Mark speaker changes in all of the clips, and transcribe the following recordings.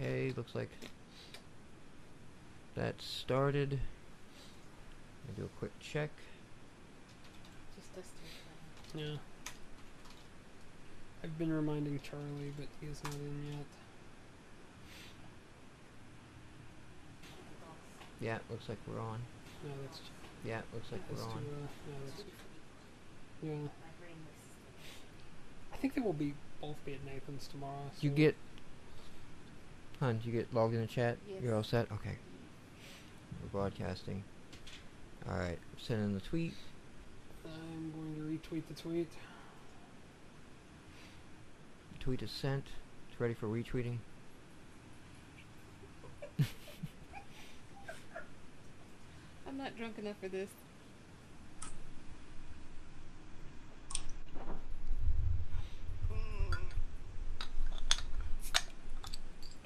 Speaker 1: Okay, looks like that started. Let me do a quick check.
Speaker 2: Just testing.
Speaker 3: Yeah. I've been reminding Charlie, but he is not in yet.
Speaker 1: Yeah, looks like we're on.
Speaker 3: No, that's...
Speaker 1: Yeah, looks like we're on.
Speaker 3: Yeah. I think they will both be at Nathan's tomorrow. So
Speaker 1: You get... Hun, you get logged in the chat?
Speaker 2: Yes.
Speaker 1: You're all set? Okay. We're broadcasting. Alright, sending the tweet.
Speaker 3: I'm going to retweet the tweet.
Speaker 1: The tweet is sent. It's ready for retweeting.
Speaker 2: I'm not drunk enough for this.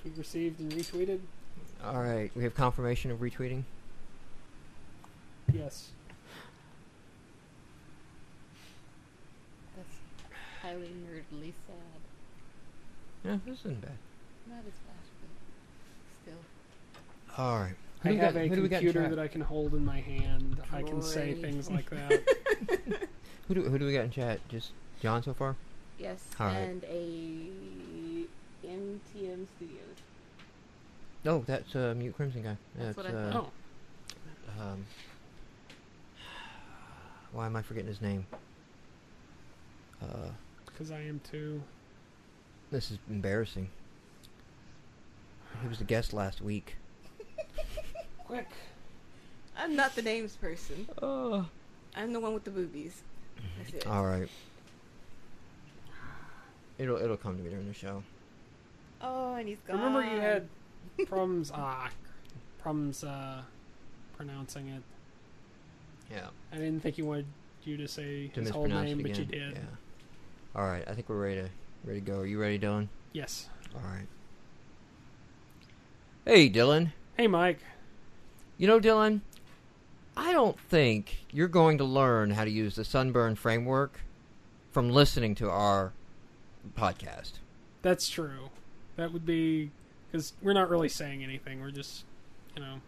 Speaker 3: Tweet received and retweeted?
Speaker 1: Alright, we have confirmation of retweeting.
Speaker 3: Yes.
Speaker 2: That's highly nerdly sad.
Speaker 1: Yeah, this isn't bad.
Speaker 2: Not as bad, but still.
Speaker 1: Alright.
Speaker 3: I have a computer that I can hold in my hand. I can say
Speaker 2: Droid.
Speaker 3: things like that.
Speaker 1: Who do we got in chat? Just John so far?
Speaker 2: Yes,
Speaker 1: All right.
Speaker 2: and a NTM Studios.
Speaker 1: No, that's Mute Crimson guy.
Speaker 2: That's what I
Speaker 3: Oh.
Speaker 1: Why am I forgetting his name?
Speaker 3: Because I am too.
Speaker 1: This is embarrassing. He was a guest last week.
Speaker 3: Quick.
Speaker 2: I'm not the names person.
Speaker 1: Oh.
Speaker 2: I'm the one with the boobies. That's it.
Speaker 1: All right. It'll come to me during the show.
Speaker 2: Oh, and he's gone.
Speaker 3: Remember you had problems pronouncing it.
Speaker 1: Yeah.
Speaker 3: I didn't think he wanted you to say
Speaker 1: To
Speaker 3: his whole
Speaker 1: mispronounce
Speaker 3: name,
Speaker 1: it
Speaker 3: but you
Speaker 1: again.
Speaker 3: did.
Speaker 1: Yeah. All right. I think we're ready to go. Are you ready, Dylan?
Speaker 3: Yes.
Speaker 1: All right. Hey, Dylan.
Speaker 3: Hey, Mike.
Speaker 1: You know, Dylan, I don't think you're going to learn how to use the Sunburn framework from listening to our podcast.
Speaker 3: That's true. That would be... Because we're not really saying anything. We're just,
Speaker 1: Well,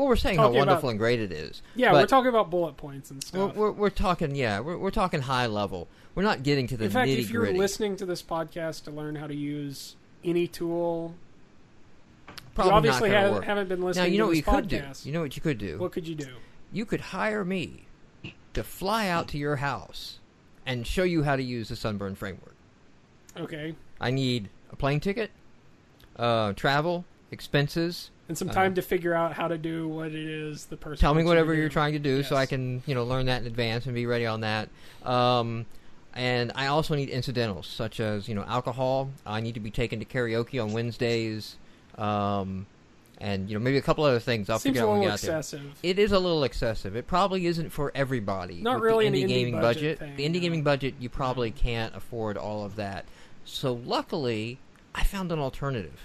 Speaker 1: we're saying how
Speaker 3: Talking
Speaker 1: wonderful
Speaker 3: about-
Speaker 1: and great it is.
Speaker 3: Yeah,
Speaker 1: but
Speaker 3: we're talking about bullet points and stuff.
Speaker 1: We're talking, we're talking high level. We're not getting to the
Speaker 3: In fact,
Speaker 1: nitty
Speaker 3: if you're
Speaker 1: gritty.
Speaker 3: listening to this podcast to learn how to use any tool,
Speaker 1: Probably
Speaker 3: you obviously
Speaker 1: not gonna work.
Speaker 3: haven't been
Speaker 1: Now,
Speaker 3: listening
Speaker 1: you know
Speaker 3: to
Speaker 1: what
Speaker 3: this
Speaker 1: you could do?
Speaker 3: podcast.
Speaker 1: You know what you could do?
Speaker 3: What could you do?
Speaker 1: You could hire me to fly out to your house and show you how to use the Sunburn framework.
Speaker 3: Okay.
Speaker 1: I need a plane ticket, travel, expenses.
Speaker 3: And some time to figure out how to do what it is the person
Speaker 1: Tell me
Speaker 3: wants you
Speaker 1: whatever
Speaker 3: to
Speaker 1: you're
Speaker 3: do.
Speaker 1: trying to do so
Speaker 3: Yes.
Speaker 1: I can, learn that in advance and be ready on that. And I also need incidentals, such as, alcohol. I need to be taken to karaoke on Wednesdays. And, maybe a couple other things. I'll
Speaker 3: Seems
Speaker 1: figure
Speaker 3: a
Speaker 1: out when we
Speaker 3: little
Speaker 1: get there.
Speaker 3: excessive.
Speaker 1: It is a little excessive. It probably isn't for everybody.
Speaker 3: Not
Speaker 1: With
Speaker 3: really
Speaker 1: the
Speaker 3: an
Speaker 1: indie
Speaker 3: indie
Speaker 1: gaming
Speaker 3: budget
Speaker 1: budget.
Speaker 3: thing,
Speaker 1: The indie
Speaker 3: no.
Speaker 1: gaming budget, you probably can't afford all of that. So luckily, I found an alternative.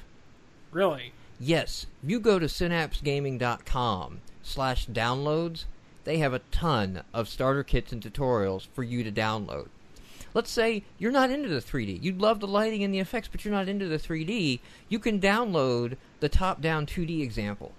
Speaker 3: Really?
Speaker 1: Yes, if you go to synapsegaming.com/downloads, they have a ton of starter kits and tutorials for you to download. Let's say you're not into the 3D. You'd love the lighting and the effects, but you're not into the 3D. You can download the top-down 2D example.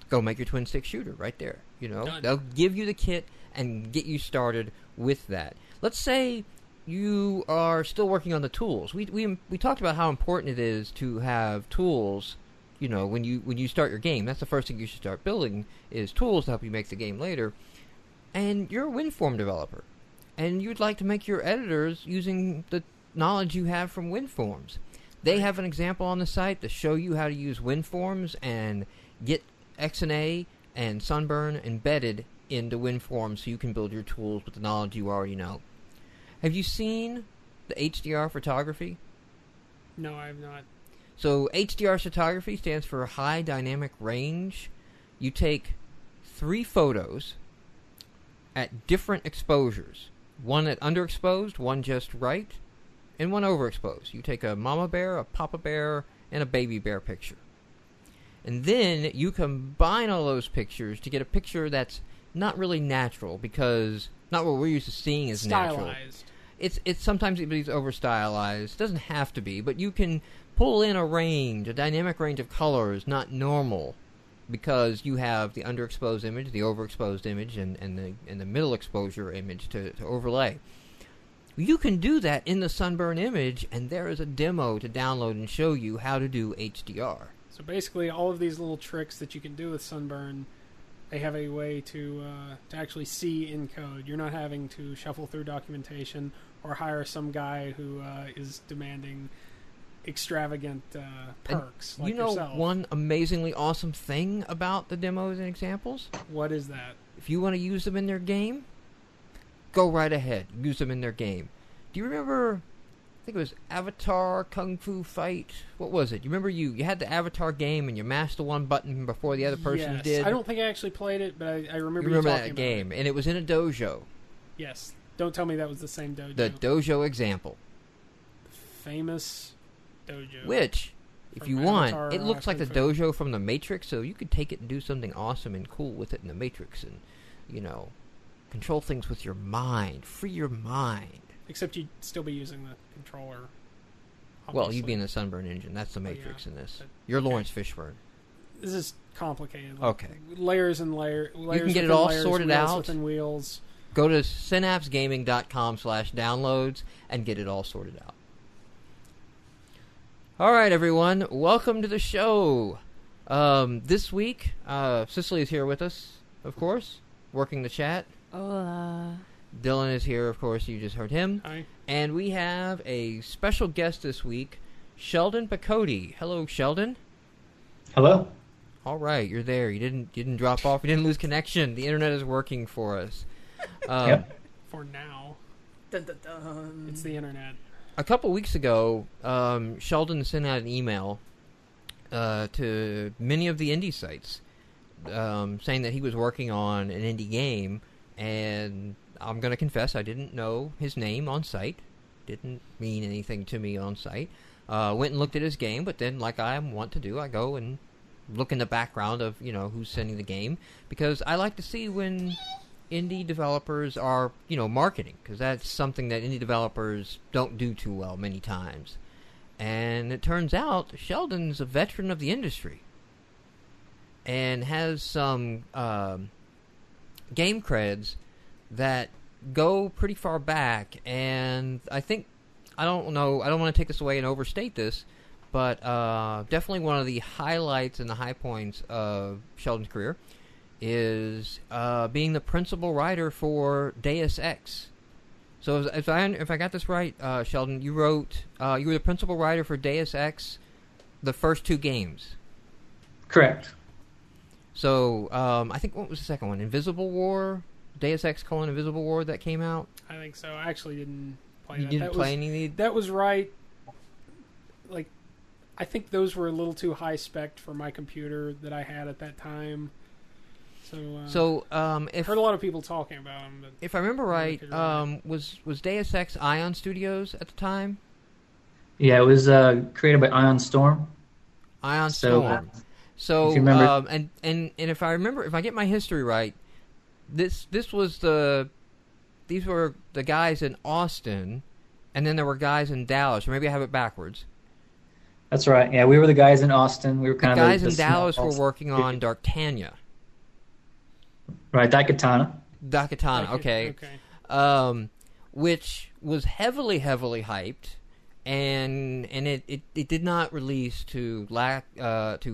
Speaker 1: Go make your twin-stick shooter right there.
Speaker 3: Done.
Speaker 1: They'll give you the kit and get you started with that. Let's say you are still working on the tools. We talked about how important it is to have tools. When you start your game, that's the first thing you should start building is tools to help you make the game later. And you're a WinForm developer, and you'd like to make your editors using the knowledge you have from WinForms. They have an example on the site to show you how to use WinForms and get XNA and Sunburn embedded into WinForms so you can build your tools with the knowledge you already know. Have you seen the HDR photography?
Speaker 3: No, I have not.
Speaker 1: So HDR photography stands for High Dynamic Range. You take 3 photos at different exposures. One at underexposed, one just right, and one overexposed. You take a mama bear, a papa bear, and a baby bear picture. And then you combine all those pictures to get a picture that's not really natural, because not what we're used to seeing is natural.
Speaker 3: Stylized.
Speaker 1: it's sometimes it's over stylized. It doesn't have to be, but you can pull in a dynamic range of colors, not normal, because you have the underexposed image, the overexposed image, and the middle exposure image to overlay. You can do that in the Sunburn image, and there is a demo to download and show you how to do HDR.
Speaker 3: So basically, all of these little tricks that you can do with Sunburn, they have a way to actually see in code. You're not having to shuffle through documentation or hire some guy who is demanding extravagant perks like yourself.
Speaker 1: One amazingly awesome thing about the demos and examples?
Speaker 3: What is that?
Speaker 1: If you want to use them in their game, go right ahead. Use them in their game. Do you remember, I think it was Avatar Kung Fu Fight? What was it? You remember you had the Avatar game and you mashed the one button before the other person did?
Speaker 3: I don't think I actually played it, but I remember
Speaker 1: you remember
Speaker 3: talking
Speaker 1: that
Speaker 3: about
Speaker 1: game.
Speaker 3: it.
Speaker 1: And it was in a dojo.
Speaker 3: Yes. Don't tell me that was the same dojo.
Speaker 1: The dojo example.
Speaker 3: Famous dojo.
Speaker 1: Which, if you
Speaker 3: Avatar,
Speaker 1: want, it looks like the
Speaker 3: Kung Fu.
Speaker 1: dojo from the Matrix, so you could take it and do something awesome and cool with it in the Matrix and, control things with your mind. Free your mind.
Speaker 3: Except you'd still be using the controller.
Speaker 1: Well,
Speaker 3: obviously.
Speaker 1: you'd be in the Sunburn engine. That's the Matrix in this.
Speaker 3: But,
Speaker 1: You're Lawrence Fishburne.
Speaker 3: This is complicated.
Speaker 1: Okay.
Speaker 3: Layers and layers.
Speaker 1: You can get it all sorted out.
Speaker 3: Within wheels.
Speaker 1: Go to synapsegaming.com/downloads and get it all sorted out. All right, everyone. Welcome to the show. This week, Cicely is here with us, of course, working the chat.
Speaker 2: Hola.
Speaker 1: Dylan is here, of course. You just heard him.
Speaker 3: Hi.
Speaker 1: And we have a special guest this week, Sheldon Pacotti. Hello, Sheldon.
Speaker 4: Hello.
Speaker 1: All right, you're there. You didn't drop off. You didn't lose connection. The internet is working for us.
Speaker 4: Yep.
Speaker 3: For now.
Speaker 2: Dun, dun, dun.
Speaker 3: It's the internet.
Speaker 1: A couple weeks ago, Sheldon sent out an email to many of the indie sites saying that he was working on an indie game, and I'm going to confess I didn't know his name on site. Didn't mean anything to me on site. Went and looked at his game, but then, like I want to do, I go and look in the background of, who's sending the game, because I like to see when indie developers are, marketing, because that's something that indie developers don't do too well many times. And it turns out Sheldon's a veteran of the industry and has some game creds that go pretty far back. And I don't want to take this away and overstate this, but definitely one of the highlights and the high points of Sheldon's career is being the principal writer for Deus Ex. So if I got this right, Sheldon, you were the principal writer for Deus Ex, the first two games.
Speaker 4: Correct.
Speaker 1: So I think, what was the second one? Invisible War? Deus Ex: Invisible War that came out?
Speaker 3: I think so. I actually didn't play
Speaker 1: You
Speaker 3: that.
Speaker 1: didn't play any of the...
Speaker 3: That was right. Like, I think those were a little too high spec for my computer that I had at that time. So
Speaker 1: if
Speaker 3: heard a lot of people talking about them. But
Speaker 1: if I remember right, was Deus Ex Ion Studios at the time?
Speaker 4: Yeah, it was created by Ion Storm.
Speaker 1: Ion Storm. So
Speaker 4: if you remember,
Speaker 1: and if I remember, if I get my history right, these were the guys in Austin, and then there were guys in Dallas, or maybe I have it backwards.
Speaker 4: That's right. Yeah, we were the guys in Austin. We were kind
Speaker 1: the
Speaker 4: of
Speaker 1: guys
Speaker 4: the
Speaker 1: in Dallas were
Speaker 4: small-
Speaker 1: working on Darktania.
Speaker 4: Right, Daikatana.
Speaker 1: Okay. Which was heavily hyped, and it did not release to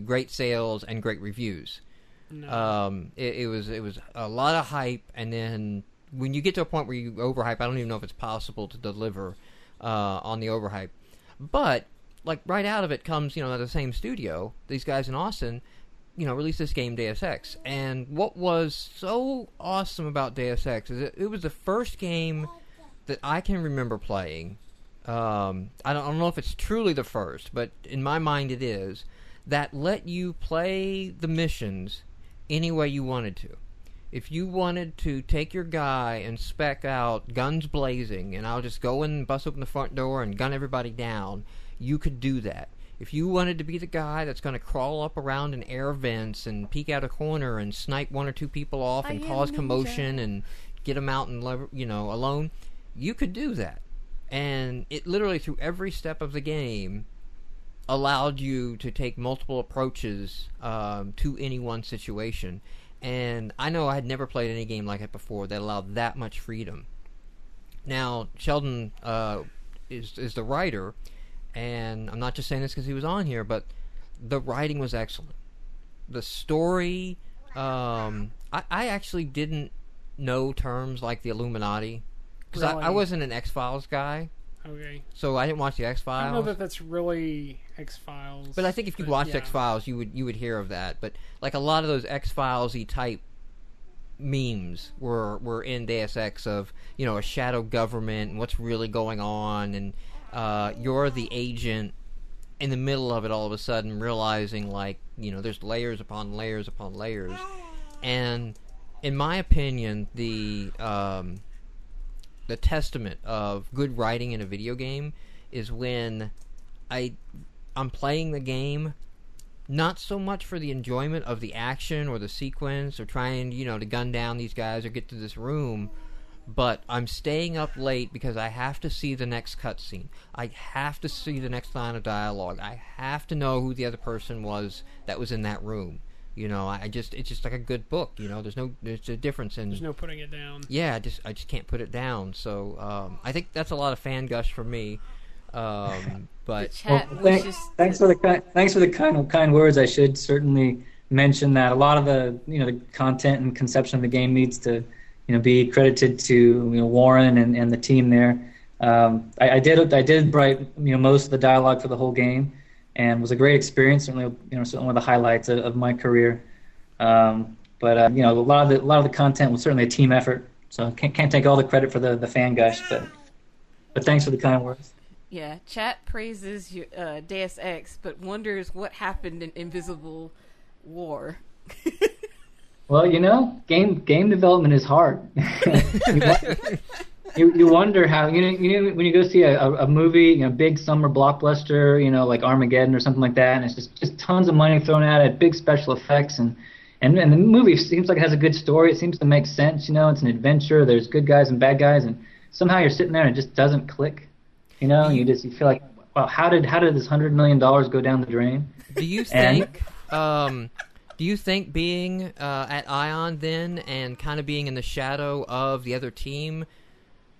Speaker 1: great sales and great reviews.
Speaker 3: no.
Speaker 1: It was a lot of hype, and then when you get to a point where you overhype, I don't even know if it's possible to deliver on the overhype. But like right out of it comes, the same studio, these guys in Austin, released this game Deus Ex. And what was so awesome about Deus Ex is it was the first game that I can remember playing. I don't know if it's truly the first, but in my mind it is, that let you play the missions any way you wanted to. If you wanted to take your guy and spec out guns blazing, and I'll just go and bust open the front door and gun everybody down, you could do that. If you wanted to be the guy that's going to crawl up around in air vents and peek out a corner and snipe one or two people off and cause commotion and get them out and alone, you could do that. and it literally through every step of the game allowed you to take multiple approaches to any one situation. And I know I had never played any game like it before that allowed that much freedom. Now, Sheldon is the writer, and I'm not just saying this because he was on here, but the writing was excellent. The story, I actually didn't know terms like the Illuminati, because
Speaker 3: Really?
Speaker 1: I wasn't an X-Files guy,
Speaker 3: Okay.
Speaker 1: so I didn't watch the
Speaker 3: I
Speaker 1: X-Files.
Speaker 3: don't know that that's really X-Files.
Speaker 1: But I think if you watched
Speaker 3: yeah.
Speaker 1: X-Files, you would hear of that. But like a lot of those X-Files-y type memes were in Deus Ex of, you know, a shadow government and what's really going on, and you're the agent in the middle of it all of a sudden realizing, like, you know, there's layers upon layers upon layers. And in my opinion, the testament of good writing in a video game is when I'm playing the game not so much for the enjoyment of the action or the sequence or trying, you know, to gun down these guys or get to this room, but I'm staying up late because I have to see the next cutscene. I have to see the next line of dialogue. I have to know who the other person was that was in that room. You know, it's just like a good book. You know, there's a difference in.
Speaker 3: There's no putting it down.
Speaker 1: Yeah, I just can't put it down. So I think that's a lot of fan gush for me. But
Speaker 4: Thanks for the kind words. I should certainly mention that a lot of the content and conception of the game needs to be credited to Warren and the team there. I did write most of the dialogue for the whole game, and it was a great experience. Certainly one of the highlights of my career. But a lot of the content was certainly a team effort. So can't take all the credit for the fan gush, but thanks for the kind words.
Speaker 2: Yeah, chat praises Deus Ex, but wonders what happened in Invisible War.
Speaker 4: Well, game development is hard. you wonder how when you go see a movie, big summer blockbuster, like Armageddon or something like that, and it's just tons of money thrown at it, big special effects, and the movie seems like it has a good story. It seems to make sense. It's an adventure. There's good guys and bad guys, and somehow you're sitting there and it just doesn't click. You feel like, wow, how did this $100 million go down the drain?
Speaker 1: Do you think? Do you think being at Ion then and kind of being in the shadow of the other team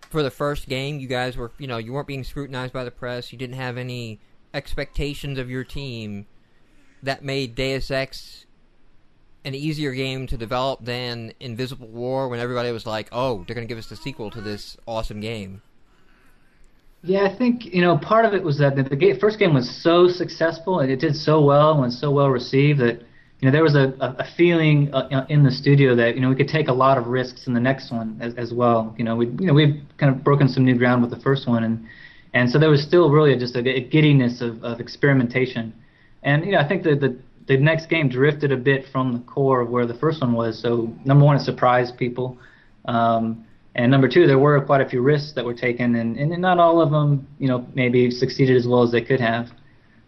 Speaker 1: for the first game, you guys were, you weren't being scrutinized by the press, you didn't have any expectations of your team, that made Deus Ex an easier game to develop than Invisible War when everybody was like, oh, they're going to give us the sequel to this awesome game?
Speaker 4: Yeah, I think, part of it was that the first game was so successful and it did so well and was so well received that, there was a feeling in the studio that, we could take a lot of risks in the next one as well. We've kind of broken some new ground with the first one, and so there was still really just a giddiness of experimentation. And, I think the next game drifted a bit from the core of where the first one was. So, number one, it surprised people. And number two, there were quite a few risks that were taken, and not all of them, maybe succeeded as well as they could have.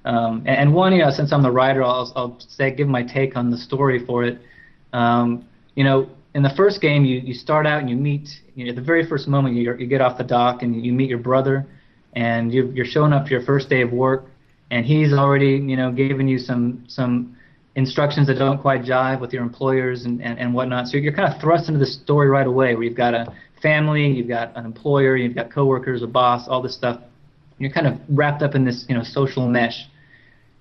Speaker 4: And one, since I'm the writer, I'll give my take on the story for it. In the first game, you start out and you meet, at the very first moment, you get off the dock and you meet your brother, and you're showing up for your first day of work, and he's already, giving you some instructions that don't quite jive with your employers and whatnot. So you're kind of thrust into the story right away, where you've got a family, you've got an employer, you've got coworkers, a boss, all this stuff. You're kind of wrapped up in this, social mesh.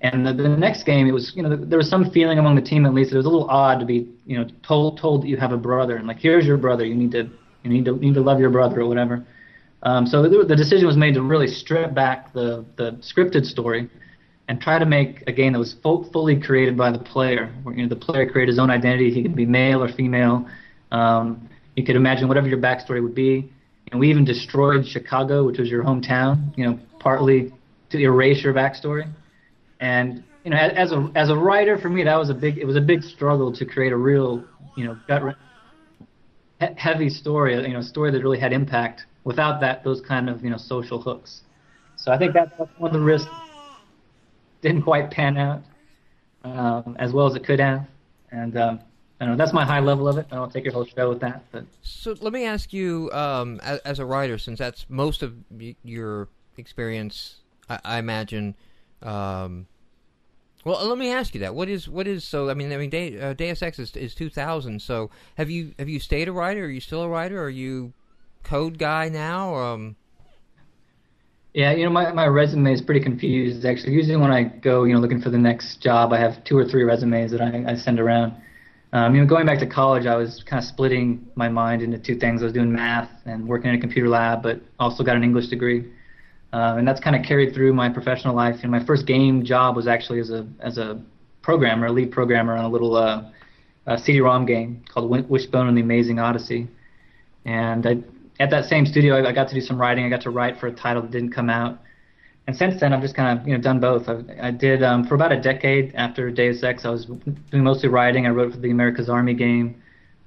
Speaker 4: And the next game, it was, there was some feeling among the team at least that it was a little odd to be, told that you have a brother, and like, here's your brother, you need to love your brother or whatever. So the decision was made to really strip back the scripted story and try to make a game that was fully created by the player, where the player created his own identity. He could be male or female. You could imagine whatever your backstory would be. And we even destroyed Chicago, which was your hometown, partly to erase your backstory. And as a writer, for me, it was a big struggle to create a real, heavy story, a story that really had impact without those kind of social hooks. So I think that's one of the risks. Didn't quite pan out as well as it could have, and I don't know. That's my high level of it. I don't take your whole show with that. But
Speaker 1: So let me ask you, as a writer, since that's most of your experience, I imagine. Well, let me ask you that. What is so? I mean, Deus Ex is 2000. So have you stayed a writer? Are you still a writer? Are you code guy now?
Speaker 4: yeah, my resume is pretty confused. Actually, usually when I go, looking for the next job, I have 2 or 3 resumes that I send around. Going back to college, I was kind of splitting my mind into 2 things. I was doing math and working in a computer lab, but also got an English degree. And that's kind of carried through my professional life. And my first game job was actually as a programmer, a lead programmer on a little CD-ROM game called Wishbone and the Amazing Odyssey. And at that same studio, I got to do some writing. I got to write for a title that didn't come out. And since then, I've just kind of done both. I did for about a decade after Deus Ex. I was doing mostly writing. I wrote for the America's Army game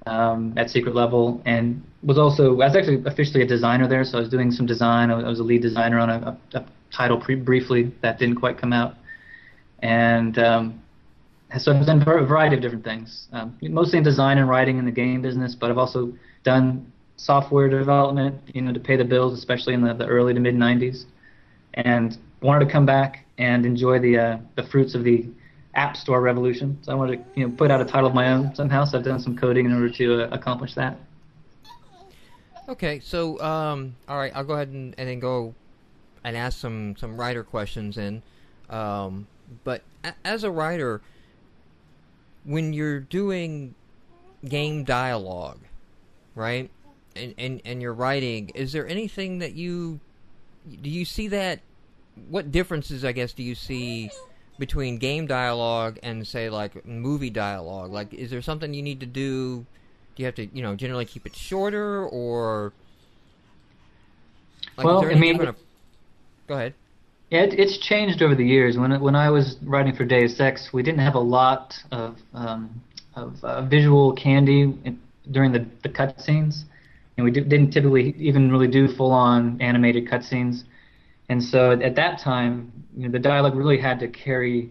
Speaker 4: at secret level, and I was actually officially a designer there. So I was doing some design. I was a lead designer on a title briefly that didn't quite come out, and so I've done a variety of different things, mostly in design and writing in the game business. But I've also done software development, to pay the bills, especially in the early to mid '90s. And wanted to come back and enjoy the fruits of the App Store revolution. So I wanted to put out a title of my own somehow. So I've done some coding in order to accomplish that.
Speaker 1: Okay, so all right, I'll go ahead and then go and ask some writer questions in. But as a writer, when you're doing game dialogue, right, and you're writing, is there anything that do you see that? What differences, I guess, do you see between game dialogue and, say, like movie dialogue? Like, is there something you need to do? Do you have to, generally keep it shorter, or? Like,
Speaker 4: well,
Speaker 1: go ahead.
Speaker 4: Yeah, it's changed over the years. When I was writing for Deus Ex, we didn't have a lot of visual candy during the cutscenes. And we didn't typically even really do full-on animated cutscenes, and so at that time, the dialogue really had to carry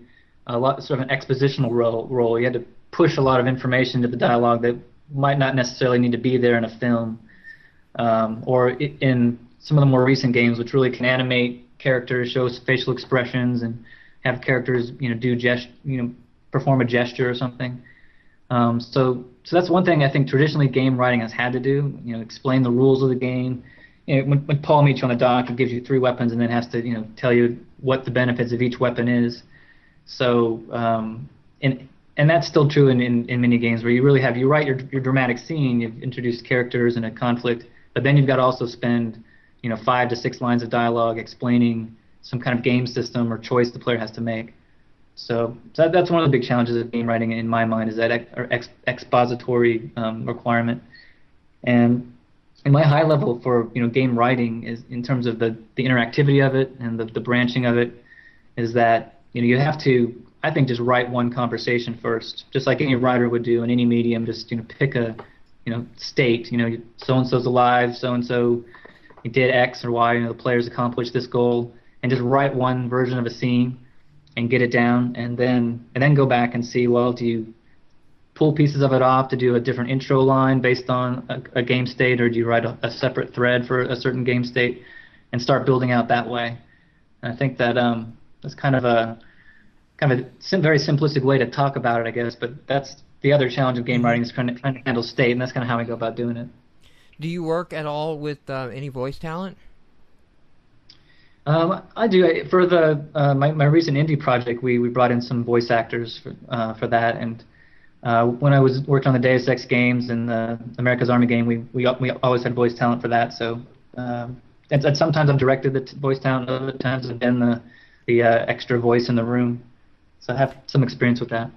Speaker 4: a lot, sort of an expositional role. You had to push a lot of information to the dialogue that might not necessarily need to be there in a film, or in some of the more recent games, which really can animate characters, show facial expressions, and have characters, perform a gesture or something. So that's one thing I think traditionally game writing has had to do. Explain the rules of the game. When Paul meets you on the dock, he gives you 3 weapons and then has to tell you what the benefits of each weapon is. So and that's still true in many games where you really have you write your dramatic scene. You've introduced characters and a conflict, but then you've got to also spend 5 to 6 lines of dialogue explaining some kind of game system or choice the player has to make. So that's one of the big challenges of game writing in my mind, is that expository requirement. And my high level for game writing is, in terms of the interactivity of it and the branching of it, is that you have to, I think, just write one conversation first, just like any writer would do in any medium. Just pick a state. So and so's alive. So and so did X or Y. The players accomplished this goal, and just write one version of a scene and get it down, and then go back and see, well, do you pull pieces of it off to do a different intro line based on a game state, or do you write a separate thread for a certain game state and start building out that way? And I think that that's kind of a very simplistic way to talk about it, I guess, but that's the other challenge of game writing, is trying to handle state, and that's kind of how I go about doing it.
Speaker 1: Do you work at all with any voice talent?
Speaker 4: I do. For my recent indie project, we brought in some voice actors for that, and when I was working on the Deus Ex games and the America's Army game, we always had voice talent for that. So and sometimes I've directed the voice talent, other times I've been the extra voice in the room. So I have some experience with that.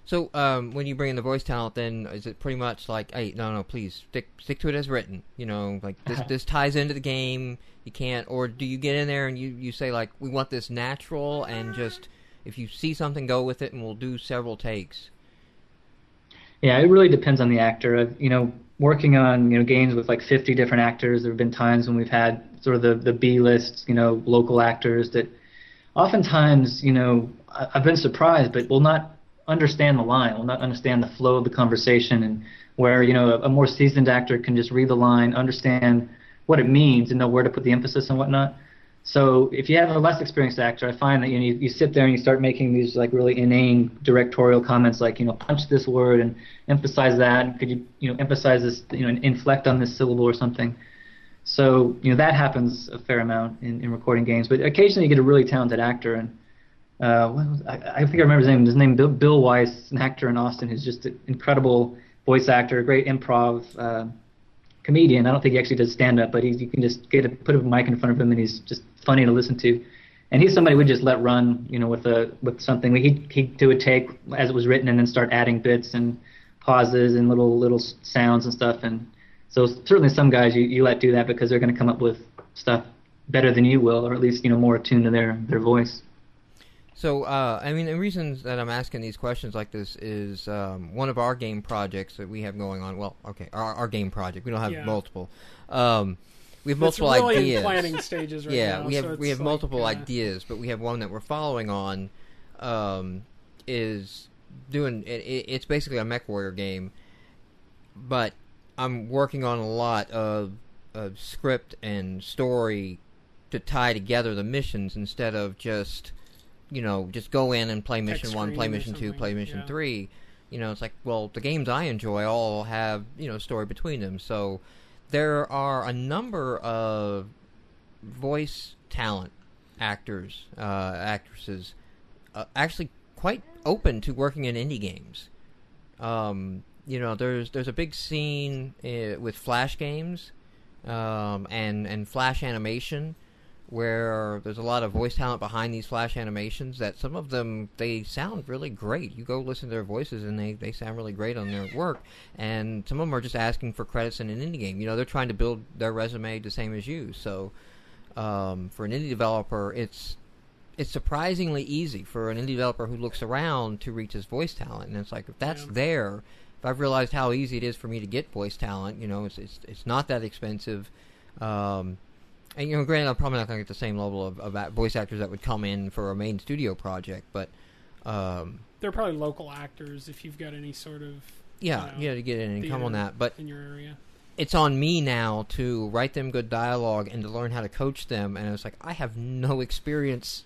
Speaker 1: So when you bring in the voice talent, then is it pretty much like, hey, no, please stick to it as written? Like this ties into the game. You can't, or do you get in there and you say, like, we want this natural, and just if you see something, go with it, and we'll do several takes?
Speaker 4: Yeah, it really depends on the actor. Working on games with like 50 different actors, there have been times when we've had sort of the B-list, local actors that oftentimes, I've been surprised, but will not understand the line, will not understand the flow of the conversation, and where, you know, a more seasoned actor can just read the line, understand what it means, and know where to put the emphasis and whatnot. So if you have a less experienced actor, I find that, you know, you sit there and you start making these like really inane directorial comments like, you know, punch this word and emphasize that, and could you, you know, emphasize this, you know, and inflect on this syllable or something. So, you know, that happens a fair amount in recording games, but occasionally you get a really talented actor, and I think I remember his name. His name Bill Weiss, an actor in Austin who's just an incredible voice actor, a great improv comedian. I don't think he actually does stand-up, but you can just put a mic in front of him, and he's just funny to listen to. And he's somebody we just let run, you know, with something. He'd do a take as it was written, and then start adding bits and pauses and little sounds and stuff. And so certainly some guys you let do that because they're going to come up with stuff better than you will, or at least, you know, more attuned to their voice.
Speaker 1: So, I mean, the reasons that I'm asking these questions like this is one of our game projects that we have going on. Well, okay, our game project. We don't have multiple. We have multiple
Speaker 3: it's really
Speaker 1: ideas.
Speaker 3: In planning stages right now.
Speaker 1: We have multiple ideas, but we have one that we're following on. Is doing it's basically a Mech Warrior game, but I'm working on a lot of script and story to tie together the missions instead of just, you know, just go in and play mission 1, play mission 2, play mission 3. You know, it's like, well, the games I enjoy all have, you know, story between them. So there are a number of voice talent actors, actresses, actually quite open to working in indie games. You know, there's a big scene with Flash games and Flash animation, where there's a lot of voice talent behind these Flash animations that some of them, they sound really great. You go listen to their voices and they sound really great on their work. And some of them are just asking for credits in an indie game. You know, they're trying to build their resume the same as you. So for an indie developer, it's surprisingly easy for an indie developer who looks around to reach his voice talent. And it's like, if that's there, if I've realized how easy it is for me to get voice talent, you know, it's not that expensive. And, you know, granted, I'm probably not going to get the same level of voice actors that would come in for a main studio project, but
Speaker 3: they're probably local actors if you've got any sort of
Speaker 1: to get in and come on that. But
Speaker 3: in your area,
Speaker 1: it's on me now to write them good dialogue and to learn how to coach them. And it's like, I have no experience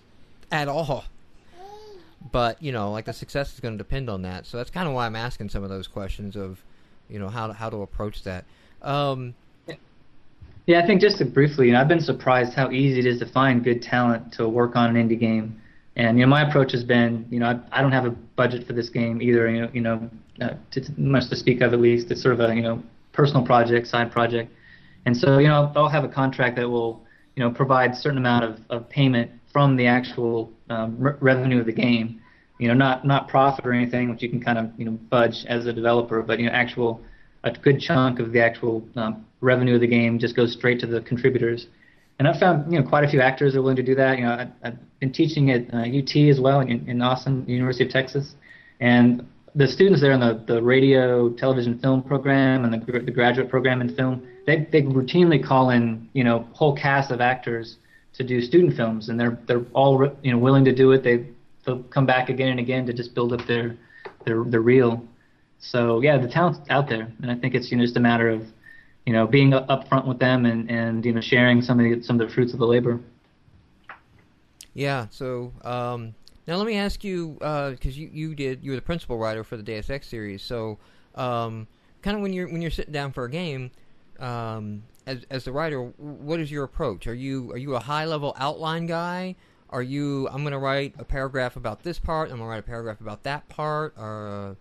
Speaker 1: at all. But, you know, like, the success is going to depend on that. So that's kind of why I'm asking some of those questions of, you know, how to approach that.
Speaker 4: Yeah, I think just to briefly, you know, I've been surprised how easy it is to find good talent to work on an indie game. And, you know, my approach has been, you know, I don't have a budget for this game either, much to speak of at least. It's sort of a, you know, personal project, side project. And so, you know, I'll have a contract that will, you know, provide a certain amount of payment from the actual revenue of the game. You know, not profit or anything, which you can kind of, you know, budge as a developer, but, you know, a good chunk of the actual revenue of the game just goes straight to the contributors. And I've found, you know, quite a few actors are willing to do that. You know, I've been teaching at UT as well, in Austin, University of Texas, and the students there in the radio, television, film program and the graduate program in film, they routinely call in, you know, whole casts of actors to do student films, and they're all, you know, willing to do it. They'll come back again and again to just build up their reel. So yeah, the talent's out there, and I think it's, you know, just a matter of, you know, being upfront with them and you know, sharing some of the fruits of the labor.
Speaker 1: Yeah. So now let me ask you, because you were the principal writer for the Deus Ex series. So kind of when you're sitting down for a game, as the writer, what is your approach? Are you a high level outline guy? Are you, I'm going to write a paragraph about this part, I'm going to write a paragraph about that part, or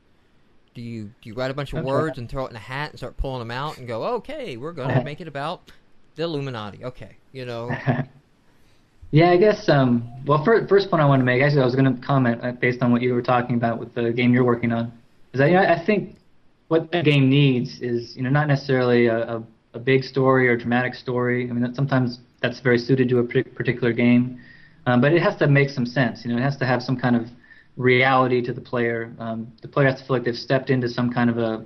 Speaker 1: do you write a bunch of words and throw it in a hat and start pulling them out and go, okay, we're going to make it about the Illuminati. Okay, you know.
Speaker 4: Yeah, I guess. Well, first point I want to make, actually, I was going to comment based on what you were talking about with the game you're working on, is that, you know, I think what a game needs is, you know, not necessarily a big story or dramatic story. I mean, sometimes that's very suited to a particular game, but it has to make some sense. You know, it has to have some kind of reality to the player. The player has to feel like they've stepped into some kind of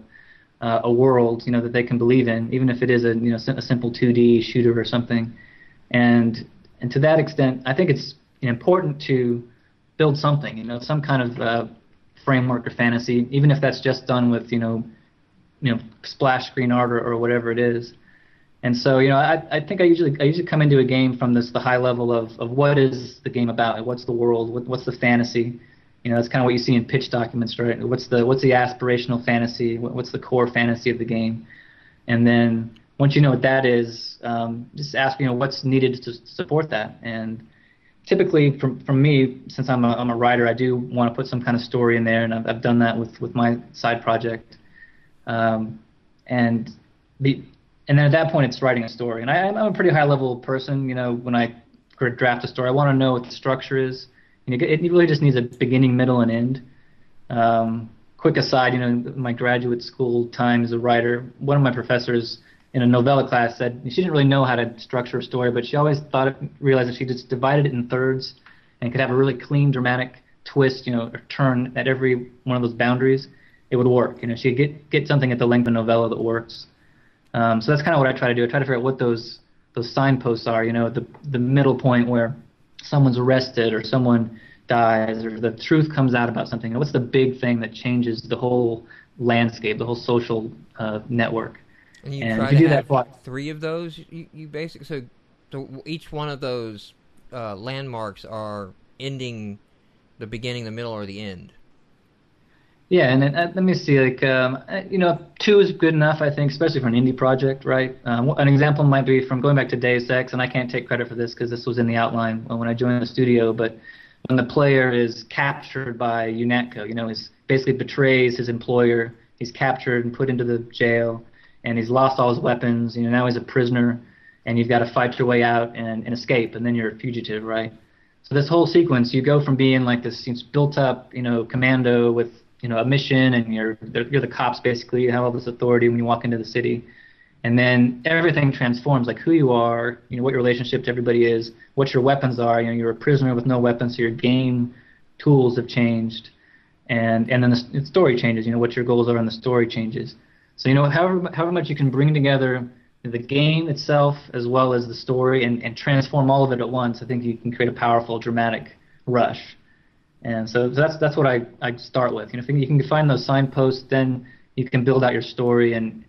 Speaker 4: a world, you know, that they can believe in, even if it is a simple 2D shooter or something. And to that extent, I think it's important to build something, you know, some kind of framework or fantasy, even if that's just done with splash screen art or whatever it is. And so, I think I usually come into a game from the high level of what is the game about, what's the world, what's the fantasy. That's kind of what you see in pitch documents, right? What's the aspirational fantasy, what's the core fantasy of the game, and then once you know what that is, just ask what's needed to support that. And typically, from me, since I'm a writer, I do want to put some kind of story in there, and I've done that with my side project. And then at that point, it's writing a story. And I'm a pretty high-level person. When I draft a story, I want to know what the structure is. It really just needs a beginning, middle, and end. Quick aside, my graduate school time as a writer, one of my professors in a novella class said she didn't really know how to structure a story, but she always realized that she just divided it in thirds and could have a really clean, dramatic twist, or turn at every one of those boundaries. It would work. She'd get something at the length of a novella that works. So that's kind of what I try to do. I try to figure out what those signposts are, the middle point where someone's arrested or someone dies or the truth comes out about something. What's the big thing that changes the whole landscape, the whole social network?
Speaker 1: And you try to have 3 of those. You basically so each one of those landmarks are ending the beginning, the middle, or the end.
Speaker 4: Yeah, and then, let me see. 2 is good enough, I think, especially for an indie project, right? An example might be from going back to Deus Ex, and I can't take credit for this because this was in the outline when I joined the studio. But when the player is captured by UNATCO, he basically betrays his employer. He's captured and put into the jail, and he's lost all his weapons. Now he's a prisoner, and you've got to fight your way out and escape, and then you're a fugitive, right? So this whole sequence, you go from being like this built-up, commando with a mission, and you're the cops basically. You have all this authority when you walk into the city, and then everything transforms, like who you are, what your relationship to everybody is, what your weapons are. You're a prisoner with no weapons, so your game tools have changed, and then the story changes. What your goals are, and the story changes. So however much you can bring together the game itself as well as the story and transform all of it at once, I think you can create a powerful, dramatic rush. And so that's what I start with. If you can find those signposts, then you can build out your story and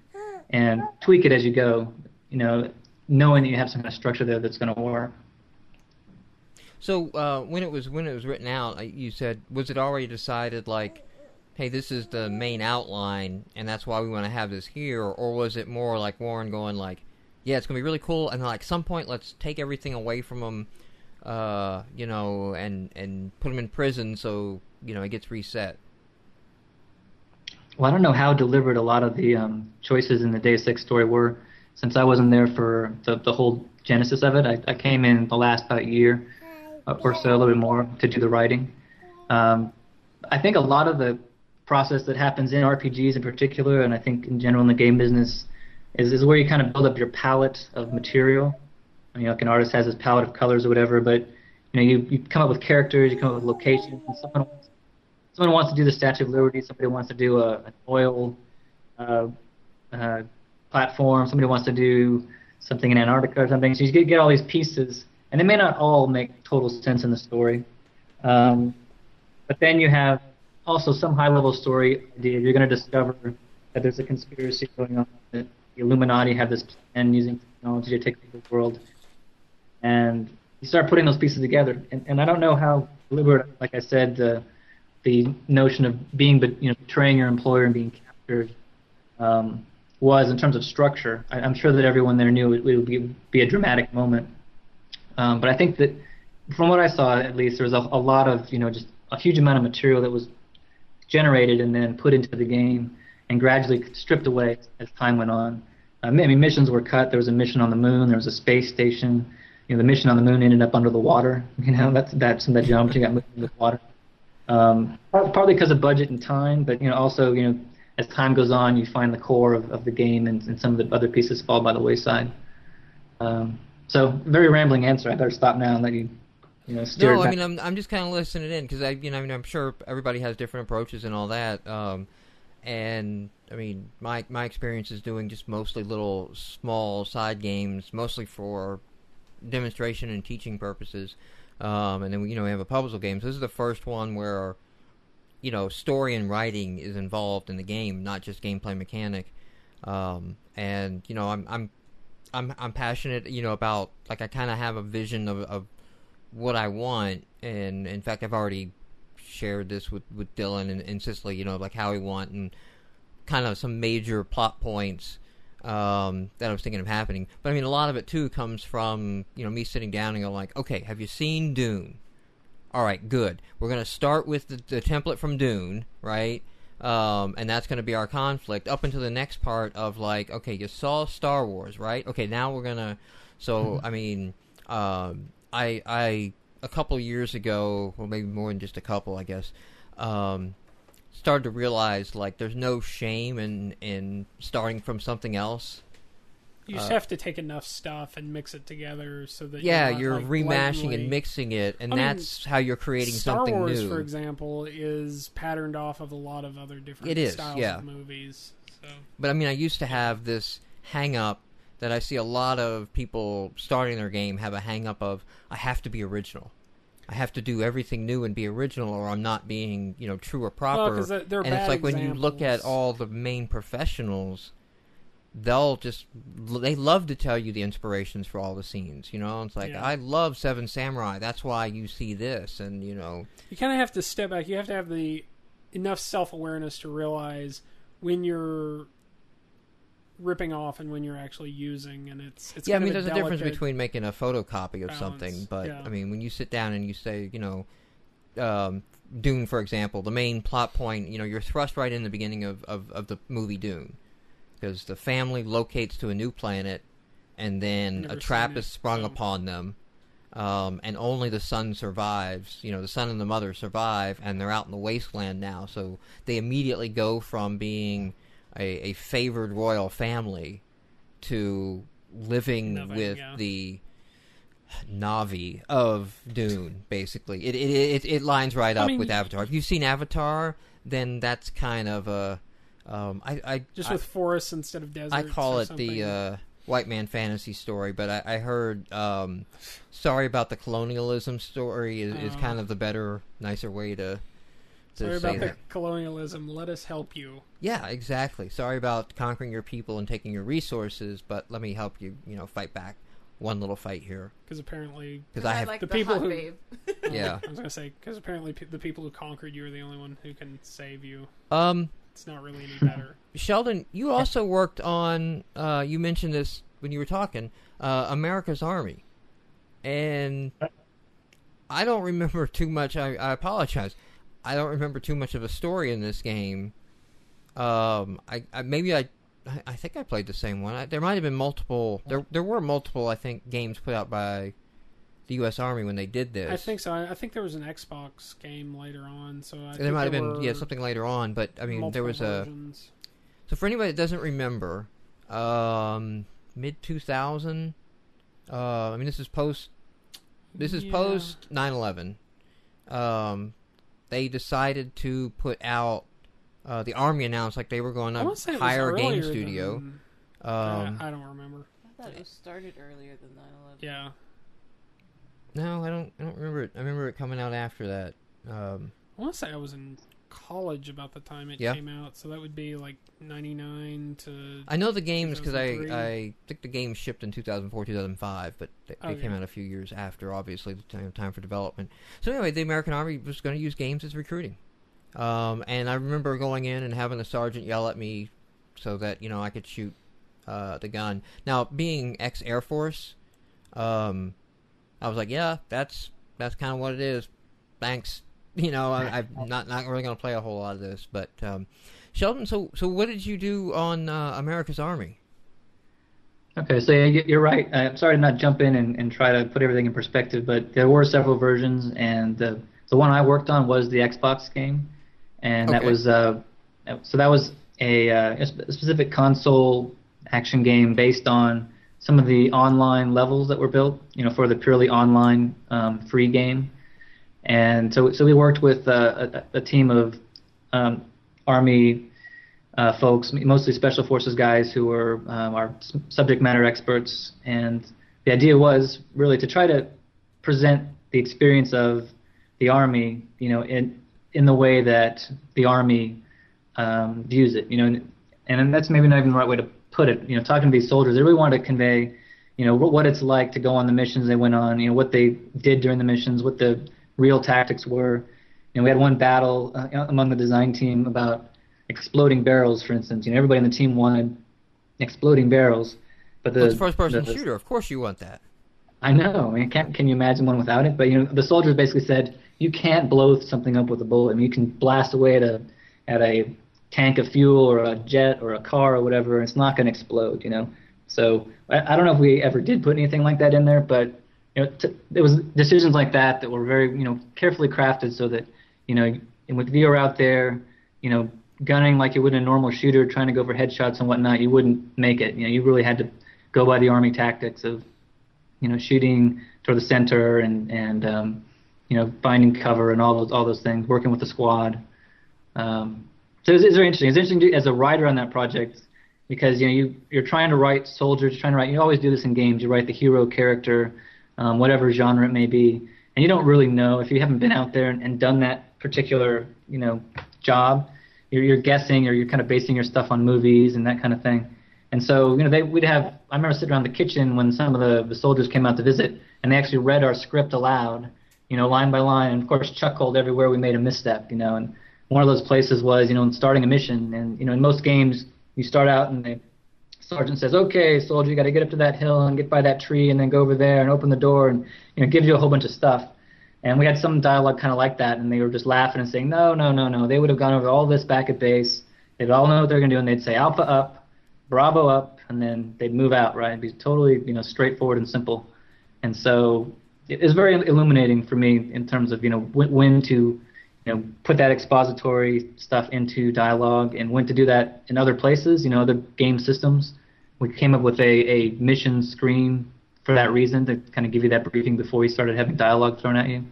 Speaker 4: tweak it as you go. Knowing that you have some kind of structure there that's going to work.
Speaker 1: So when it was written out, you said, was it already decided like, hey, this is the main outline, and that's why we want to have this here, or was it more like Warren going like, yeah, it's going to be really cool, and like some point let's take everything away from them. And put him in prison so, it gets reset?
Speaker 4: Well, I don't know how deliberate a lot of the choices in the Deus Ex story were, since I wasn't there for the whole genesis of it. I came in the last about year or so, a little bit more, to do the writing. I think a lot of the process that happens in RPGs in particular, and I think in general in the game business, is where you kind of build up your palette of material. Like an artist has his palette of colors or whatever, but you come up with characters, you come up with locations, and someone wants to do the Statue of Liberty, somebody wants to do an oil platform, somebody wants to do something in Antarctica or something. So you get all these pieces, and they may not all make total sense in the story. But then you have also some high-level story idea. You're going to discover that there's a conspiracy going on, that the Illuminati have this plan using technology to take over the world. And you start putting those pieces together, and I don't know how deliberate, like I said, the notion of being, betraying your employer and being captured was in terms of structure. I'm sure that everyone there knew it would be a dramatic moment, but I think that from what I saw, at least, there was a lot of just a huge amount of material that was generated and then put into the game and gradually stripped away as time went on. Missions were cut. There was a mission on the moon. There was a space station. The mission on the moon ended up under the water. That's some of the jumps. You got moved into the water. Partly because of budget and time, but also as time goes on, you find the core of the game, and some of the other pieces fall by the wayside. So very rambling answer. I better stop now and let you. Steer
Speaker 1: no,
Speaker 4: back.
Speaker 1: I'm just kind of listening in because I'm sure everybody has different approaches and all that. And my experience is doing just mostly little small side games, mostly for demonstration and teaching purposes, and then we have a puzzle game. So this is the first one where story and writing is involved in the game, not just gameplay mechanic. And I'm passionate, about, like, I kind of have a vision of what I want, and in fact I've already shared this with Dylan and Cicely, like how we want, and kind of some major plot points that I was thinking of happening. But I mean, a lot of it too comes from me sitting down and going like, okay, have you seen Dune? All right, good. We're going to start with the template from Dune, right? And that's going to be our conflict up into the next part of, like, okay, you saw Star Wars, right? Okay, now we're going to... So, I mean, I a couple of years ago, well, maybe more than just a couple, I guess, started to realize, like, there's no shame in starting from something else.
Speaker 3: You just have to take enough stuff and mix it together so that
Speaker 1: you're like, remashing and mixing it, and that's how you're creating something new.
Speaker 3: Star Wars, for example, is patterned off of a lot of other different styles of movies. So.
Speaker 1: But I mean, I used to have this hang-up that I see a lot of people starting their game have a hang-up of, I have to be original. I have to do everything new and be original, or I'm not being, true or proper.
Speaker 3: Well, they're
Speaker 1: and it's like when you look at all the main professionals, they love to tell you the inspirations for all the scenes, It's like, I love Seven Samurai, that's why you see this, and,
Speaker 3: You kind of have to step back. You have to have enough self-awareness to realize when you're ripping off and when you're actually using, and it's
Speaker 1: I mean, there's a difference between making a photocopy of
Speaker 3: balance.
Speaker 1: Something, but, I mean, when you sit down and you say, Dune, for example, the main plot point, you're thrust right in the beginning of the movie Dune. Because the family locates to a new planet, and then a trap is sprung upon them, and only the son survives. The son and the mother survive, and they're out in the wasteland now. So they immediately go from being a favored royal family to living with the Na'vi of Dune. Basically, it lines right up with Avatar. If you've seen Avatar, then that's kind of a
Speaker 3: with forests instead of deserts.
Speaker 1: I call it the white man fantasy story, but I heard sorry about the colonialism story is kind of the better, nicer way to
Speaker 3: sorry
Speaker 1: say
Speaker 3: about
Speaker 1: that.
Speaker 3: The colonialism. Let us help you.
Speaker 1: Yeah, exactly. Sorry about conquering your people and taking your resources, but let me help you. Fight back. One little fight here.
Speaker 3: Because apparently,
Speaker 1: I have
Speaker 2: like
Speaker 3: the people who.
Speaker 2: babe.
Speaker 1: Yeah,
Speaker 3: I was gonna say because apparently the people who conquered you are the only one who can save you. It's not really any better.
Speaker 1: Sheldon, you also worked on, you mentioned this when you were talking, America's Army. And I don't remember too much, I apologize. I don't remember too much of a story in this game. I think I played the same one. There might have been multiple, there were multiple, I think, games put out by the U.S. Army when they did this.
Speaker 3: I think so. I think there was an Xbox game later on. So
Speaker 1: there might have been something later on, but I mean there was
Speaker 3: versions.
Speaker 1: So for anybody that doesn't remember, mid 2000. I mean this is post 9/11. They decided to put out. The Army announced like they were going to hire a game studio.
Speaker 3: I don't remember.
Speaker 2: I thought it was started earlier than 9/11.
Speaker 3: Yeah.
Speaker 1: No, I don't remember it. I remember it coming out after that.
Speaker 3: I want to say I was in college about the time it came out, so that would be like 99 to.
Speaker 1: I know the games because I think the game shipped in 2004, 2005, but they came out a few years after, obviously, the time for development. So anyway, the American Army was going to use games as recruiting. And I remember going in and having the sergeant yell at me so that, I could shoot the gun. Now, being ex-Air Force, I was like, yeah, that's kind of what it is. Thanks. I'm not really going to play a whole lot of this. But, Sheldon, so what did you do on America's Army?
Speaker 4: Okay, so you're right. I'm sorry to not jump in and try to put everything in perspective, but there were several versions, and the one I worked on was the Xbox game, and that was a specific console action game based on some of the online levels that were built, for the purely online free game. And so we worked with a team of Army folks, mostly Special Forces guys who were our subject matter experts. And the idea was really to try to present the experience of the Army, in in the way that the Army views it. And that's maybe not even the right way to put it. Talking to these soldiers, they really wanted to convey, what it's like to go on the missions they went on. What they did during the missions, what the real tactics were. We had one battle among the design team about exploding barrels, for instance. Everybody on the team wanted exploding barrels, but
Speaker 1: it's a first-person shooter. Of course, you want that.
Speaker 4: I know. Can you imagine one without it? But the soldiers basically said you can't blow something up with a bullet. You can blast away at a tank of fuel or a jet or a car or whatever, and it's not going to explode. So I don't know if we ever did put anything like that in there, but there was decisions like that were very carefully crafted so that and with VR out there, gunning like you would in a normal shooter, trying to go for headshots and whatnot, you wouldn't make it. You really had to go by the Army tactics of shooting toward the center and finding cover and all those things, working with the squad. So it's very interesting. It's interesting as a writer on that project because you're trying to write soldiers, you're trying to write. You always do this in games. You write the hero character, whatever genre it may be, and you don't really know if you haven't been out there and done that particular job. You're guessing, or you're kind of basing your stuff on movies and that kind of thing. And so we'd have. I remember sitting around the kitchen when some of the soldiers came out to visit, and they actually read our script aloud, line by line, and of course chuckled everywhere we made a misstep, And one of those places was, starting a mission, and in most games you start out and the sergeant says, "Okay, soldier, you got to get up to that hill and get by that tree, and then go over there and open the door," and gives you a whole bunch of stuff. And we had some dialogue kind of like that, and they were just laughing and saying, "No." They would have gone over all this back at base. They'd all know what they're going to do, and they'd say Alpha up, Bravo up, and then they'd move out. Right? It'd be totally straightforward and simple. And so it was very illuminating for me in terms of when to put that expository stuff into dialogue and when to do that in other places, other game systems. We came up with a mission screen for that reason, to kind of give you that briefing before you started having dialogue thrown at you.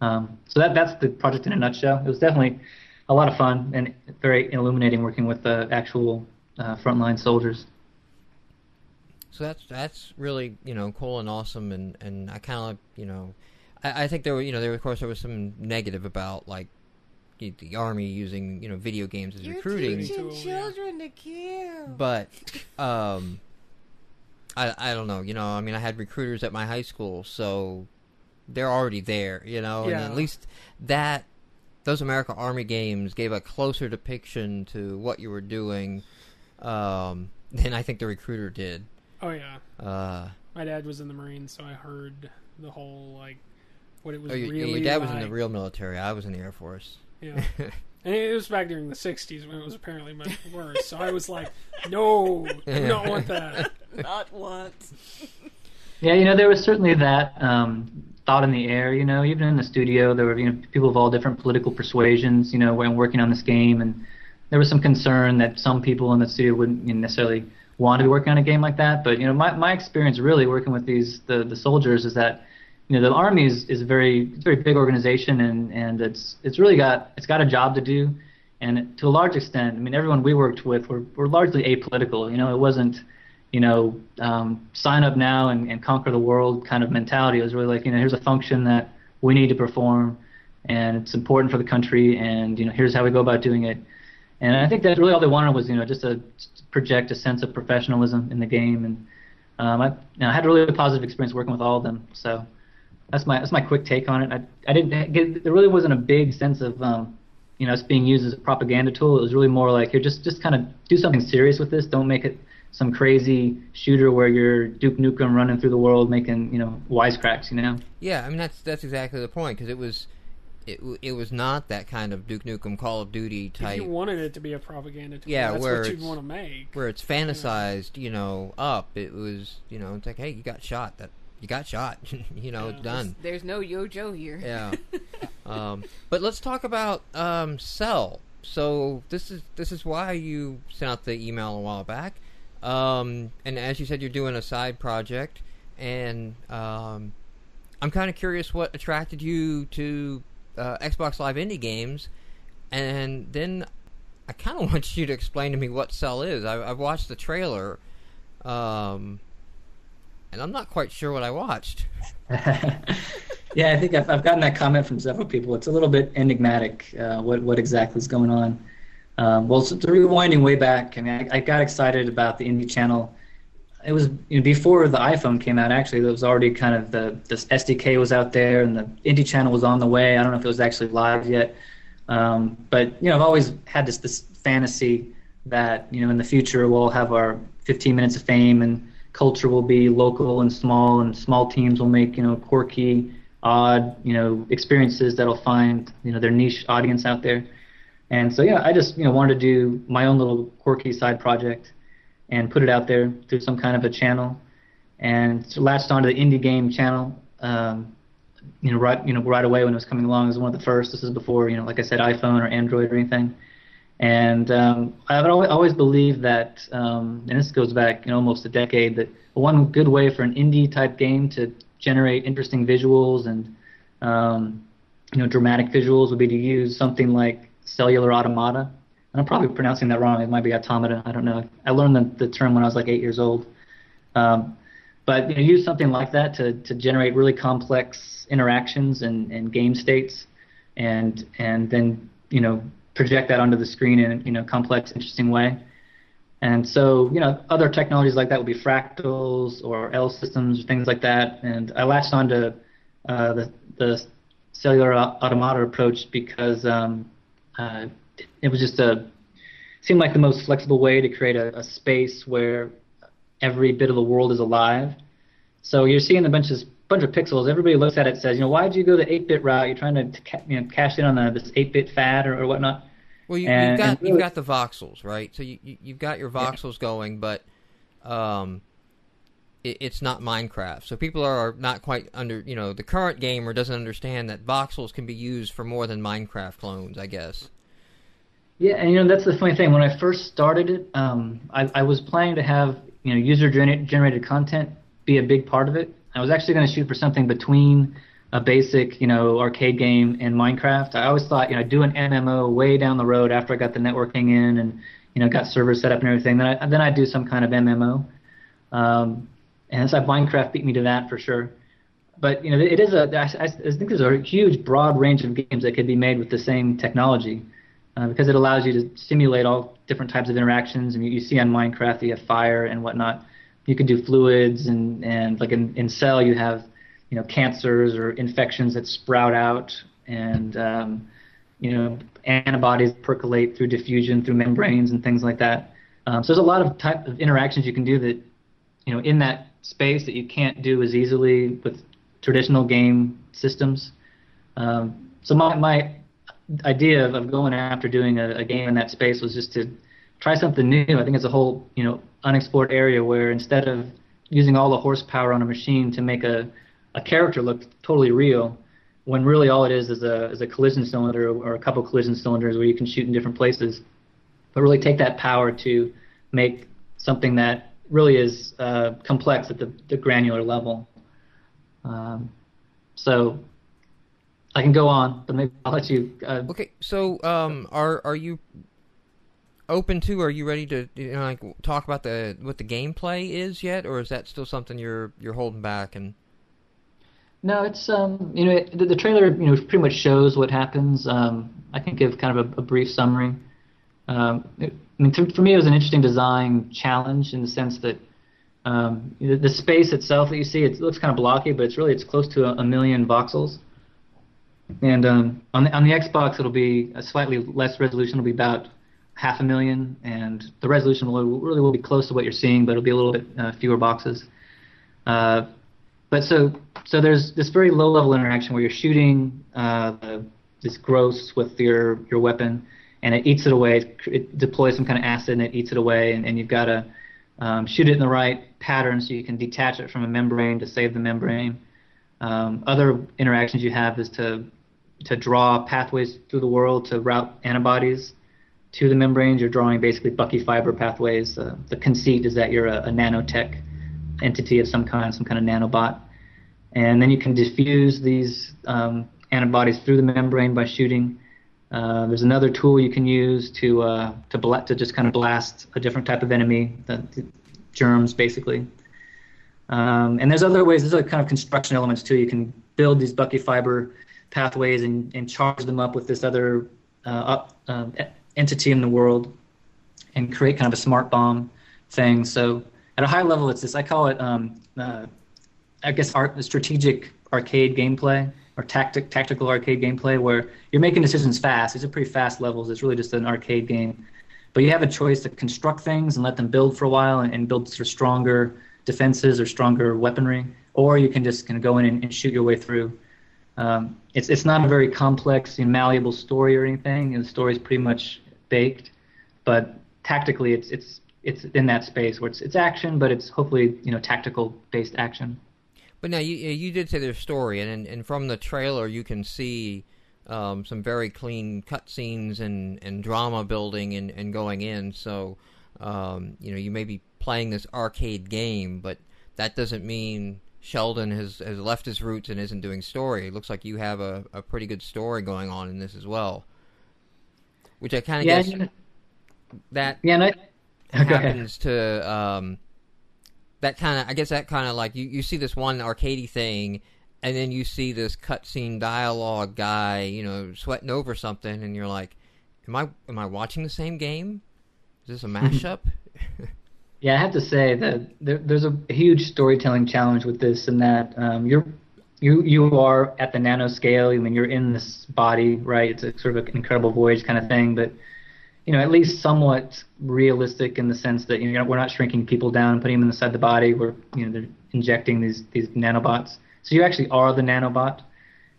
Speaker 4: So that's the project in a nutshell. It was definitely a lot of fun and very illuminating working with the actual frontline soldiers.
Speaker 1: So that's really cool and awesome, and I kind of I think there was some negative about like the Army using video games as recruiting.
Speaker 2: You're teaching children to kill.
Speaker 1: But I don't know. I had recruiters at my high school, so they're already there. And at least those American Army games gave a closer depiction to what you were doing than I think the recruiter did.
Speaker 3: Oh yeah. My dad was in the Marines, so I heard the whole what it was really.
Speaker 1: Your dad was in the real military. I was in the Air Force.
Speaker 3: Yeah. And it was back during the 60s when it was apparently much worse. So I was like, no, I do not want that.
Speaker 2: Not once.
Speaker 4: Yeah, there was certainly that thought in the air, even in the studio, there were, people of all different political persuasions, when working on this game, and there was some concern that some people in the studio wouldn't necessarily want to be working on a game like that. But, my experience really working with the soldiers is that, the Army is a very big organization, and it's really got a job to do, and to a large extent, everyone we worked with were largely apolitical. It wasn't, sign up now and conquer the world kind of mentality. It was really like, here's a function that we need to perform, and it's important for the country, and here's how we go about doing it. And I think that really all they wanted was, just to project a sense of professionalism in the game, and I had a really positive experience working with all of them. So. That's my quick take on it. I didn't get, there really wasn't a big sense of us being used as a propaganda tool. It was really more like, here, just kind of do something serious with this. Don't make it some crazy shooter where you're Duke Nukem running through the world making wisecracks.
Speaker 1: Yeah, that's exactly the point, because it was not that kind of Duke Nukem Call of Duty type.
Speaker 3: If you wanted it to be a propaganda tool,
Speaker 1: yeah,
Speaker 3: that's what you'd want to make.
Speaker 1: Where it's fantasized, up. It was it's like, hey, you got shot. It's done.
Speaker 2: There's no Yo-Jo here.
Speaker 1: Yeah. But let's talk about Cell. So this is why you sent out the email a while back. And as you said, you're doing a side project, and I'm kind of curious what attracted you to Xbox Live Indie Games, and then I kind of want you to explain to me what Cell is. I've watched the trailer, and I'm not quite sure what I watched.
Speaker 4: Yeah, I think I've gotten that comment from several people. It's a little bit enigmatic, what exactly is going on. Well, so rewinding way back, I mean, I got excited about the indie channel. It was before the iPhone came out. Actually, there was already kind of this SDK was out there, and the indie channel was on the way. I don't know if it was actually live yet, but I've always had this fantasy that in the future we'll have our 15 minutes of fame, and culture will be local and small teams will make quirky, odd experiences that'll find their niche audience out there. And so I just wanted to do my own little quirky side project and put it out there through some kind of a channel, and so latched onto the indie game channel. Right away when it was coming along. It was one of the first. This is before like I said, iPhone or Android or anything. And I've always believed that, and this goes back almost a decade, that one good way for an indie type game to generate interesting visuals and dramatic visuals would be to use something like cellular automata. And I'm probably pronouncing that wrong. It might be automata. I don't know. I learned the term when I was like 8 years old. But use something like that to generate really complex interactions and game states, and then project that onto the screen in a complex, interesting way. And so other technologies like that would be fractals or L systems, things like that. And I latched onto the cellular automata approach because it was just seemed like the most flexible way to create a space where every bit of the world is alive. So you're seeing a bunch of pixels. Everybody looks at it and says, why did you go the 8-bit route? You're trying to cash in on this 8-bit fad or whatnot.
Speaker 1: Well, you've got the voxels, right? So you've got your voxels going, but it's not Minecraft. So people are not quite the current gamer doesn't understand that voxels can be used for more than Minecraft clones, I guess.
Speaker 4: Yeah, and that's the funny thing. When I first started it, I was planning to have user-generated content be a big part of it. I was actually going to shoot for something between a basic, arcade game and Minecraft. I always thought, do an MMO way down the road after I got the networking in and, got servers set up and everything. Then I'd do some kind of MMO. And so Minecraft beat me to that for sure. But, it is I think there's a huge, broad range of games that could be made with the same technology. Because it allows you to simulate all different types of interactions. And you see on Minecraft, you have fire and whatnot. You can do fluids, and like in Cell, you have cancers or infections that sprout out, and antibodies percolate through diffusion through membranes and things like that. So there's a lot of type of interactions you can do that in that space that you can't do as easily with traditional game systems. So my idea of going after doing a game in that space was just to try something new. I think it's a whole unexplored area where instead of using all the horsepower on a machine to make a character look totally real, when really all it is a collision cylinder or a couple collision cylinders where you can shoot in different places, but really take that power to make something that really is complex at the granular level. So I can go on, but maybe I'll let you.
Speaker 1: Okay, so are you open to? Are you ready to talk about what the gameplay is yet, or is that still something you're holding back? And
Speaker 4: no, it's the trailer pretty much shows what happens. I can give kind of a brief summary. For me, it was an interesting design challenge in the sense that the space itself that you see, it looks kind of blocky, but it's close to a million voxels. And on the Xbox, it'll be a slightly less resolution. It'll be about 500,000, and the resolution will be close to what you're seeing, but it'll be a little bit fewer boxes. But so there's this very low-level interaction where you're shooting this gross with your weapon, and it eats it away. It deploys some kind of acid, and it eats it away, and you've got to shoot it in the right pattern so you can detach it from a membrane to save the membrane. Other interactions you have is to draw pathways through the world to route antibodies to the membranes. You're drawing basically Bucky fiber pathways. The conceit is that you're a nanotech entity of some kind of nanobot. And then you can diffuse these antibodies through the membrane by shooting. There's another tool you can use to just kind of blast a different type of enemy, the germs basically. And there's other ways. There's kind of construction elements too. You can build these Bucky fiber pathways and charge them up with this other entity in the world and create kind of a smart bomb thing. So at a high level, it's this, I call it, I guess, strategic arcade gameplay or tactical arcade gameplay, where you're making decisions fast. These are pretty fast levels. It's really just an arcade game. But you have a choice to construct things and let them build for a while and build sort of stronger defenses or stronger weaponry, or you can just kind of go in and shoot your way through. It's not a very complex and malleable story or anything. The story is pretty much baked, but tactically it's in that space where it's action, but it's hopefully tactical based action.
Speaker 1: But now you did say there's story, and from the trailer you can see some very clean cutscenes and drama building and going in. So you may be playing this arcade game, but that doesn't mean Sheldon has left his roots and isn't doing story. It looks like you have a pretty good story going on in this as well, which I kind of guess that happens to that kind of, I guess that kind of like you see this one arcadey thing, and then you see this cutscene dialogue guy, sweating over something, and you're like, am I watching the same game? Is this a mashup?
Speaker 4: Yeah, I have to say that there's a huge storytelling challenge with this, in that you are at the nanoscale. I mean, you're in this body, right? It's a sort of an incredible voyage kind of thing, but at least somewhat realistic in the sense that we're not shrinking people down and putting them inside the body. We're they're injecting these nanobots. So you actually are the nanobot,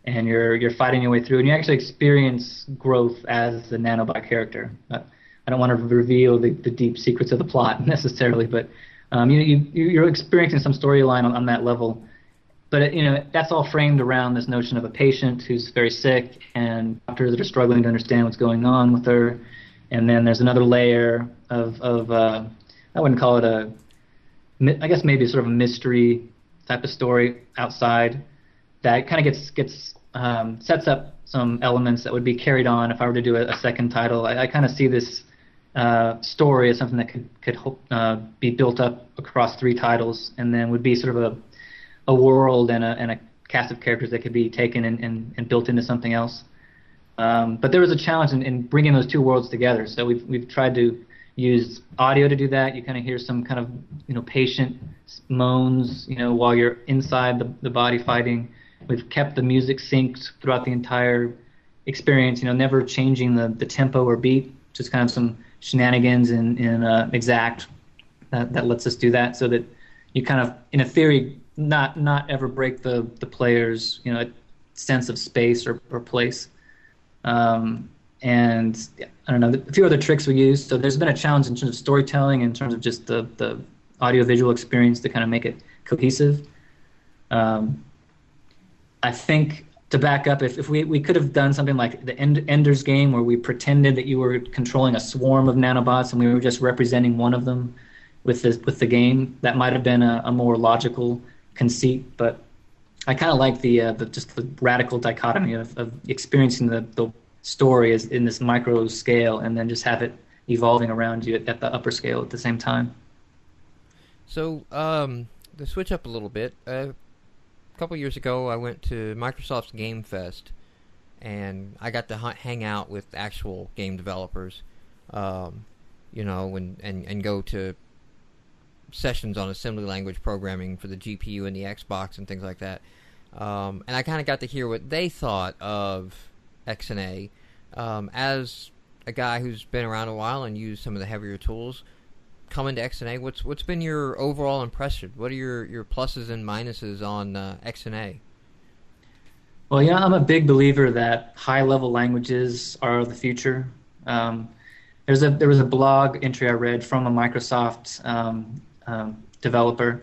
Speaker 4: and you're fighting your way through, and you actually experience growth as the nanobot character. I don't want to reveal the deep secrets of the plot necessarily, but you're experiencing some storyline on that level. But that's all framed around this notion of a patient who's very sick, and doctors that are struggling to understand what's going on with her. And then there's another layer of I wouldn't call it I guess maybe sort of a mystery type of story outside that kind of gets sets up some elements that would be carried on if I were to do a second title. I kind of see this story as something that could be built up across 3 titles, and then would be sort of a world and a cast of characters that could be taken and built into something else. But there was a challenge in bringing those 2 worlds together. So we've tried to use audio to do that. You kind of hear some kind of patient moans while you're inside the body fighting. We've kept the music synced throughout the entire experience. Never changing the tempo or beat. Just kind of some shenanigans in Exact that lets us do that, so that you kind of, in a theory, not ever break the player's sense of space or place. And I don't know, a few other tricks we used. So there's been a challenge in terms of storytelling, in terms of just the audiovisual experience to kind of make it cohesive. I think, to back up, if we could have done something like the Ender's Game, where we pretended that you were controlling a swarm of nanobots and we were just representing one of them with the game, that might have been a more logical conceit. But I kind of like the radical dichotomy of experiencing the story as in this micro scale, and then just have it evolving around you at the upper scale at the same time.
Speaker 1: So to switch up a little bit, a couple years ago I went to Microsoft's Game Fest, and I got to hang out with actual game developers, and go to sessions on assembly language programming for the GPU and the Xbox and things like that. And I kind of got to hear what they thought of XNA. As a guy who's been around a while and used some of the heavier tools, coming to XNA, what's been your overall impression? What are your pluses and minuses on XNA?
Speaker 4: Well, I'm a big believer that high-level languages are the future. There was a blog entry I read from a Microsoft developer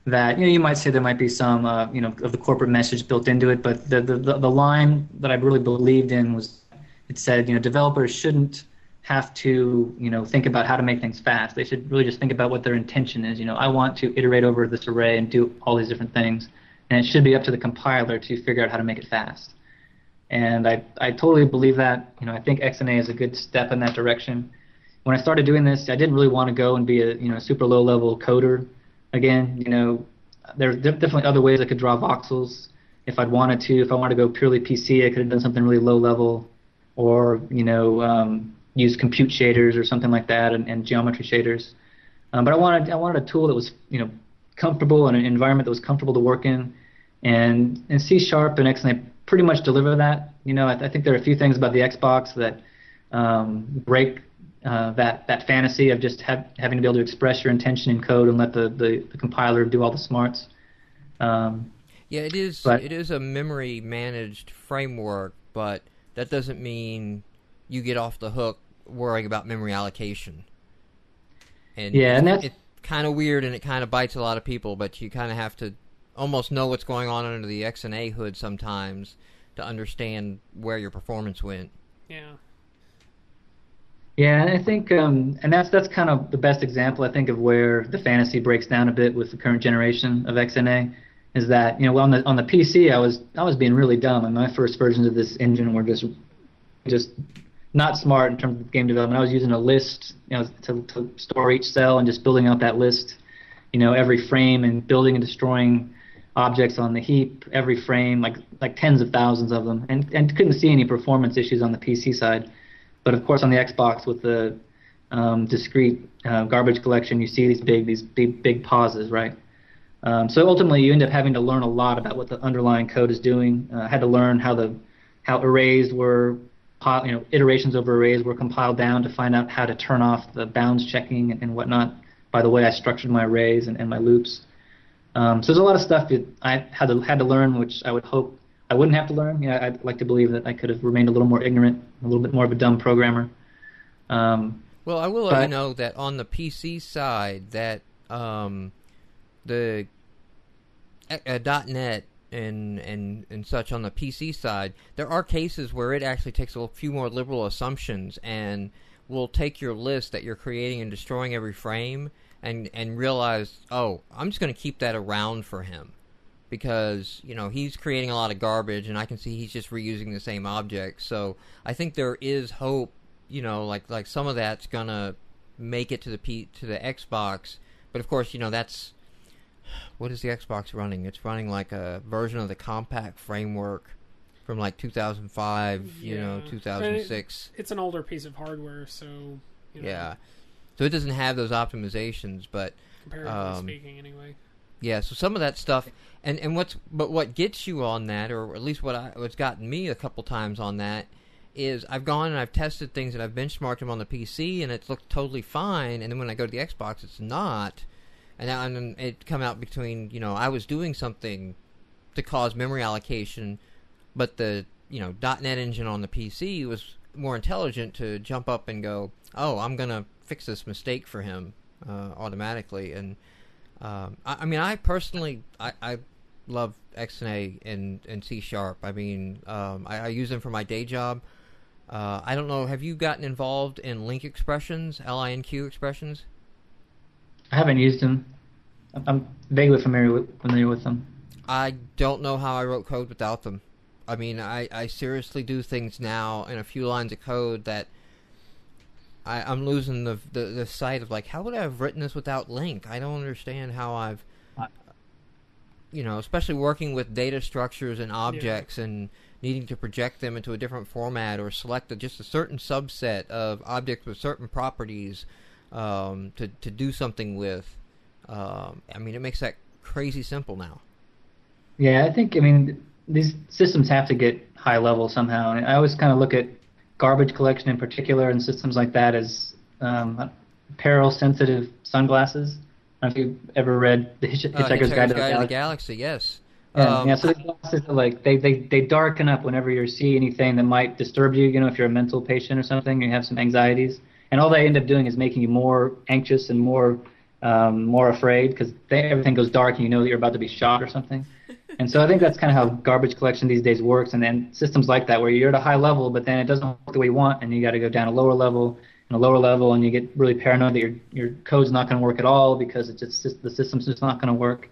Speaker 4: that you might say there might be some of the corporate message built into it, but the line that I really believed in was, it said developers shouldn't have to think about how to make things fast. They should really just think about what their intention is. I want to iterate over this array and do all these different things, and it should be up to the compiler to figure out how to make it fast. And I totally believe that. I think XNA is a good step in that direction. When I started doing this, I didn't really want to go and be a super low-level coder again. There are definitely other ways I could draw voxels if I'd wanted to. If I wanted to go purely PC, I could have done something really low level, or use compute shaders or something like that, and geometry shaders. But I wanted a tool that was comfortable, and an environment that was comfortable to work in, and C# and XNA pretty much deliver that. I think there are a few things about the Xbox that break that fantasy of just having to be able to express your intention in code and let the compiler do all the smarts.
Speaker 1: Yeah, it is. It is a memory managed framework, but that doesn't mean you get off the hook worrying about memory allocation. And it's kind of weird, and it kind of bites a lot of people, but you kind of have to almost know what's going on under the XNA hood sometimes to understand where your performance went.
Speaker 3: Yeah.
Speaker 4: Yeah, and I think, and that's kind of the best example, I think, of where the fantasy breaks down a bit with the current generation of XNA. Is that on the PC I was being really dumb, and my first versions of this engine were just not smart in terms of game development. I was using a list, to store each cell and just building out that list, every frame, and building and destroying objects on the heap every frame, like tens of thousands of them, and couldn't see any performance issues on the PC side. But of course on the Xbox with the discrete garbage collection, you see these big pauses, right? So ultimately, you end up having to learn a lot about what the underlying code is doing. I had to learn how arrays were, iterations over arrays were compiled down to find out how to turn off the bounds checking and whatnot by the way I structured my arrays and my loops. So there's a lot of stuff that I had to learn, which I would hope I wouldn't have to learn. I'd like to believe that I could have remained a little more ignorant, a little bit more of a dumb programmer.
Speaker 1: Well, I will let you know that on the PC side, that the .NET and such on the PC side, there are cases where it actually takes a few more liberal assumptions and will take your list that you're creating and destroying every frame and realize, oh, I'm just going to keep that around for him because, he's creating a lot of garbage and I can see he's just reusing the same object. So I think there is hope, like some of that's going to make it to the Xbox. But of course, that's... What is the Xbox running? It's running like a version of the Compact framework from like 2005, 2006.
Speaker 3: It's an older piece of hardware, so...
Speaker 1: Yeah. So it doesn't have those optimizations, but...
Speaker 3: Comparatively speaking, anyway.
Speaker 1: Yeah, so some of that stuff... And what gets you on that, or at least what's gotten me a couple times on that, is I've gone and I've tested things and I've benchmarked them on the PC, and it's looked totally fine, and then when I go to the Xbox, it's not... And it come out between, I was doing something to cause memory allocation, but the, .NET engine on the PC was more intelligent to jump up and go, oh, I'm going to fix this mistake for him automatically. And, I personally, I love XNA and C#. I use them for my day job. I don't know, have you gotten involved in link expressions, LINQ expressions?
Speaker 4: I haven't used them. I'm vaguely familiar with them.
Speaker 1: I don't know how I wrote code without them. I seriously do things now in a few lines of code that I'm losing the sight of, like, how would I have written this without link? I don't understand how I've, especially working with data structures and objects and needing to project them into a different format or select just a certain subset of objects with certain properties to do something with. It makes that crazy simple now.
Speaker 4: Yeah, I think, these systems have to get high level somehow. And I always kind of look at garbage collection in particular and systems like that as peril-sensitive sunglasses. I don't know if you've ever read The Hitchhiker's Guide to the
Speaker 1: Galaxy. Yes.
Speaker 4: So the glasses are like, they darken up whenever you see anything that might disturb you, if you're a mental patient or something, you have some anxieties. And all they end up doing is making you more anxious and more afraid because everything goes dark and you know that you're about to be shot or something. And so I think that's kind of how garbage collection these days works. And then systems like that where you're at a high level, but then it doesn't work the way you want, and you got to go down a lower level and a lower level, and you get really paranoid that your code's not going to work at all because the system's just not going to work.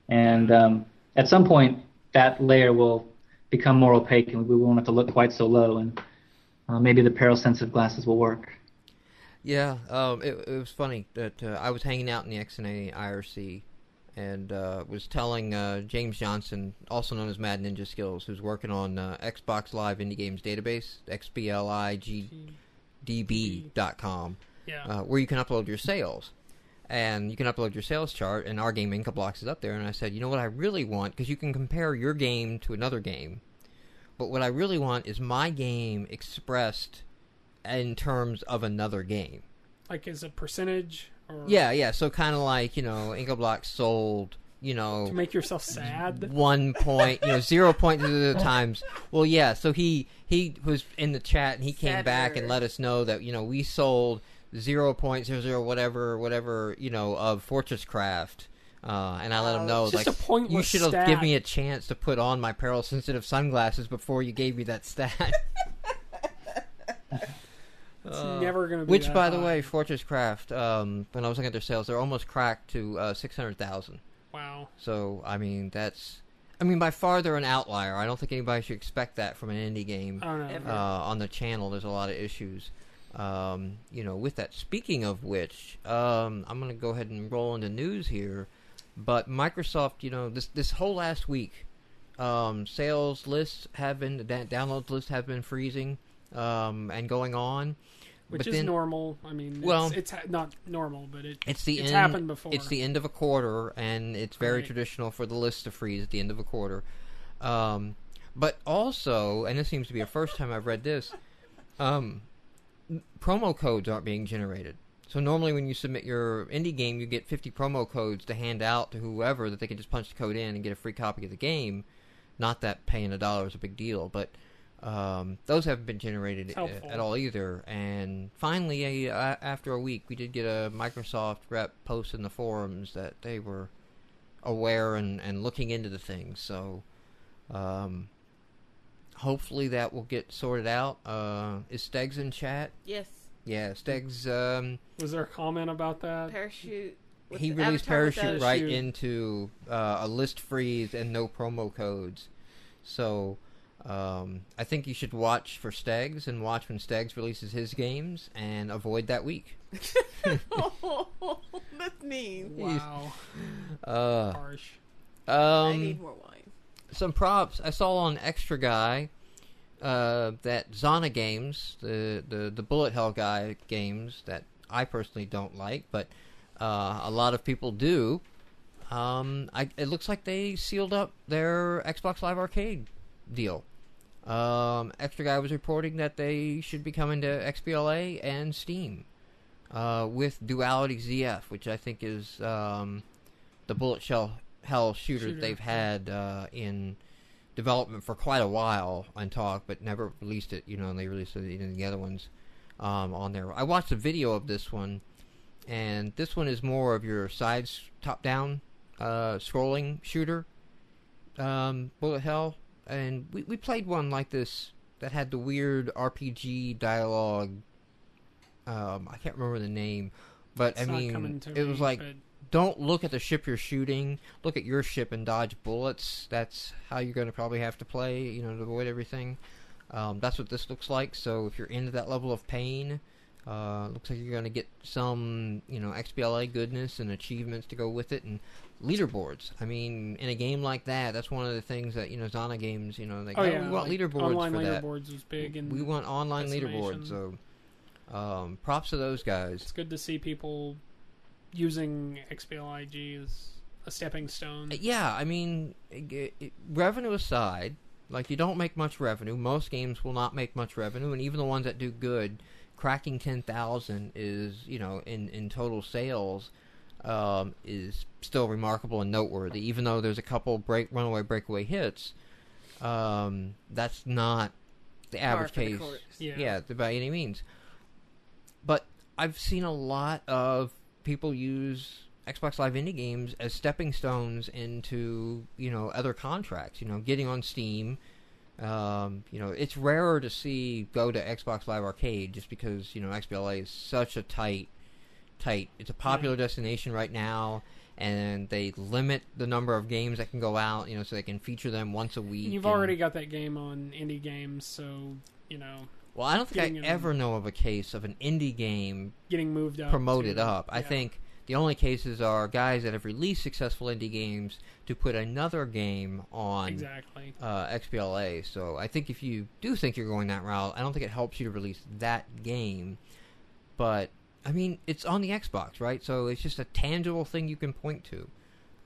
Speaker 4: And at some point, that layer will become more opaque, and we won't have to look quite so low, and maybe the peril-sensitive glasses will work.
Speaker 1: Yeah, it was funny that I was hanging out in the XNA IRC, and was telling James Johnson, also known as Mad Ninja Skills, who's working on Xbox Live Indie Games Database, XBLIGDB.com, where you can upload your sales. And you can upload your sales chart, and our game Incoblocks is up there. And I said, you know what I really want, because you can compare your game to another game, but what I really want is my game expressed in terms of another game.
Speaker 3: Like as a percentage? Or
Speaker 1: Yeah. So kind of like, Incoblocks sold,
Speaker 3: to make yourself sad?
Speaker 1: 1 point, 0 point times. Well, yeah, so he was in the chat, and he came back and let us know that, we sold 0.00 whatever, of Fortress Craft. And I let him know,
Speaker 3: like, you
Speaker 1: should have given me a chance to put on my peril-sensitive sunglasses before you gave me that stat.
Speaker 3: It's never going to be
Speaker 1: Which,
Speaker 3: that
Speaker 1: by
Speaker 3: high.
Speaker 1: the way, Fortress Craft, when I was looking at their sales, they're almost cracked to 600,000.
Speaker 3: Wow.
Speaker 1: So, by far they're an outlier. I don't think anybody should expect that from an indie game.
Speaker 3: I don't know.
Speaker 1: On the channel, there's a lot of issues. With that. Speaking of which, I'm going to go ahead and roll into news here. But Microsoft, this whole last week, sales lists have been, downloads lists have been freezing, and going on.
Speaker 3: Which is normal. It's not normal, but it's happened before.
Speaker 1: It's the end of a quarter, and it's very traditional for the list to freeze at the end of a quarter. But also, and this seems to be the first time I've read this, promo codes aren't being generated. So normally when you submit your indie game, you get 50 promo codes to hand out to whoever that they can just punch the code in and get a free copy of the game. Not that paying $1 is a big deal, but those haven't been generated at all either. And finally, after a week, we did get a Microsoft rep post in the forums that they were aware and looking into the thing. So hopefully that will get sorted out. Is Stegs in chat?
Speaker 2: Yes.
Speaker 1: Yeah, Stegs.
Speaker 3: Was there a comment about that?
Speaker 2: Parachute.
Speaker 1: He released Parachute right into a list freeze and no promo codes. So I think you should watch for Stegs and watch when Stegs releases his games and avoid that week.
Speaker 2: Oh, that's mean.
Speaker 3: Wow. Harsh.
Speaker 2: I need more wine.
Speaker 1: Some props I saw on Extra Guy. That Zana games, the Bullet Hell Guy games that I personally don't like, but a lot of people do. It looks like they sealed up their Xbox Live Arcade deal. Extra Guy was reporting that they should be coming to XBLA and Steam with Duality ZF, which I think is the Bullet Hell shooter they've had in development for quite a while on talk, but never released it, and they released it in the other ones on there. I watched a video of this one, and this one is more of your sides top-down scrolling shooter, Bullet Hell, and we played one like this that had the weird RPG dialogue. I can't remember the name, but it was like, don't look at the ship you're shooting. Look at your ship and dodge bullets. That's how you're going to probably have to play, to avoid everything. That's what this looks like. So if you're into that level of pain, looks like you're going to get some, XBLA goodness and achievements to go with it, and leaderboards. In a game like that, that's one of the things that, Zana games, we want leaderboards
Speaker 3: online
Speaker 1: for that.
Speaker 3: Online leaderboards was big.
Speaker 1: We want online leaderboards. So props to those guys.
Speaker 3: It's good to see people using XBLIG as a stepping stone.
Speaker 1: Yeah, revenue aside, you don't make much revenue. Most games will not make much revenue, and even the ones that do good, cracking 10,000 is, in total sales, is still remarkable and noteworthy. Even though there's a couple runaway breakaway hits, that's not the average case. Yeah, by any means. But I've seen a lot of people use Xbox Live indie games as stepping stones into, other contracts, getting on Steam. It's rarer to see go to Xbox Live Arcade just because, XBLA is such a tight, it's a popular destination right now, and they limit the number of games that can go out, so they can feature them once a week.
Speaker 3: You've already got that game on indie games, so,
Speaker 1: Well, I don't think I ever know of a case of an indie game
Speaker 3: getting moved up,
Speaker 1: promoted up. I think The only cases are guys that have released successful indie games to put another game on
Speaker 3: Exactly.
Speaker 1: XBLA. So I think if you do think you're going that route, I don't think it helps you to release that game. But, I mean, it's on the Xbox, right? So it's just a tangible thing you can point to.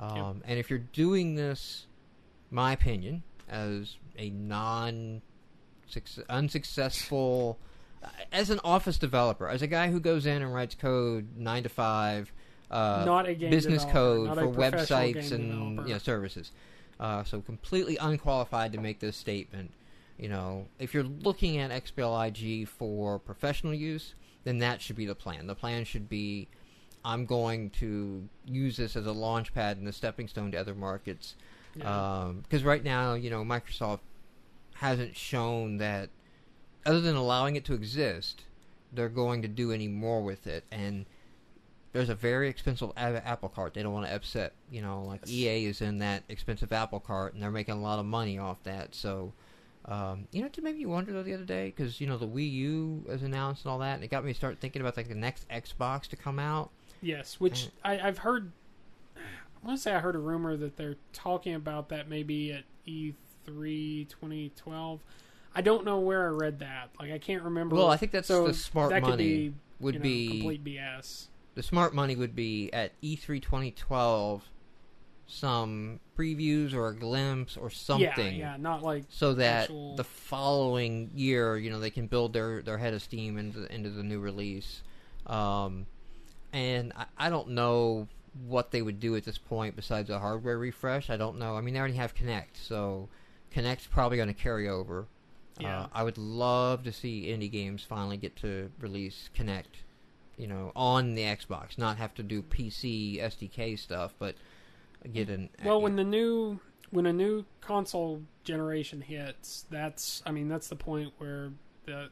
Speaker 1: And if you're doing this, my opinion, as a unsuccessful... as an office developer, as a guy who goes in and writes code 9 to 5,
Speaker 3: not a game
Speaker 1: business
Speaker 3: developer,
Speaker 1: code for
Speaker 3: professional
Speaker 1: websites
Speaker 3: game
Speaker 1: and
Speaker 3: developer.
Speaker 1: Services, so completely unqualified to make this statement. If you're looking at XBLIG for professional use, then that should be the plan. The plan should be, I'm going to use this as a launch pad and a stepping stone to other markets. Because right now, Microsoft hasn't shown that, other than allowing it to exist, they're going to do any more with it. And there's a very expensive Apple Cart they don't want to upset. Like EA is in that expensive Apple Cart, and they're making a lot of money off that. So, it made me wonder, though, the other day, because, the Wii U is announced and all that, and it got me to start thinking about, like, the next Xbox to come out.
Speaker 3: Yes, which I've heard... I want to say I heard a rumor that they're talking about that maybe at E3 2012. I don't know where I read that. Like, I can't remember.
Speaker 1: Well, I think that's
Speaker 3: so
Speaker 1: the smart
Speaker 3: that
Speaker 1: money.
Speaker 3: Could be, complete BS.
Speaker 1: The smart money would be at E3 2012, some previews or a glimpse or something.
Speaker 3: Yeah, not like
Speaker 1: so that the following year, they can build their head of steam into the new release. And I don't know what they would do at this point besides a hardware refresh. I don't know. I mean, they already have Kinect, so Kinect's probably going to carry over.
Speaker 3: Yeah.
Speaker 1: I would love to see indie games finally get to release Kinect, on the Xbox. Not have to do PC SDK stuff, but get an...
Speaker 3: Well, when a new console generation hits, that's the point where the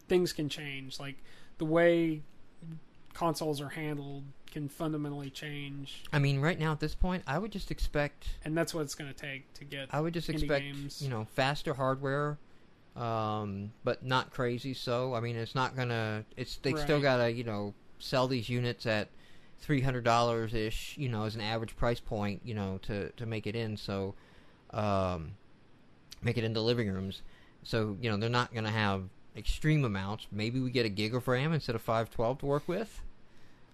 Speaker 3: things can change. Like, the way consoles are handled can fundamentally change.
Speaker 1: I mean, right now at this point, I would just expect...
Speaker 3: And that's what it's going to take to get
Speaker 1: I would just expect,
Speaker 3: games.
Speaker 1: Faster hardware, but not crazy so. I mean, it's not going to... They still got to, sell these units at $300-ish, as an average price point, to make it in, so... make it into living rooms. So, they're not going to have extreme amounts. Maybe we get a gig of RAM instead of 512 to work with.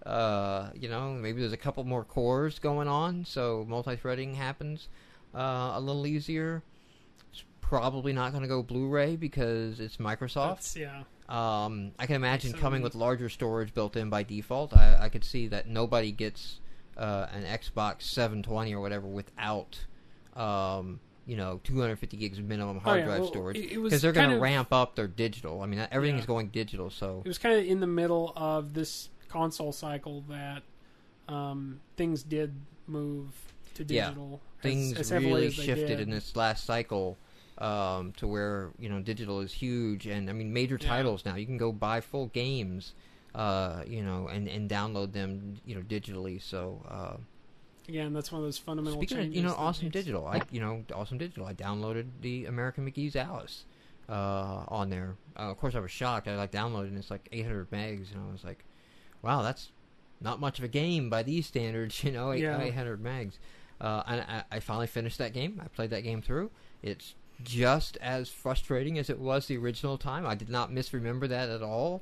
Speaker 1: Maybe there's a couple more cores going on, so multi-threading happens a little easier. It's probably not going to go Blu-ray because it's Microsoft. I can imagine coming with larger storage built in by default. I could see that nobody gets an Xbox 720 or whatever without 250 gigs minimum hard drive storage, because they're going to ramp up their digital. I mean, everything is going digital, so... It
Speaker 3: was kind of in the middle of this console cycle that things did move to digital.
Speaker 1: Things really shifted in this last cycle to where, digital is huge, and, I mean, major titles now. You can go buy full games, and download them, digitally, so...
Speaker 3: Again, that's one of those fundamental
Speaker 1: changes. Speaking of, Awesome Digital, I downloaded the American McGee's Alice on there. Of course, I was shocked. I downloaded it, and it's like 800 megs, and I was like, wow, that's not much of a game by these standards, 800 megs. And I finally finished that game. I played that game through. It's just as frustrating as it was the original time. I did not misremember that at all.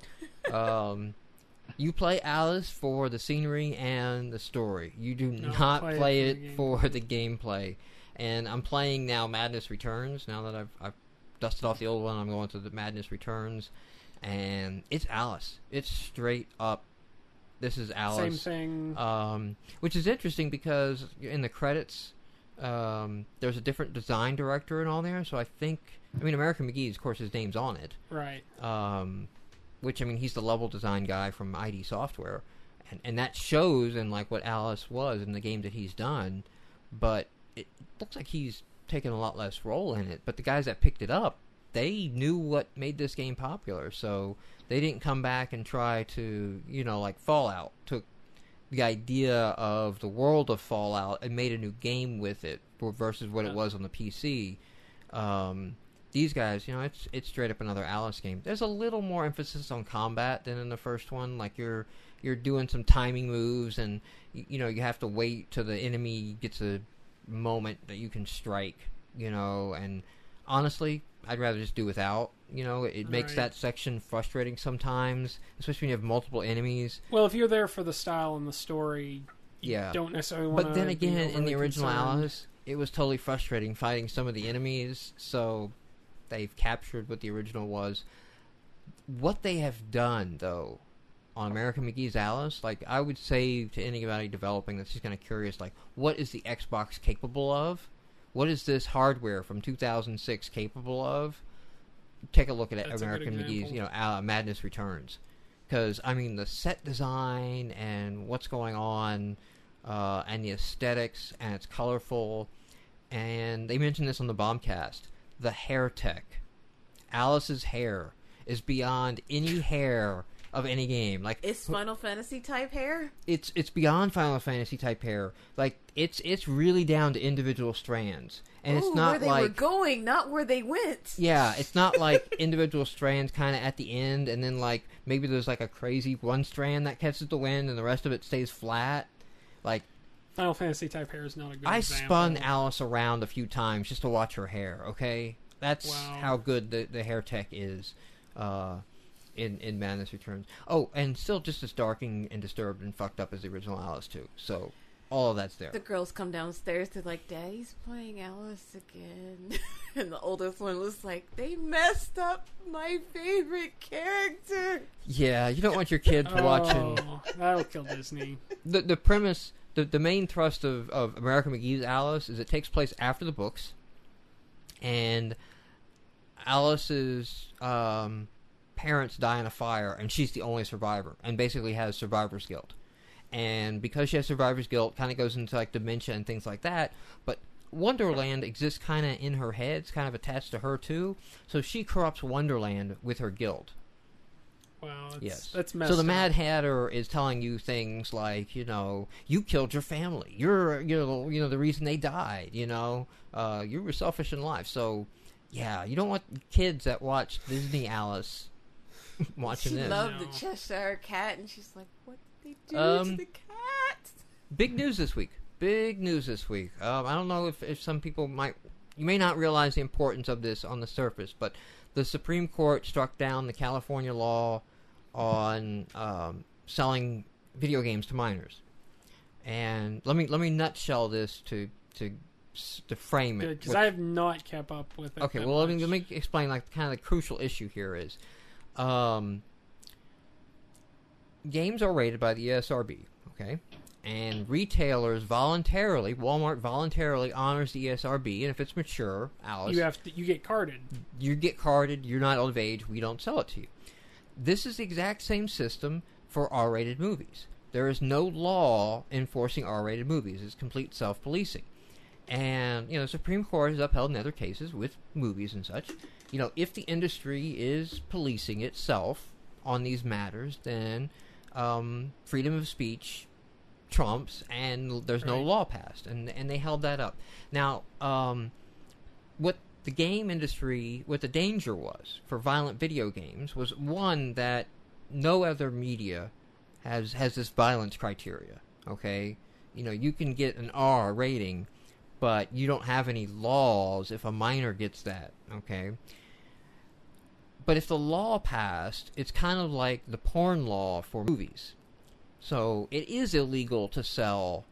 Speaker 1: You play Alice for the scenery and the story. You do not play it for the gameplay. And I'm playing now Madness Returns. Now that I've dusted off the old one, I'm going to the Madness Returns. And it's Alice. It's straight up, this is Alice.
Speaker 3: Same thing.
Speaker 1: Which is interesting because in the credits, there's a different design director and all there. So I think, American McGee's, of course, his name's on it.
Speaker 3: Right.
Speaker 1: Which, he's the level design guy from ID Software. And that shows in, what Alice was in the game that he's done. But it looks like he's taken a lot less role in it. But the guys that picked it up, they knew what made this game popular. So they didn't come back and try to, like Fallout. Took the idea of the world of Fallout and made a new game with it versus what it was on the PC. these guys, it's straight up another Alice game. There's a little more emphasis on combat than in the first one. Like you're doing some timing moves, and you have to wait till the enemy gets a moment that you can strike. And honestly, I'd rather just do without. It makes that section frustrating sometimes, especially when you have multiple enemies.
Speaker 3: Well, if you're there for the style and the story, you don't necessarily want to.
Speaker 1: But then again, in the original Alice, it was totally frustrating fighting some of the enemies. So they've captured what the original was. What they have done, though, on American McGee's Alice, like I would say to anybody developing that's just kind of curious, like, what is the Xbox capable of? What is this hardware from 2006 capable of? Take a look at American McGee's, Madness Returns. Because, the set design and what's going on, and the aesthetics, and it's colorful. And they mentioned this on the Bombcast. The hair tech. Alice's hair is beyond any hair of any game. Like,
Speaker 2: it's Final Fantasy type hair?
Speaker 1: It's beyond Final Fantasy type hair. Like, it's really down to individual strands. And it's not
Speaker 2: where they were going, not where they went.
Speaker 1: Yeah, it's not like individual strands kind of at the end, and then like maybe there's like a crazy one strand that catches the wind, and the rest of it stays flat. Like
Speaker 3: Final Fantasy type hair is not a good
Speaker 1: I
Speaker 3: example.
Speaker 1: spun Alice around a few times just to watch her hair. Okay, that's how good the hair tech is in Madness Returns. Oh, and still just as dark and disturbed and fucked up as the original Alice too. So. All of that's there.
Speaker 2: The girls come downstairs. They're like, "Daddy's playing Alice again," and the oldest one was like, "They messed up my favorite character."
Speaker 1: Yeah, you don't want your kids watching.
Speaker 3: That'll kill Disney.
Speaker 1: The premise, the main thrust of American McGee's Alice is it takes place after the books, and Alice's parents die in a fire, and she's the only survivor, and basically has survivor's guilt. And because she has survivor's guilt, kind of goes into like dementia and things like that. But Wonderland exists kind of in her head. It's kind of attached to her too. So she corrupts Wonderland with her guilt.
Speaker 3: Wow,
Speaker 1: that's
Speaker 3: messed
Speaker 1: So the
Speaker 3: up.
Speaker 1: Mad Hatter is telling you things like, you killed your family. You're the reason they died. You were selfish in life. So yeah, you don't want kids that watch Disney Alice watching this.
Speaker 2: She loved the Cheshire Cat, and she's like, what? They do to the cat.
Speaker 1: Big news this week. I don't know if some people you may not realize the importance of this on the surface, but the Supreme Court struck down the California law on selling video games to minors. And let me nutshell this to frame it.
Speaker 3: Because I have not kept up with it.
Speaker 1: Okay, well let me explain like kind of the crucial issue here is. Games are rated by the ESRB, okay? And retailers Walmart voluntarily honors the ESRB, and if it's mature, Alice...
Speaker 3: You get carded.
Speaker 1: You get carded, you're not of age, we don't sell it to you. This is the exact same system for R-rated movies. There is no law enforcing R-rated movies. It's complete self-policing. And, the Supreme Court has upheld in other cases with movies and such. If the industry is policing itself on these matters, then... freedom of speech trumps, and there's no law passed, and they held that up. Now, what the game industry, what the danger was for violent video games was one that no other media has this violence criteria. Okay, you can get an R rating, but you don't have any laws if a minor gets that. Okay. But if the law passed, it's kind of like the porn law for movies. So it is illegal to sell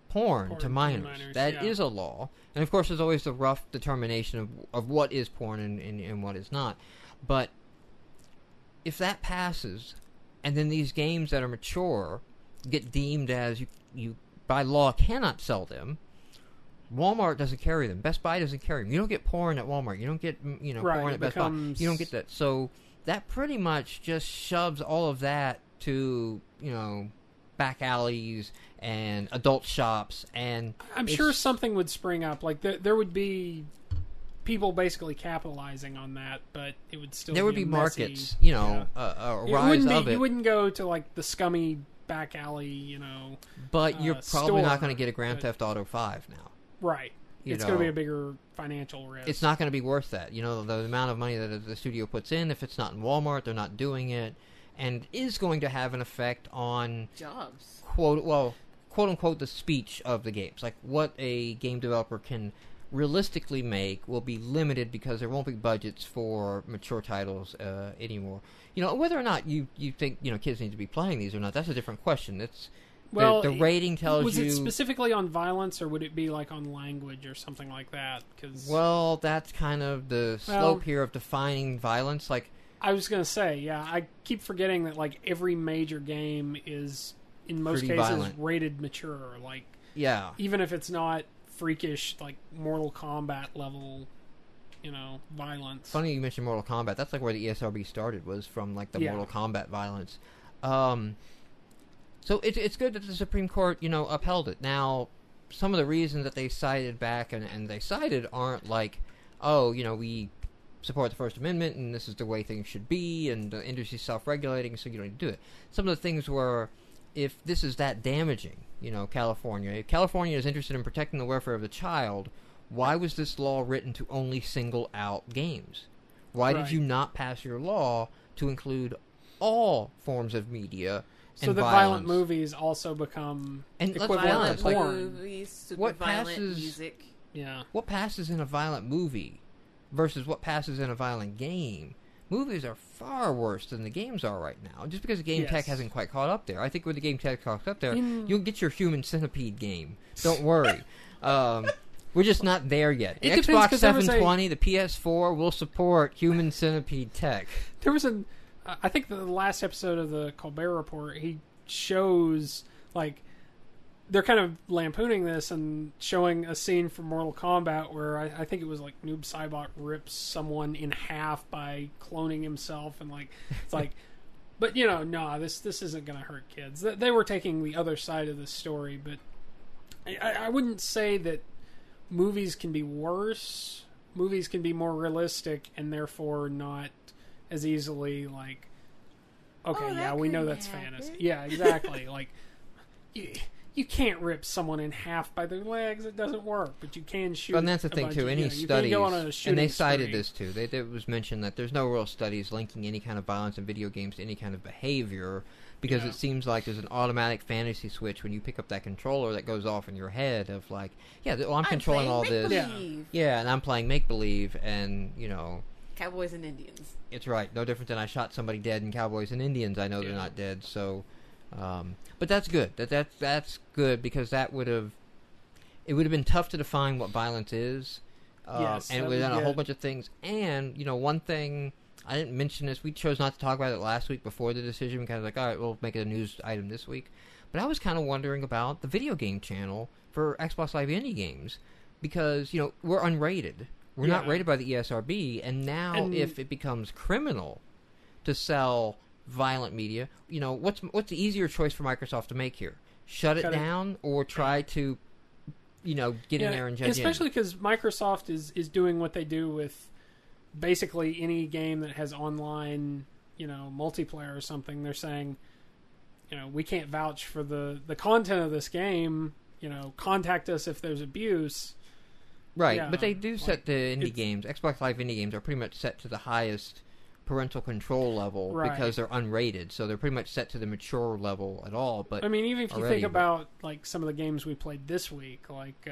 Speaker 1: porn to minors. That is a law. And of course, there's always the rough determination of what is porn and what is not. But if that passes, and then these games that are mature get deemed as you by law cannot sell them, Walmart doesn't carry them. Best Buy doesn't carry them. You don't get porn at Walmart. You don't get porn at Best Buy. You don't get that. So that pretty much just shoves all of that to back alleys and adult shops. And
Speaker 3: I'm sure something would spring up. Like there would be people basically capitalizing on that, but it would still
Speaker 1: there would be
Speaker 3: messy,
Speaker 1: markets. A rise of it.
Speaker 3: You wouldn't go to like the scummy back alley.
Speaker 1: But you're probably not going to get a Grand
Speaker 3: Theft
Speaker 1: Auto 5 now.
Speaker 3: Right. It's going to be a bigger financial risk.
Speaker 1: It's not going to be worth that. You know, the amount of money that the studio puts in, if it's not in Walmart, they're not doing it, and is going to have an effect on
Speaker 2: jobs.
Speaker 1: Quote unquote, the speech of the games. Like, what a game developer can realistically make will be limited because there won't be budgets for mature titles anymore. You know, whether or not you think, you know, kids need to be playing these or not, that's a different question. It's the rating tells
Speaker 3: was
Speaker 1: you...
Speaker 3: Was it specifically on violence, or would it be like on language or something like that?
Speaker 1: Well, that's kind of the slope here of defining violence. Like,
Speaker 3: I was going to say, yeah, I keep forgetting that like every major game is, in most cases,
Speaker 1: violent.
Speaker 3: Rated mature. Like,
Speaker 1: yeah,
Speaker 3: even if it's not freakish, like Mortal Kombat level, you know, violence.
Speaker 1: Funny you mentioned Mortal Kombat. That's like where the ESRB started, was from like the Mortal Kombat violence. So it's good that the Supreme Court, you know, upheld it. Now, some of the reasons that they cited back and they cited aren't like, oh, you know, we support the First Amendment and this is the way things should be and the industry's self-regulating, so you don't need to do it. Some of the things were, if this is that damaging, you know, if California is interested in protecting the welfare of the child, why was this law written to only single out games? Why did you not pass your law to include all forms of media?
Speaker 3: So that violent movies also become equivalent to porn.
Speaker 2: Movies,
Speaker 1: what
Speaker 2: violent
Speaker 1: passes?
Speaker 2: Music.
Speaker 3: Yeah.
Speaker 1: What passes in a violent movie versus what passes in a violent game? Movies are far worse than the games are right now. Just because the game tech hasn't quite caught up there. I think when the game tech caught up there, you'll get your Human Centipede game. Don't worry. We're just not there yet. The Xbox 720, the PS4 will support Human Centipede tech.
Speaker 3: There was I think the last episode of the Colbert Report, he shows, like, they're kind of lampooning this and showing a scene from Mortal Kombat where I think it was like Noob Saibot rips someone in half by cloning himself, and like it's like, but you know, no, this isn't going to hurt kids. They were taking the other side of the story, but I wouldn't say that movies can be worse. Movies can be more realistic and therefore not as easily like, okay, we know that's fantasy. Yeah, exactly. Like, you can't rip someone in half by their legs. It doesn't work. But you can shoot.
Speaker 1: And that's the thing too. Any studies, and they cited
Speaker 3: spree.
Speaker 1: this too. It was mentioned that there's no real studies linking any kind of violence in video games to any kind of behavior, because it seems like there's an automatic fantasy switch when you pick up that controller that goes off in your head of like, I'm controlling all this. Yeah, and I'm playing make believe, and you know.
Speaker 2: Cowboys and Indians.
Speaker 1: It's right. No different than I shot somebody dead in Cowboys and Indians. I know they're not dead. So, but that's good. That's good, because it would have been tough to define what violence is. And it would have done a whole bunch of things. And you know, one thing I didn't mention this. We chose not to talk about it last week before the decision. We kind of like, all right, we'll make it a news item this week. But I was kind of wondering about the video game channel for Xbox Live Indie Games, because you know we're unrated. We're not rated by the ESRB, and now if it becomes criminal to sell violent media, you know, what's the easier choice for Microsoft to make here? Shut it down or try to, you know, get in there and judge
Speaker 3: especially because Microsoft is doing what they do with basically any game that has online, you know, multiplayer or something. They're saying, you know, we can't vouch for the content of this game, you know, contact us if there's abuse.
Speaker 1: Right, but they do set the indie games. Xbox Live indie games are pretty much set to the highest parental control level because they're unrated, so they're pretty much set to the mature level at all. But
Speaker 3: I mean, even if you think about like some of the games we played this week, like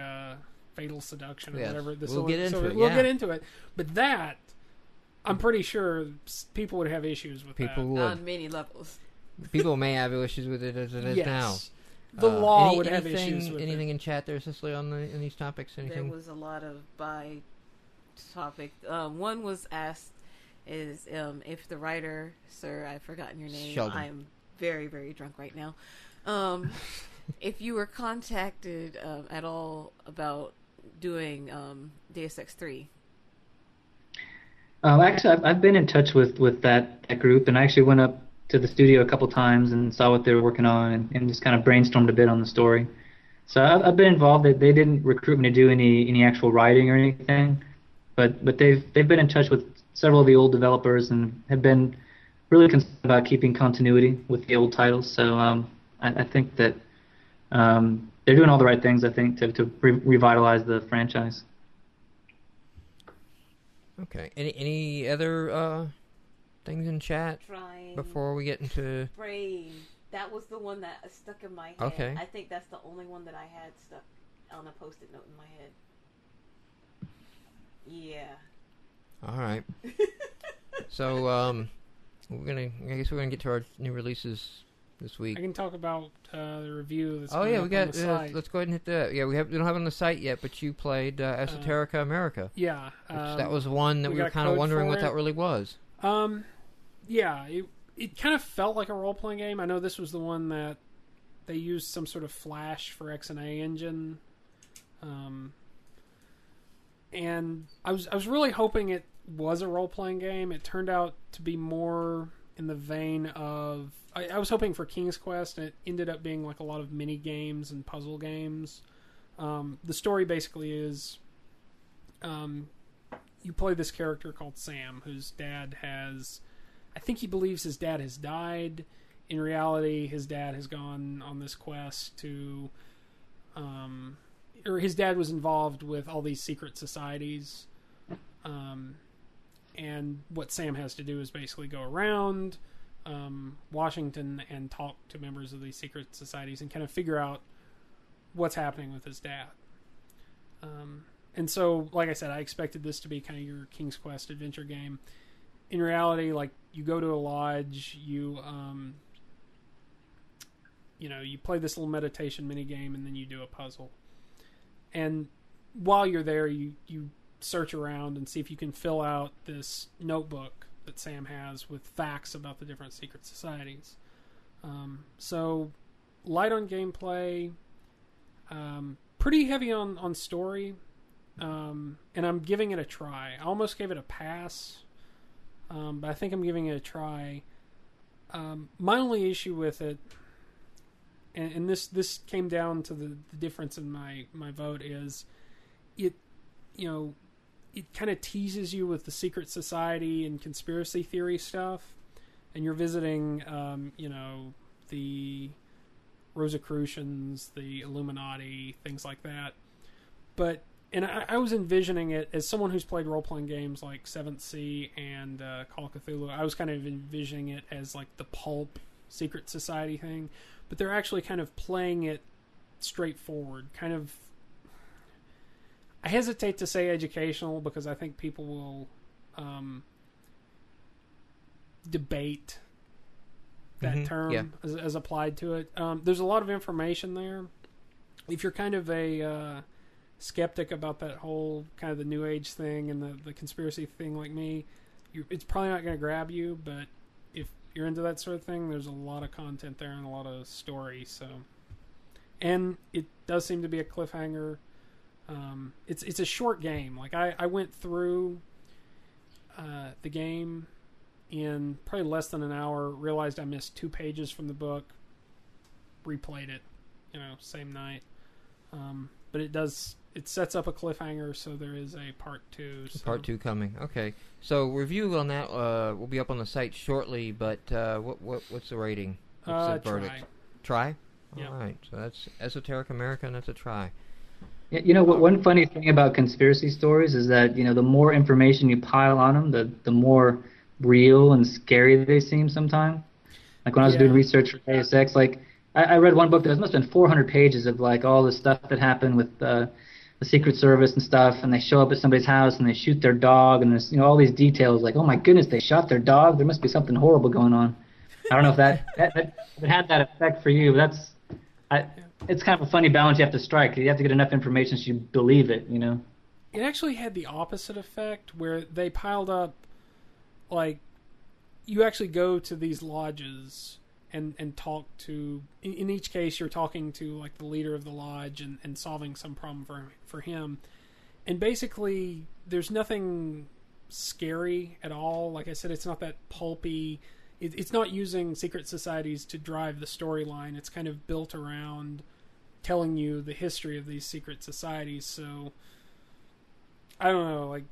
Speaker 3: Fatal Seduction or whatever,
Speaker 1: we'll get
Speaker 3: into it. But that, I'm pretty sure people would have issues with that.
Speaker 2: On many levels.
Speaker 1: People may have issues with it as it is now.
Speaker 3: The law would have issues with
Speaker 1: anything in chat there, Cicely, in these topics? Anything?
Speaker 2: There was a lot of topic. One was asked is if the writer, sir, I've forgotten your name.
Speaker 1: Sheldon.
Speaker 2: I am very, very drunk right now. If you were contacted at all about doing Deus Ex 3.
Speaker 4: Actually, I've been in touch with that group, and I actually went up to the studio a couple times and saw what they were working on, and just kind of brainstormed a bit on the story. So I've been involved. They didn't recruit me to do any actual writing or anything, but they've been in touch with several of the old developers and have been really concerned about keeping continuity with the old titles. So I think that they're doing all the right things, I think, to revitalize the franchise.
Speaker 1: Okay. Any other things in chat
Speaker 2: Trying.
Speaker 1: before we get into
Speaker 2: Brain. That was the one that stuck in my head.
Speaker 1: Okay.
Speaker 2: I think that's the only one that I had stuck on a post-it note in my head. Yeah.
Speaker 1: All right. So I guess we're gonna get to our new releases this week.
Speaker 3: I can talk about the review that's
Speaker 1: Oh
Speaker 3: going
Speaker 1: yeah,
Speaker 3: up
Speaker 1: we got.
Speaker 3: on the site.
Speaker 1: Let's go ahead and hit that. Yeah, we don't have it on the site yet, but you played Esoterica America.
Speaker 3: Yeah.
Speaker 1: That was one that we were
Speaker 3: got
Speaker 1: kind of
Speaker 3: code
Speaker 1: wondering
Speaker 3: for
Speaker 1: what
Speaker 3: it.
Speaker 1: that really was.
Speaker 3: Yeah, it kind of felt like a role-playing game. I know this was the one that they used some sort of Flash for XNA engine. And I was really hoping it was a role-playing game. It turned out to be more in the vein of... I was hoping for King's Quest, and it ended up being like a lot of mini-games and puzzle games. The story basically is... you play this character called Sam, whose dad has... I think he believes his dad has died. In reality, his dad has gone on this quest to... or his dad was involved with all these secret societies. And what Sam has to do is basically go around Washington and talk to members of these secret societies and kind of figure out what's happening with his dad. And so, like I said, I expected this to be kind of your King's Quest adventure game. In reality, like, you go to a lodge, you play this little meditation mini game, and then you do a puzzle. And while you're there, you search around and see if you can fill out this notebook that Sam has with facts about the different secret societies. So, light on gameplay, pretty heavy on story, and I'm giving it a try. I almost gave it a pass, but I think I'm giving it a try. My only issue with it, and this came down to the difference in my vote, is it kind of teases you with the secret society and conspiracy theory stuff, and you're visiting the Rosicrucians, the Illuminati, things like that. But I was envisioning it as someone who's played role-playing games like 7th Sea and Call of Cthulhu. I was kind of envisioning it as like the pulp secret society thing, but they're actually kind of playing it straightforward, kind of... I hesitate to say educational because I think people will debate that term as applied to it. There's a lot of information there. If you're kind of a skeptic about that whole kind of the New Age thing and the conspiracy thing like me, it's probably not going to grab you, but if you're into that sort of thing, there's a lot of content there and a lot of story. So, and it does seem to be a cliffhanger. It's a short game. Like I went through the game in probably less than an hour, realized I missed 2 pages from the book, replayed it, same night. But it sets up a cliffhanger, so there is a part 2. So.
Speaker 1: Part 2 coming. Okay. So review on that will be up on the site shortly, but what's the rating? What's the verdict? Try?
Speaker 3: Yeah.
Speaker 1: All right. So that's Esoteric America, and that's a try.
Speaker 4: Yeah, one funny thing about conspiracy stories is that, the more information you pile on them, the more real and scary they seem sometimes. Like when I was doing research for Deus Ex, like I read one book that must have been 400 pages of like all the stuff that happened with the Secret Service and stuff, and they show up at somebody's house and they shoot their dog, and there's all these details like, oh my goodness, they shot their dog. There must be something horrible going on. I don't know if that had that effect for you, but it's kind of a funny balance you have to strike. You have to get enough information so you believe it,
Speaker 3: It actually had the opposite effect, where they piled up, like, you actually go to these lodges and talk to... In each case, you're talking to, like, the leader of the lodge and solving some problem for him. And basically, there's nothing scary at all. Like I said, it's not that pulpy... It's not using secret societies to drive the storyline. It's kind of built around telling you the history of these secret societies. So I don't know, like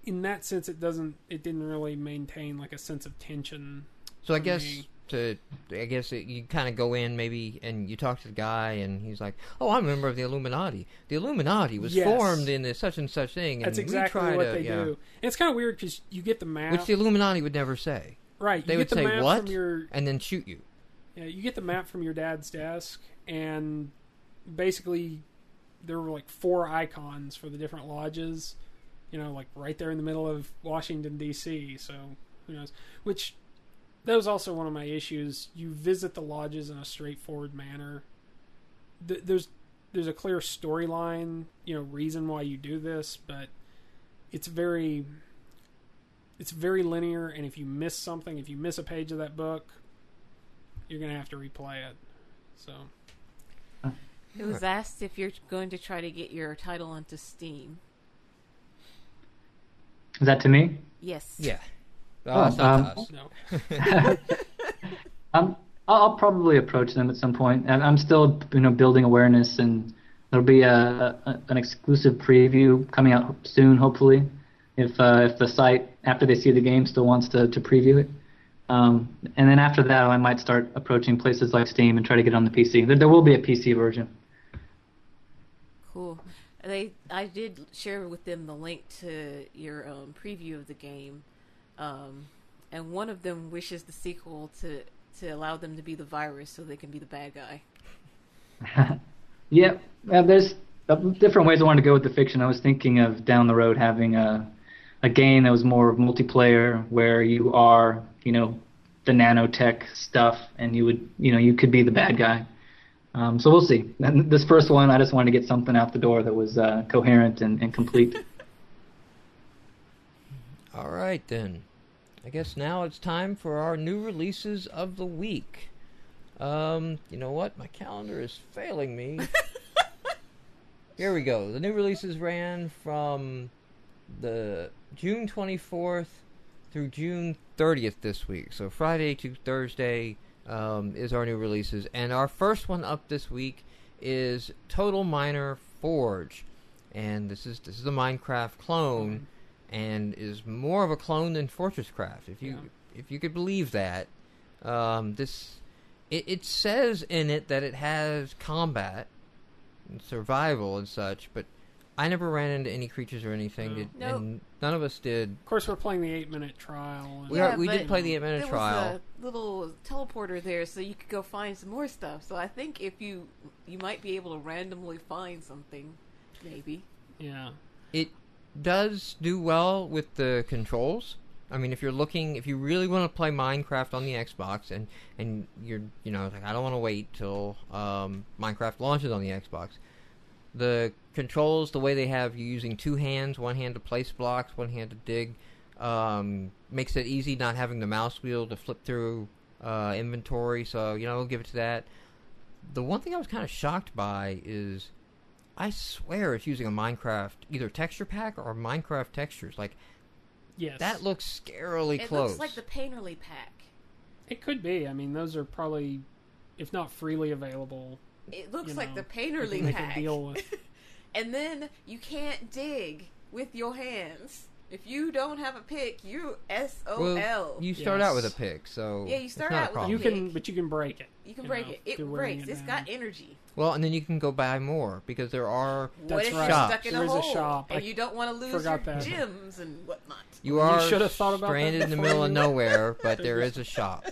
Speaker 3: in that sense, it didn't really maintain like a sense of tension
Speaker 1: So I
Speaker 3: for
Speaker 1: guess
Speaker 3: me.
Speaker 1: you kind of go in maybe and you talk to the guy and he's like, "Oh, I'm a member of the Illuminati. The Illuminati was
Speaker 3: Yes.
Speaker 1: formed in this such and such thing." And
Speaker 3: That's
Speaker 1: we
Speaker 3: exactly
Speaker 1: try
Speaker 3: what
Speaker 1: to,
Speaker 3: they do. And it's kind of weird because you get the map.
Speaker 1: Which the Illuminati would never say.
Speaker 3: Right.
Speaker 1: They
Speaker 3: You
Speaker 1: would
Speaker 3: get the
Speaker 1: say
Speaker 3: map
Speaker 1: what,
Speaker 3: from your,
Speaker 1: and then shoot you.
Speaker 3: yeah, you get the map from your dad's desk, and basically there were like 4 icons for the different lodges, like right there in the middle of Washington, D.C., so who knows. Which, that was also one of my issues. You visit the lodges in a straightforward manner. There's a clear storyline, reason why you do this, but it's very linear, and if you miss something, if you miss a page of that book, you're going to have to replay it. So
Speaker 2: It was asked if you're going to try to get your title onto Steam.
Speaker 4: Is that to me?
Speaker 2: Yes.
Speaker 1: Yeah.
Speaker 4: Oh,
Speaker 1: It's not to us.
Speaker 3: no.
Speaker 4: I'll probably approach them at some point. I'm still, building awareness, and there'll be an exclusive preview coming out soon, hopefully, if the site, after they see the game, still wants to preview it. And then after that, I might start approaching places like Steam and try to get it on the PC. There will be a PC version.
Speaker 2: Cool. I did share with them the link to your preview of the game, and one of them wishes the sequel to allow them to be the virus so they can be the bad guy.
Speaker 4: Yeah, there's different ways I wanted to go with the fiction. I was thinking of down the road having a game that was more multiplayer, where you are, the nanotech stuff, and you could be the bad guy. So we'll see. And this first one, I just wanted to get something out the door that was coherent and complete.
Speaker 1: All right, then. I guess now it's time for our new releases of the week. You know what? My calendar is failing me. Here we go. The new releases ran from the June 24th through June 30th this week. So Friday to Thursday is our new releases. And our first one up this week is Total Miner Forge. And this is a Minecraft clone, and is more of a clone than Fortress Craft, if you could believe that. It says in it that it has combat and survival and such, but I never ran into any creatures or anything,
Speaker 2: Nope.
Speaker 1: and none of us did.
Speaker 3: Of course, we're playing the 8-minute trial.
Speaker 1: We did play the 8-minute trial.
Speaker 2: There was a little teleporter there, so you could go find some more stuff. So I think if you might be able to randomly find something, maybe.
Speaker 3: Yeah.
Speaker 1: It does do well with the controls. I mean, if you really want to play Minecraft on the Xbox, and you're, like, I don't want to wait till Minecraft launches on the Xbox. The controls, the way they have you using 2 hands, 1 hand to place blocks, 1 hand to dig, makes it easy not having the mouse wheel to flip through inventory. So, we'll give it to that. The one thing I was kind of shocked by is, I swear it's using a Minecraft either texture pack or Minecraft textures. Like,
Speaker 3: Yes.
Speaker 1: that looks scarily
Speaker 2: It
Speaker 1: close.
Speaker 2: looks like the Painterly pack.
Speaker 3: It could be. I mean, those are probably, if not freely available.
Speaker 2: It looks
Speaker 3: You
Speaker 2: like
Speaker 3: know,
Speaker 2: the
Speaker 3: they
Speaker 2: Painterly
Speaker 3: can make a
Speaker 2: pack.
Speaker 3: deal with.
Speaker 2: And then you can't dig with your hands. If you don't have a pick, you SOL.
Speaker 1: Well, you start out with a
Speaker 3: Yes.
Speaker 1: pick, so
Speaker 2: Yeah, you start
Speaker 1: it's not
Speaker 2: out with a
Speaker 1: problem.
Speaker 3: You
Speaker 2: pick.
Speaker 3: can, but you can break it.
Speaker 2: You can
Speaker 3: you
Speaker 2: break
Speaker 3: know,
Speaker 2: it. It
Speaker 3: through wearing
Speaker 2: breaks.
Speaker 3: it
Speaker 2: It's
Speaker 3: down.
Speaker 2: got energy.
Speaker 1: Well, and then you can go buy more, because there are...
Speaker 2: What
Speaker 3: That's
Speaker 2: if
Speaker 3: right.
Speaker 2: you're
Speaker 1: Shops.
Speaker 2: stuck in
Speaker 3: There
Speaker 2: a
Speaker 3: is a
Speaker 2: hole
Speaker 3: shop.
Speaker 2: and
Speaker 3: I
Speaker 2: you don't want to lose your
Speaker 3: forgot that.
Speaker 2: gems and whatnot?
Speaker 1: You
Speaker 3: You
Speaker 1: are
Speaker 3: should have thought about that
Speaker 1: stranded in the
Speaker 3: before
Speaker 1: middle of
Speaker 3: you-
Speaker 1: nowhere, but there is a shop.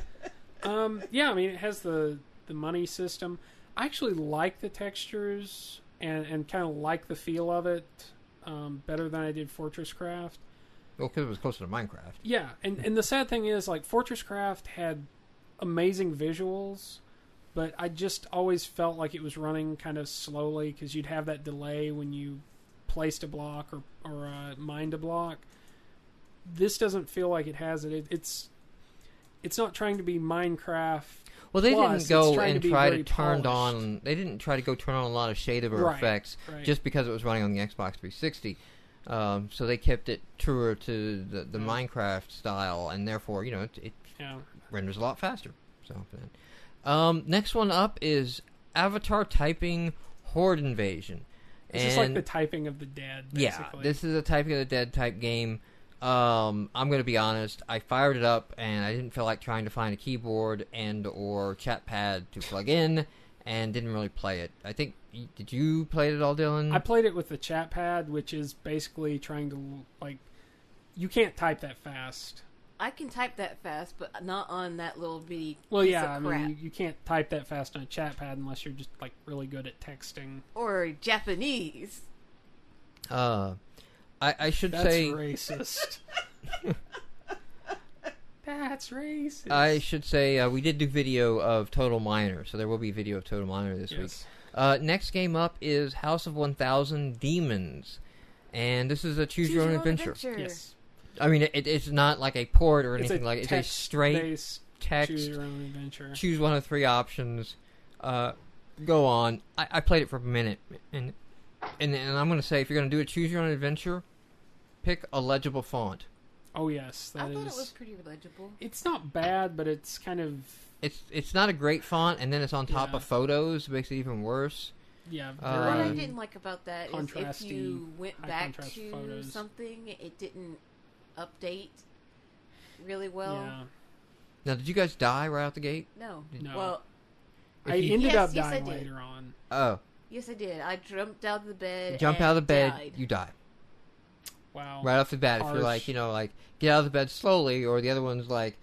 Speaker 3: Yeah, I mean, it has the money system. I actually like the textures and kind of like the feel of it better than I did Fortress Craft.
Speaker 1: Well, because it was closer to Minecraft.
Speaker 3: Yeah, and the sad thing is, like, Fortress Craft had amazing visuals, but I just always felt like it was running kind of slowly, because you'd have that delay when you placed a block or mined a block. This doesn't feel like it has it. It's not trying to be Minecraft.
Speaker 1: Well, they
Speaker 3: Plus,
Speaker 1: didn't
Speaker 3: it's
Speaker 1: go
Speaker 3: trying
Speaker 1: and
Speaker 3: to be
Speaker 1: try
Speaker 3: very
Speaker 1: to turn
Speaker 3: polished.
Speaker 1: on... They didn't try to go turn on a lot of shader
Speaker 3: Right,
Speaker 1: effects
Speaker 3: right.
Speaker 1: just because it was running on the Xbox 360. So they kept it truer to the Minecraft style, and therefore, it
Speaker 3: Yeah.
Speaker 1: renders a lot faster. So, next one up is Avatar Typing Horde Invasion.
Speaker 3: It's just like the typing of the dead, basically.
Speaker 1: Yeah, this is a Typing of the Dead type game. I'm going to be honest. I fired it up, and I didn't feel like trying to find a keyboard and or chat pad to plug in, and didn't really play it. I think, did you play it at all, Dylan?
Speaker 3: I played it with the chat pad, which is basically trying to, like, you can't type that fast.
Speaker 2: I can type that fast, but not on that little bitty
Speaker 3: Well,
Speaker 2: piece
Speaker 3: yeah,
Speaker 2: of
Speaker 3: I
Speaker 2: crap.
Speaker 3: mean, you can't type that fast on a chat pad unless you're just, like, really good at texting.
Speaker 2: Or Japanese.
Speaker 1: I should
Speaker 3: That's
Speaker 1: say...
Speaker 3: racist. That's racist.
Speaker 1: I should say we did do video of Total Miner, so there will be video of Total Miner this week. Next game up is House of 1000 Demons, and this is a choose-your-own adventure.
Speaker 3: Yes.
Speaker 1: I mean, it's not like a port or anything like it. It's a straight
Speaker 3: text
Speaker 1: text.
Speaker 3: choose-your-own adventure.
Speaker 1: Choose one of 3 options. Go on. I played it for a minute, and I'm going to say, if you're going to do a choose-your-own adventure, pick a legible font.
Speaker 3: Oh yes,
Speaker 2: I thought it was pretty legible.
Speaker 3: It's not bad, but it's kind of...
Speaker 1: It's not a great font, and then it's on top of photos, makes it even worse.
Speaker 3: Yeah,
Speaker 2: What I didn't like about that is if
Speaker 3: contrasty,
Speaker 2: you went back
Speaker 3: high-contrast
Speaker 2: to
Speaker 3: photos.
Speaker 2: something, it didn't update really well.
Speaker 3: Yeah.
Speaker 1: Now, did you guys die right out the gate?
Speaker 2: No.
Speaker 3: No.
Speaker 2: Well,
Speaker 3: I
Speaker 1: If you-
Speaker 3: ended up
Speaker 2: Yes, I
Speaker 3: dying
Speaker 2: did.
Speaker 3: later on.
Speaker 1: Oh,
Speaker 2: yes, I did. I jumped out of the bed.
Speaker 1: jump
Speaker 2: and
Speaker 1: out of the bed,
Speaker 2: died.
Speaker 1: you die.
Speaker 3: Wow.
Speaker 1: Right off the bat, if
Speaker 3: Harsh.
Speaker 1: you're like, like, get out of the bed slowly, or the other one's like,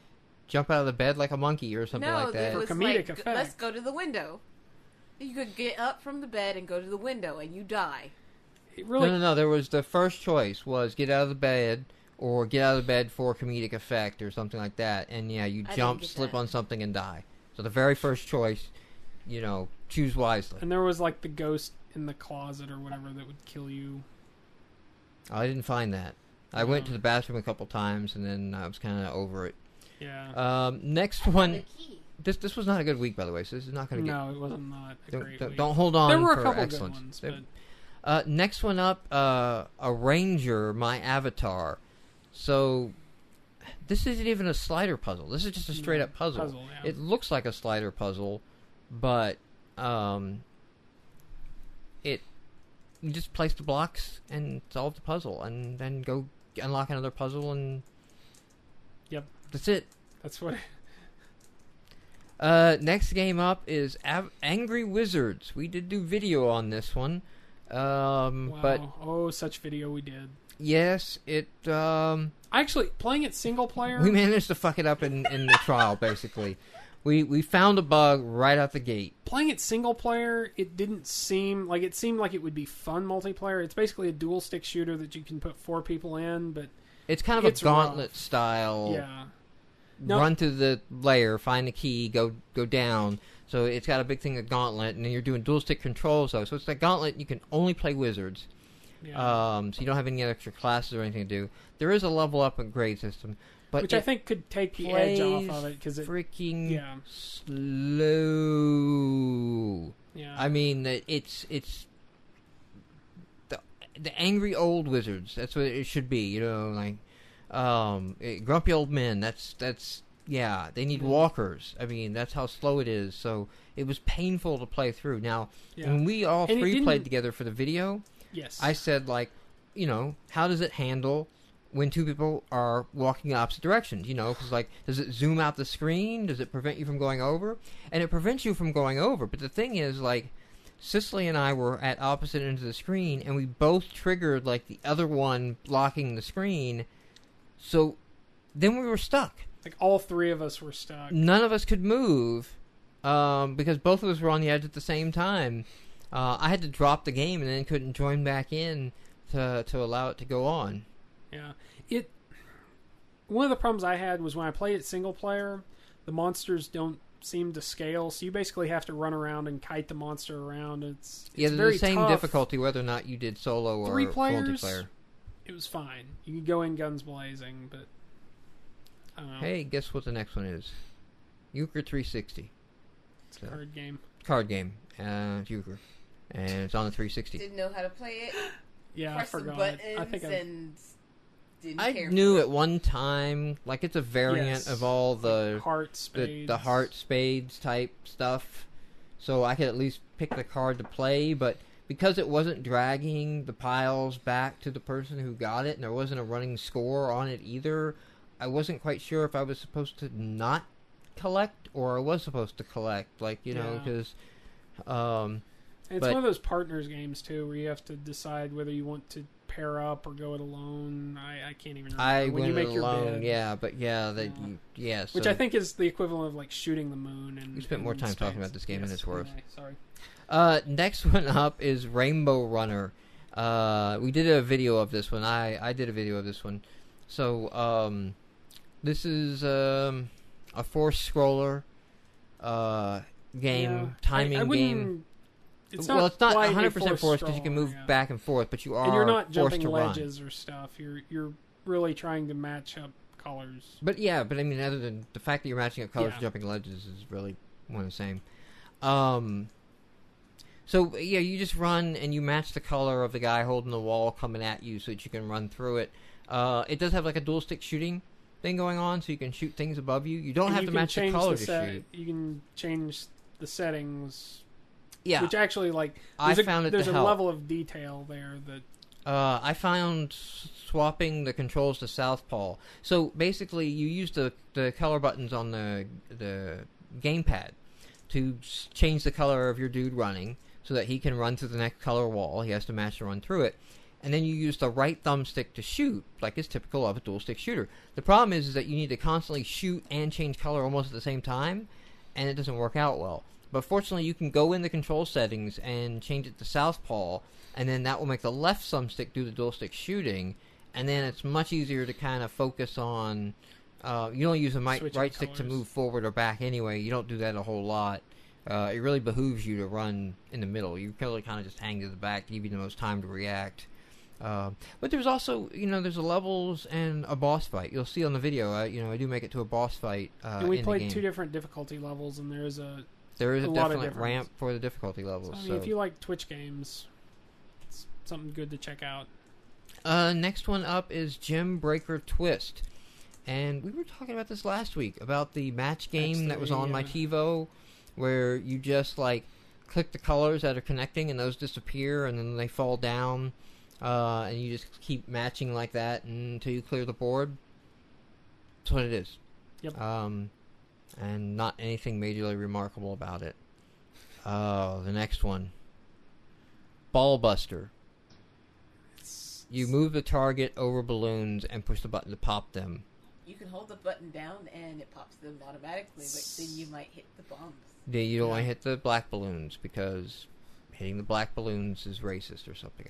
Speaker 1: jump out of the bed like a monkey or something
Speaker 2: No,
Speaker 1: like that.
Speaker 2: it was
Speaker 3: For comedic
Speaker 2: like,
Speaker 3: effect.
Speaker 2: let's go to the window. You could get up from the bed and go to the window, and you die.
Speaker 3: It really...
Speaker 1: No. There was the first choice was get out of the bed, or get out of the bed for comedic effect, or something like that. And yeah, you
Speaker 2: I didn't
Speaker 1: jump,
Speaker 2: get
Speaker 1: slip
Speaker 2: that.
Speaker 1: on something, and die. So the very first choice, choose wisely.
Speaker 3: And there was like the ghost in the closet or whatever that would kill you.
Speaker 1: I didn't find that. I went to the bathroom a couple times, and then I was kind of over it.
Speaker 3: Yeah.
Speaker 1: Next one. This was not a good week, by the way. So this is not going to get.
Speaker 3: No, it wasn't not a great week.
Speaker 1: Don't hold on.
Speaker 3: There were a
Speaker 1: for
Speaker 3: couple
Speaker 1: excellence.
Speaker 3: good ones, but
Speaker 1: Next one up, a Ranger, my avatar. So this isn't even a slider puzzle. This is just a straight up puzzle.
Speaker 3: yeah.
Speaker 1: It looks like a slider puzzle, but you just place the blocks and solve the puzzle, and then go unlock another puzzle, and
Speaker 3: Yep.
Speaker 1: that's it.
Speaker 3: That's what...
Speaker 1: Next game up is Angry Wizards. We did do video on this one.
Speaker 3: Wow.
Speaker 1: But
Speaker 3: Oh, such video we did.
Speaker 1: yes, it
Speaker 3: Actually, playing it single player...
Speaker 1: we managed to fuck it up in the trial, basically. We found a bug right out the gate.
Speaker 3: Playing it single player, it didn't seem... Like, it seemed like it would be fun multiplayer. It's basically a dual stick shooter that you can put 4 people in, but...
Speaker 1: It's kind of
Speaker 3: It's
Speaker 1: a gauntlet
Speaker 3: rough.
Speaker 1: style.
Speaker 3: Yeah. No.
Speaker 1: Run to the layer, find the key, go down. So it's got a big thing of gauntlet, and then you're doing dual stick controls. So it's like gauntlet. You can only play wizards.
Speaker 3: Yeah.
Speaker 1: So you don't have any extra classes or anything to do. There is a level up and grade system, but
Speaker 3: Which I think could take the edge off of it, because it...
Speaker 1: freaking slow.
Speaker 3: Yeah.
Speaker 1: I mean, it's the angry old wizards. That's what it should be. Like grumpy old men. That's yeah. They need walkers. I mean, that's how slow it is. So it was painful to play through. Now,
Speaker 3: Yeah.
Speaker 1: when we all
Speaker 3: And it
Speaker 1: three
Speaker 3: didn't-
Speaker 1: played together for the video,
Speaker 3: Yes.
Speaker 1: I said, like, how does it handle when two people are walking in opposite directions? Because, like, does it zoom out the screen? Does it prevent you from going over? And it prevents you from going over. But the thing is, like, Cicely and I were at opposite ends of the screen, and we both triggered, like, the other one blocking the screen. So then we were stuck.
Speaker 3: Like, all 3 of us were stuck.
Speaker 1: None of us could move because both of us were on the edge at the same time. I had to drop the game and then couldn't join back in to allow it to go on.
Speaker 3: Yeah. One of the problems I had was when I played it single player, the monsters don't seem to scale, so you basically have to run around and kite the monster around. It's
Speaker 1: Yeah, they're
Speaker 3: very
Speaker 1: the same
Speaker 3: tough.
Speaker 1: difficulty whether or not you did solo or
Speaker 3: 3 players,
Speaker 1: multiplayer.
Speaker 3: it was fine. You could go in guns blazing, but I don't know.
Speaker 1: Hey, guess what the next one is? Euchre 360.
Speaker 3: It's a card game.
Speaker 1: Card game. It's Euchre. And it's on the 360.
Speaker 2: Didn't know how to play it.
Speaker 3: Yeah,
Speaker 2: Press
Speaker 3: I
Speaker 2: the
Speaker 3: forgot.
Speaker 2: buttons
Speaker 3: I think
Speaker 2: and didn't
Speaker 1: I
Speaker 2: care
Speaker 1: knew
Speaker 2: for
Speaker 1: at one time, like, it's a variant
Speaker 3: Yes.
Speaker 1: of all the
Speaker 3: heart spades.
Speaker 1: the heart spades type stuff. So I could at least pick the card to play, but because it wasn't dragging the piles back to the person who got it, and there wasn't a running score on it either, I wasn't quite sure if I was supposed to not collect or I was supposed to collect, like, you know, because...
Speaker 3: it's one of those partners games, too, where you have to decide whether you want to pair up or go it alone. I can't even remember.
Speaker 1: I
Speaker 3: when
Speaker 1: went
Speaker 3: you make
Speaker 1: it
Speaker 3: your
Speaker 1: alone,
Speaker 3: bid.
Speaker 1: So
Speaker 3: which I think is the equivalent of, like, shooting the moon. And
Speaker 1: we spent more time talking about this game than it's worth.
Speaker 3: Anyway, sorry.
Speaker 1: Next one up is Rainbow Runner. We did a video of this one. I did a video of this one. So, this is a force scroller game, timing game.
Speaker 3: It's
Speaker 1: not 100% force because you can move
Speaker 3: yeah.
Speaker 1: back and forth, but you are
Speaker 3: and you're not
Speaker 1: forced
Speaker 3: jumping
Speaker 1: to run.
Speaker 3: ledges or stuff. You're really trying to match up colors.
Speaker 1: But I mean, other than the fact that you're matching up colors and jumping ledges is really one and the same. So you just run and you match the color of the guy holding the wall coming at you so that you can run through it. It does have like a dual stick shooting thing going on, so you can shoot things above you. You don't have to match the color to shoot.
Speaker 3: You can change the settings.
Speaker 1: Yeah,
Speaker 3: which actually, like, there's a level of detail there that.
Speaker 1: I found swapping the controls to southpaw. So basically, you use the color buttons on the gamepad to change the color of your dude running, so that he can run through the next color wall. He has to match to run through it. And then you use the right thumbstick to shoot, like is typical of a dual-stick shooter. The problem is that you need to constantly shoot and change color almost at the same time, and it doesn't work out well. But fortunately, you can go in the control settings and change it to southpaw, and then that will make the left thumbstick do the dual-stick shooting, and then it's much easier to kind of focus on... you don't use the right stick to move forward or back anyway. You don't do that a whole lot. It really behooves you to run in the middle. You really kind of just hang to the back to give you the most time to react. But there's also, there's levels and a boss fight. You'll see on the video, I do make it to a boss fight
Speaker 3: and we
Speaker 1: in
Speaker 3: played
Speaker 1: the game.
Speaker 3: 2 different difficulty levels, and there is a
Speaker 1: definite ramp for the difficulty levels.
Speaker 3: So, if you like Twitch games, it's something good to check out.
Speaker 1: Next one up is Gem Breaker Twist. And we were talking about this last week, about the match game that was on my TiVo, where you just, click the colors that are connecting, and those disappear, and then they fall down, and you just keep matching like that until you clear the board. That's what it is.
Speaker 3: Yep.
Speaker 1: And not anything majorly remarkable about it. The next one. Ball Buster. You move the target over balloons and push the button to pop them.
Speaker 2: You can hold the button down and it pops them automatically, but then you might hit the bombs.
Speaker 1: Yeah, you don't want to hit the black balloons because hitting the black balloons is racist or something.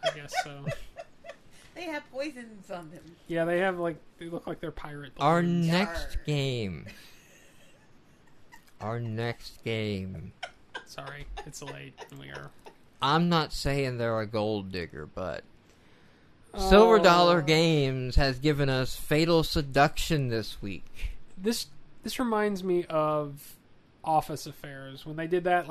Speaker 3: I guess so.
Speaker 2: They have poisons on them.
Speaker 3: Yeah, they have they look like they're pirate balloons.
Speaker 1: Our next game.
Speaker 3: Sorry, it's late and we are.
Speaker 1: I'm not saying they're a gold digger, but Silver Dollar Games has given us Fatal Seduction this week.
Speaker 3: This reminds me of Office Affairs. When they did that,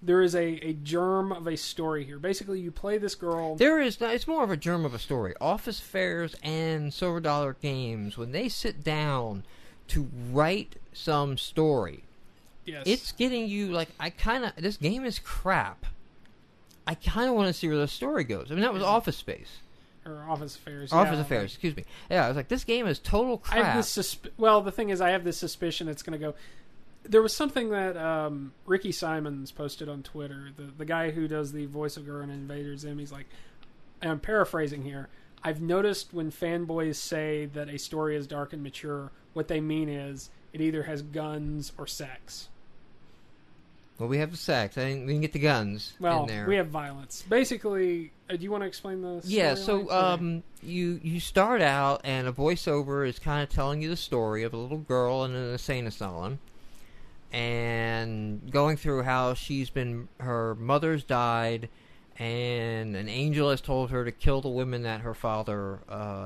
Speaker 3: there is a germ of a story here. Basically, you play this girl.
Speaker 1: It's more of a germ of a story. Office Affairs and Silver Dollar Games, when they sit down to write some story,
Speaker 3: yes,
Speaker 1: it's getting you, this game is crap. I kind of want to see where the story goes. I mean, that was Office Space.
Speaker 3: Or Office Affairs.
Speaker 1: Office Affairs, excuse me. Yeah, I was like, this game is total crap.
Speaker 3: I have the thing is, I have this suspicion it's going to go... There was something that Ricky Simons posted on Twitter, the guy who does the voice of Gurren Invader Zim. He's like, and I'm paraphrasing here, I've noticed when fanboys say that a story is dark and mature, what they mean is it either has guns or sex.
Speaker 1: Well, we have the sex. We can get the guns in there.
Speaker 3: We have violence. Basically, do you want to explain the story?
Speaker 1: Yeah, so you start out, and a voiceover is kind of telling you the story of a little girl in an insane asylum, and going through how her mother's died, and an angel has told her to kill the women that her father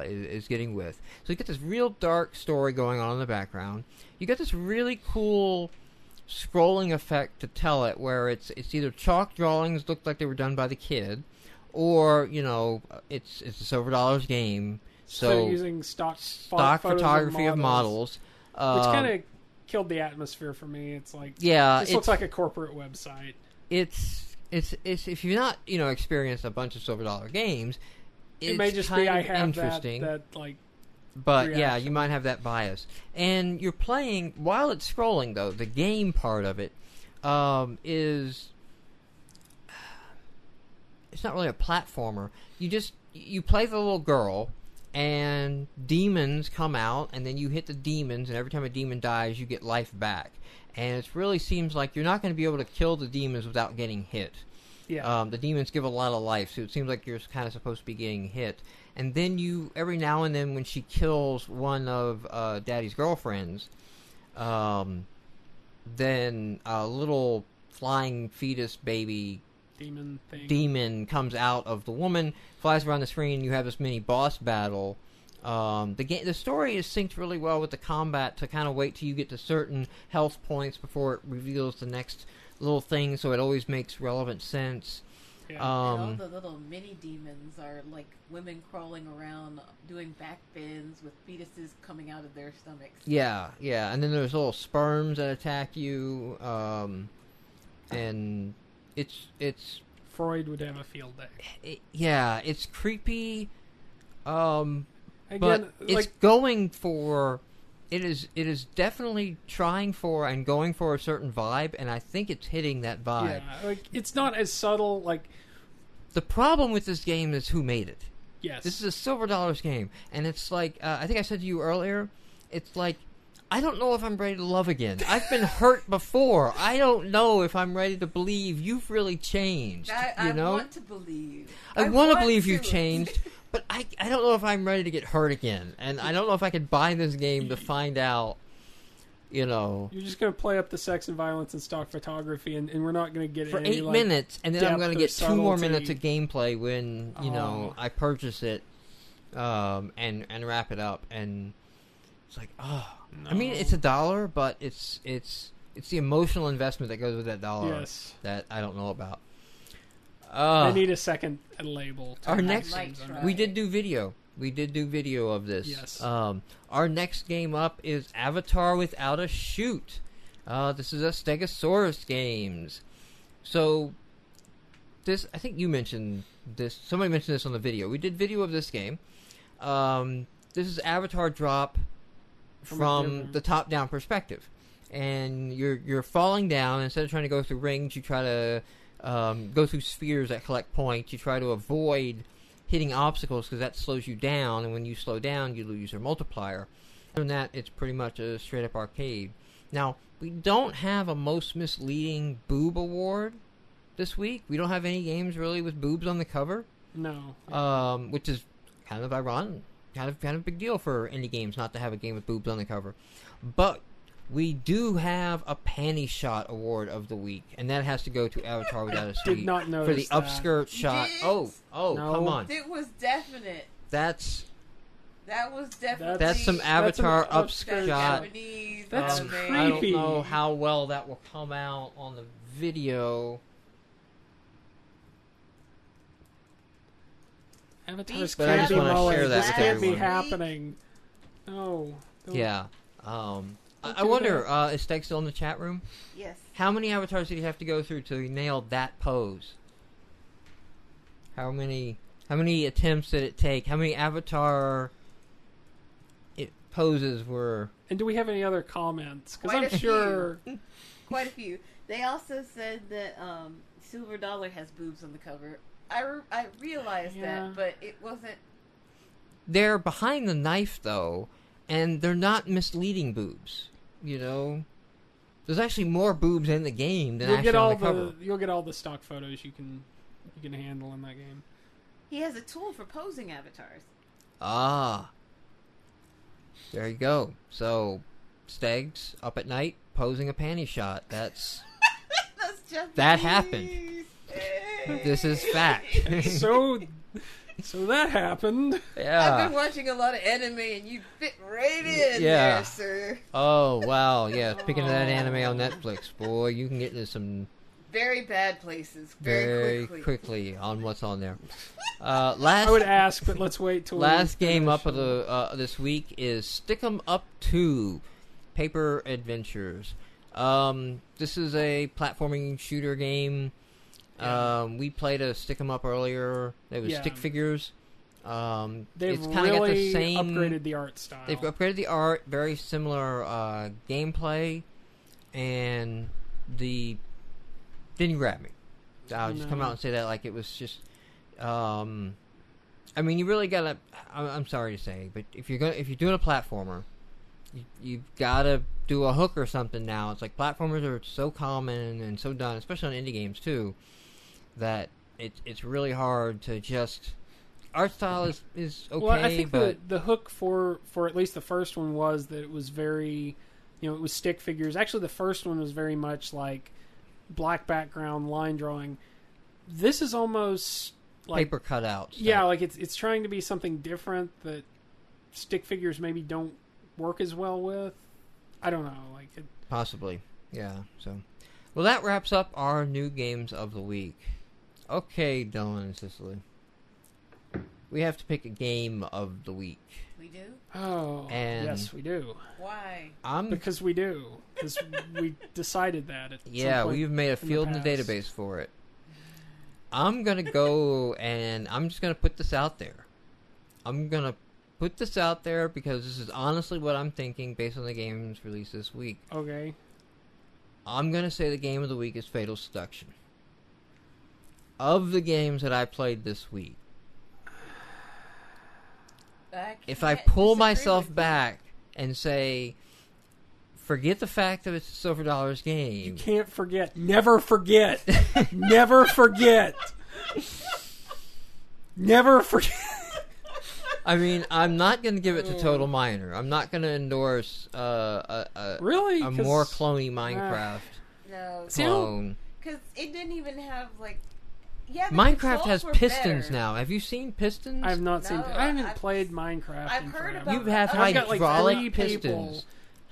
Speaker 1: is getting with. So you get this real dark story going on in the background. You get this really cool scrolling effect to tell it, where it's either chalk drawings look like they were done by the kid, or it's a Silver Dollars game, so
Speaker 3: using stock
Speaker 1: photography of models,
Speaker 3: which kind of killed the atmosphere for me. It's like,
Speaker 1: this
Speaker 3: looks like a corporate website.
Speaker 1: It's it's if you're not experienced a bunch of silver dollar games,
Speaker 3: It may just be I have that like.
Speaker 1: But
Speaker 3: reaction.
Speaker 1: yeah, you might have that bias. And you're playing while it's scrolling though. The game part of it is it's not really a platformer. You play the little girl, and demons come out, and then you hit the demons, and every time a demon dies, you get life back. And it really seems like you're not going to be able to kill the demons without getting hit.
Speaker 3: Yeah.
Speaker 1: The demons give a lot of life, so it seems like you're kind of supposed to be getting hit. And then every now and then, when she kills one of Daddy's girlfriends, then a little flying fetus baby demon comes out of the woman, flies around the screen, and you have this mini boss battle. The story is synced really well with the combat to kind of wait till you get to certain health points before it reveals the next little thing, so it always makes relevant sense.
Speaker 3: Yeah.
Speaker 2: And all the little mini demons are like women crawling around doing back bends with fetuses coming out of their stomachs.
Speaker 1: Yeah, and then there's little sperms that attack you, and it's
Speaker 3: Freud would have a field day.
Speaker 1: It's creepy,
Speaker 3: Again,
Speaker 1: but it's going for. It is definitely trying for and going for a certain vibe, and I think it's hitting that vibe.
Speaker 3: Yeah, like it's not as subtle. Like
Speaker 1: the problem with this game is who made it.
Speaker 3: Yes,
Speaker 1: this is a silver dollars game, and it's like I think I said to you earlier. It's like I don't know if I'm ready to love again. I've been hurt before. I don't know if I'm ready to believe you've really changed.
Speaker 2: I want to believe.
Speaker 1: I want to believe you've changed. But I don't know if I'm ready to get hurt again. And I don't know if I could buy this game to find out, You're
Speaker 3: just going to play up the sex and violence and stock photography, and we're not going to get
Speaker 1: for
Speaker 3: any,
Speaker 1: 8
Speaker 3: like,
Speaker 1: minutes, and then I'm going to get 2 more
Speaker 3: subtlety.
Speaker 1: minutes of gameplay when, I purchase it and wrap it up. And it's like, no. I mean, it's $1, but it's the emotional investment that goes with that $1 that I don't know about.
Speaker 3: They need a second label.
Speaker 1: Our next, we did do video. We did do video of this.
Speaker 3: Yes.
Speaker 1: Our next game up is Avatar Without a Chute. This is a Stegosaurus Games. So, this, I think you mentioned this. Somebody mentioned this on the video. We did video of this game. This is Avatar drop from the top-down perspective, and you're falling down. Instead of trying to go through rings, you try to go through spheres that collect points. You try to avoid hitting obstacles because that slows you down, and when you slow down, you lose your multiplier. Other than that, it's pretty much a straight-up arcade. Now, we don't have a most misleading boob award this week. We don't have any games really with boobs on the cover.
Speaker 3: No.
Speaker 1: Which is kind of ironic. Kind of big deal for indie games not to have a game with boobs on the cover. But we do have a panty shot award of the week, and that has to go to Avatar Without a Chute.
Speaker 3: Did not notice
Speaker 1: for the
Speaker 3: that.
Speaker 1: upskirt shot.
Speaker 2: Yes.
Speaker 1: Oh,
Speaker 3: No.
Speaker 1: come on.
Speaker 2: It was definite.
Speaker 1: That
Speaker 2: was definitely.
Speaker 1: That's some Avatar upskirt shot.
Speaker 2: Japanese
Speaker 3: That's
Speaker 2: anime.
Speaker 1: I don't
Speaker 3: creepy.
Speaker 1: know how well that will come out on the video.
Speaker 3: Avatars
Speaker 1: But I
Speaker 3: can't
Speaker 1: just
Speaker 3: be
Speaker 1: wanna
Speaker 3: mulling.
Speaker 1: share that
Speaker 3: This
Speaker 1: with
Speaker 3: can't be
Speaker 1: everyone.
Speaker 3: happening. No. Don't-
Speaker 1: Yeah.
Speaker 3: Don't
Speaker 1: I
Speaker 3: do
Speaker 1: wonder,
Speaker 3: that.
Speaker 1: is Steg still in the chat room?
Speaker 2: Yes.
Speaker 1: How many avatars did he have to go through to nail that pose? How many attempts did it take? How many avatar poses were...
Speaker 3: And do we have any other comments? Because
Speaker 2: Quite
Speaker 3: I'm
Speaker 2: a
Speaker 3: sure...
Speaker 2: Quite a few. They also said that Silver Dollar has boobs on the cover. I realized
Speaker 3: Yeah.
Speaker 2: that, but it wasn't.
Speaker 1: They're behind the knife, though, and they're not misleading boobs. There's actually more boobs in the game than
Speaker 3: You'll
Speaker 1: actually
Speaker 3: get
Speaker 1: on
Speaker 3: all
Speaker 1: the cover.
Speaker 3: you'll get all the stock photos you can handle in that game.
Speaker 2: He has a tool for posing avatars.
Speaker 1: Ah. There you go. So, Stegs, up at night, posing a panty shot.
Speaker 2: That's just
Speaker 1: That happened. This is fact.
Speaker 3: So that happened.
Speaker 1: Yeah.
Speaker 2: I've been watching a lot of anime, and you fit right in
Speaker 1: Yeah.
Speaker 2: there, sir.
Speaker 1: Oh, wow. Yeah, speaking of that anime on Netflix, boy, you can get into some
Speaker 2: Very bad places
Speaker 1: very
Speaker 2: quickly.
Speaker 1: quickly on what's on there.
Speaker 3: I would
Speaker 1: Last
Speaker 3: ask, but let's wait till
Speaker 1: last
Speaker 3: we
Speaker 1: game
Speaker 3: finish.
Speaker 1: up of the this week is Stick 'em Up 2 Paper Adventures. This is a platforming shooter game. We played a stick 'em up earlier. It was stick figures.
Speaker 3: They've
Speaker 1: it's
Speaker 3: really
Speaker 1: got the same,
Speaker 3: upgraded the art style.
Speaker 1: They've upgraded the art, very similar gameplay, and the didn't grab me. I'll just come out and say that like it was just. I mean, you really gotta. I'm sorry to say, but if you're doing a platformer, you've gotta do a hook or something now. It's like platformers are so common and so done, especially on indie games too, that it's really hard to just. Art style is okay,
Speaker 3: well, I think
Speaker 1: but
Speaker 3: the hook for at least the first one was that it was very, it was stick figures. Actually, the first one was very much like black background line drawing. This is almost like
Speaker 1: paper cutouts.
Speaker 3: Yeah, like it's trying to be something different that stick figures maybe don't work as well with. I don't know,
Speaker 1: possibly, yeah. So, well, that wraps up our new games of the week. Okay, Dylan and Cicely. We have to pick a game of the week.
Speaker 2: We do?
Speaker 3: Oh, and yes, we do.
Speaker 2: Why?
Speaker 3: Because we do. Because we decided that.
Speaker 1: We've made a field in the database for it. I'm going to go and I'm just going to put this out there. I'm going to put this out there because this is honestly what I'm thinking based on the games released this week.
Speaker 3: Okay.
Speaker 1: I'm going to say the game of the week is Fatal Seduction. Of the games that I played this week, if I pull myself back and say, forget the fact that it's a Silver Dollars game.
Speaker 3: You can't forget. Never forget. Never forget. Never forget.
Speaker 1: I mean, I'm not going to give it to Total Miner. I'm not going to endorse
Speaker 3: really?
Speaker 1: a more cloney Minecraft clone.
Speaker 2: Because it didn't even have, like... Yeah,
Speaker 1: Minecraft has pistons now. Have you seen pistons?
Speaker 3: I've not seen. I haven't played Minecraft.
Speaker 2: I've heard about.
Speaker 1: You have hydraulic pistons.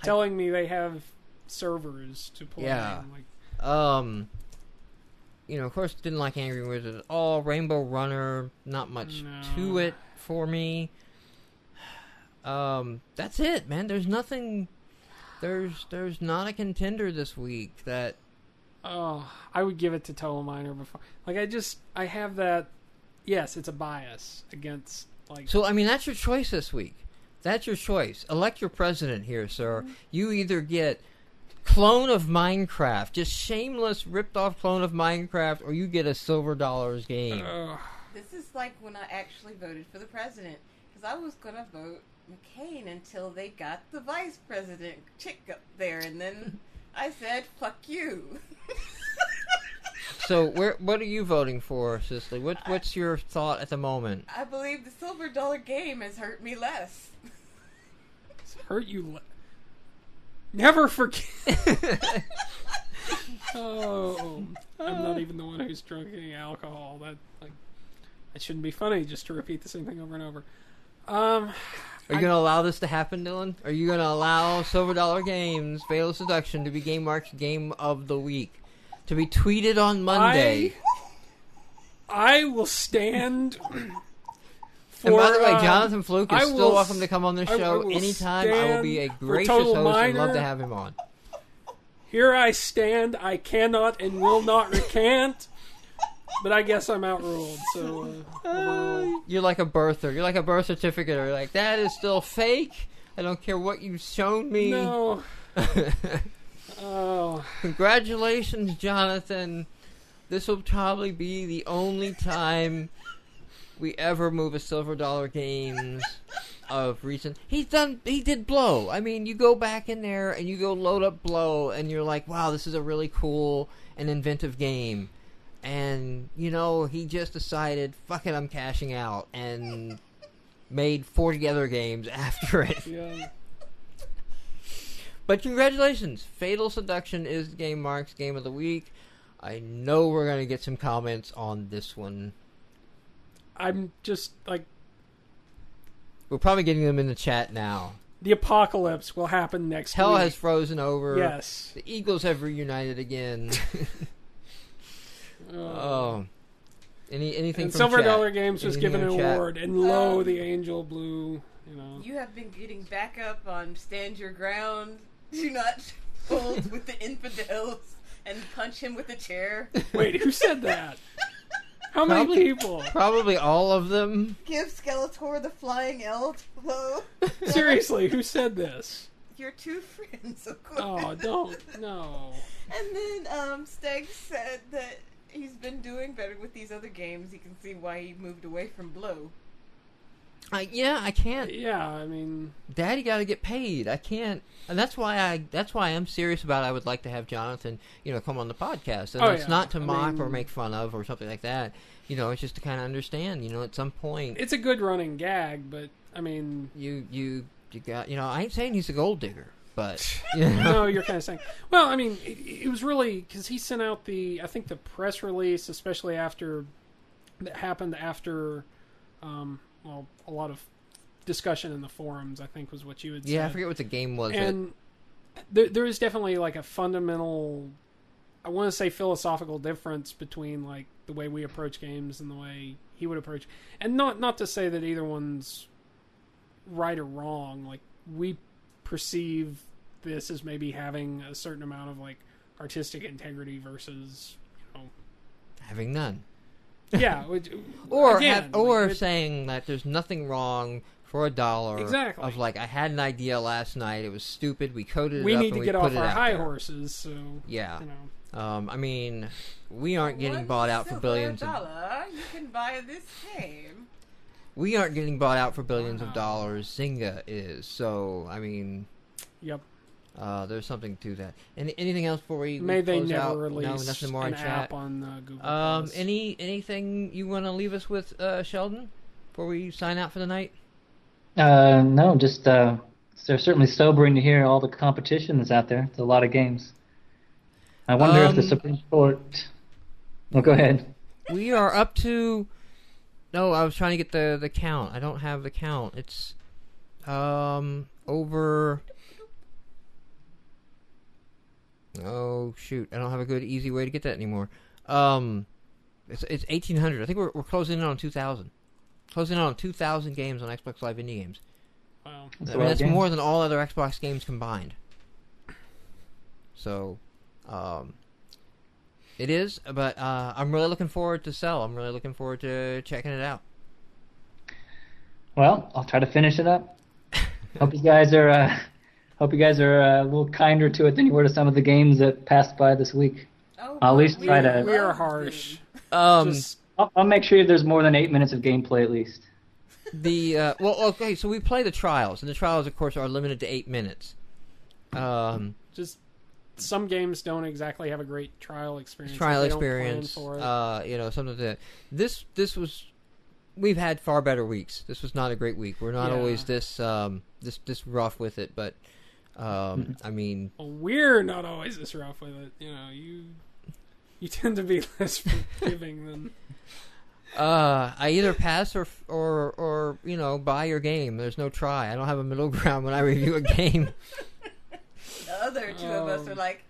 Speaker 3: Telling me they have servers to play.
Speaker 1: Yeah. Of course, didn't like Angry Wizard at all. Rainbow Runner, not much to it for me. That's it, man. There's nothing. There's not a contender this week that.
Speaker 3: Oh, I would give it to Total Miner before. I have that. Yes, it's a bias against
Speaker 1: So I mean, that's your choice this week. That's your choice. Elect your president here, sir. You either get clone of Minecraft, just shameless ripped off clone of Minecraft, or you get a Silver Dollars game.
Speaker 2: This is like when I actually voted for the president, because I was gonna vote McCain until they got the vice president chick up there, and then. I said, fuck you.
Speaker 1: So, what are you voting for, Cicely? What's your thought at the moment?
Speaker 2: I believe the Silver Dollar game has hurt me less.
Speaker 3: It's hurt you Never forget. I'm not even the one who's drunk any alcohol. That shouldn't be funny, just to repeat the same thing over and over.
Speaker 1: Are you going to allow this to happen, Dylan? Are you going to allow Silver Dollar Games Fatal Seduction to be GameMarx Game of the Week? To be tweeted on Monday?
Speaker 3: I will stand for...
Speaker 1: And by the way, Jonathan Fluke is still welcome to come on this show anytime. I will be a gracious host and love to have him on.
Speaker 3: Here I stand. I cannot and will not recant. But I guess I'm outruled, so...
Speaker 1: You're like a birther. You're like a birth certificate. You're like, that is still fake. I don't care what you've shown me.
Speaker 3: No. Oh.
Speaker 1: Congratulations, Jonathan. This will probably be the only time we ever move a Silver Dollar Games of recent... He did Blow. I mean, you go back in there and you go load up Blow, and you're like, wow, this is a really cool and inventive game. And, he just decided, fuck it, I'm cashing out, and made 40 other games after it.
Speaker 3: Yeah.
Speaker 1: But congratulations. Fatal Seduction is GameMarx Game of the Week. I know we're going to get some comments on this one.
Speaker 3: I'm just,
Speaker 1: We're probably getting them in the chat now.
Speaker 3: The apocalypse will happen next
Speaker 1: Hell
Speaker 3: week.
Speaker 1: has frozen over.
Speaker 3: Yes.
Speaker 1: The Eagles have reunited again. Anything
Speaker 3: and
Speaker 1: from
Speaker 3: Silver
Speaker 1: chat?
Speaker 3: Dollar Games was given an
Speaker 1: chat?
Speaker 3: award, and lo, the angel blew.
Speaker 2: You have been getting back up on Stand Your Ground. Do not fold with the infidels. and punch him with a chair.
Speaker 3: Wait, who said that? How many people?
Speaker 1: Probably all of them.
Speaker 2: Give Skeletor the flying elbow.
Speaker 3: Seriously, who said this?
Speaker 2: Your two friends, of course.
Speaker 3: Oh, don't. No.
Speaker 2: And then Steg said that he's been doing better with these other games. You can see why he moved away from Blow.
Speaker 1: Yeah, I can't.
Speaker 3: Yeah, I mean,
Speaker 1: Daddy got to get paid. I can't, and that's why I'm serious about. I would like to have Jonathan, come on the podcast, and it's not to mock or make fun of or something like that. It's just to kind of understand. At some point,
Speaker 3: it's a good running gag, but I mean,
Speaker 1: you got. I ain't saying he's a gold digger, but
Speaker 3: no, you're kind of saying. Well, I mean, it was really because he sent out I think the press release, especially that happened after. Well, a lot of discussion in the forums, I think, was what you had said.
Speaker 1: Yeah, I forget what the game was.
Speaker 3: And there is definitely like a fundamental, I want to say philosophical difference between like the way we approach games and the way he would approach. And not to say that either one's right or wrong. Like, we perceive this as maybe having a certain amount of like artistic integrity versus,
Speaker 1: having none.
Speaker 3: Yeah,
Speaker 1: or saying that there's nothing wrong for $1.
Speaker 3: Exactly.
Speaker 1: Of like, I had an idea last night. It was stupid. We coded it
Speaker 3: we
Speaker 1: up.
Speaker 3: Need
Speaker 1: and
Speaker 3: to get
Speaker 1: put
Speaker 3: off
Speaker 1: it
Speaker 3: our
Speaker 1: out
Speaker 3: high
Speaker 1: there.
Speaker 3: Horses. So
Speaker 1: yeah. I mean, we aren't getting bought out for billions.
Speaker 2: $1 you can buy this game.
Speaker 1: We aren't getting bought out for billions of dollars. Zynga is. So I mean.
Speaker 3: Yep.
Speaker 1: There's something to that. Anything else before we
Speaker 3: May they
Speaker 1: close
Speaker 3: never
Speaker 1: out?
Speaker 3: release
Speaker 1: no, nothing more
Speaker 3: an
Speaker 1: in chat.
Speaker 3: app on Google+.
Speaker 1: Anything you want to leave us with, Sheldon, before we sign out for the night?
Speaker 4: No, just it's certainly sobering to hear all the competition that's out there. It's a lot of games. I wonder if the Supreme Court. Well, go ahead.
Speaker 1: We are up to. No, I was trying to get the count. I don't have the count. It's over. Oh shoot! I don't have a good easy way to get that anymore. It's 1,800. I think we're closing in on 2,000. Closing in on 2,000 games on Xbox Live Indie Games.
Speaker 3: Wow,
Speaker 1: that's more than all other Xbox games combined. So, it is. But I'm really looking forward to sell. I'm really looking forward to checking it out.
Speaker 4: Well, I'll try to finish it up. Hope you guys are. Hope you guys are a little kinder to it than you were to some of the games that passed by this week.
Speaker 2: Oh,
Speaker 4: I'll at least try to.
Speaker 3: We are harsh.
Speaker 4: I'll make sure there's more than 8 minutes of gameplay at least.
Speaker 1: Okay, so we play the trials, and the trials, of course, are limited to 8 minutes.
Speaker 3: Just some games don't exactly have a great trial experience.
Speaker 1: Something that this was. We've had far better weeks. This was not a great week. We're not always this rough with it, but. I mean,
Speaker 3: we're not always this rough with it. You tend to be less forgiving than.
Speaker 1: I either pass or buy your game. There's no try. I don't have a middle ground when I review a game.
Speaker 2: The other two of us are like.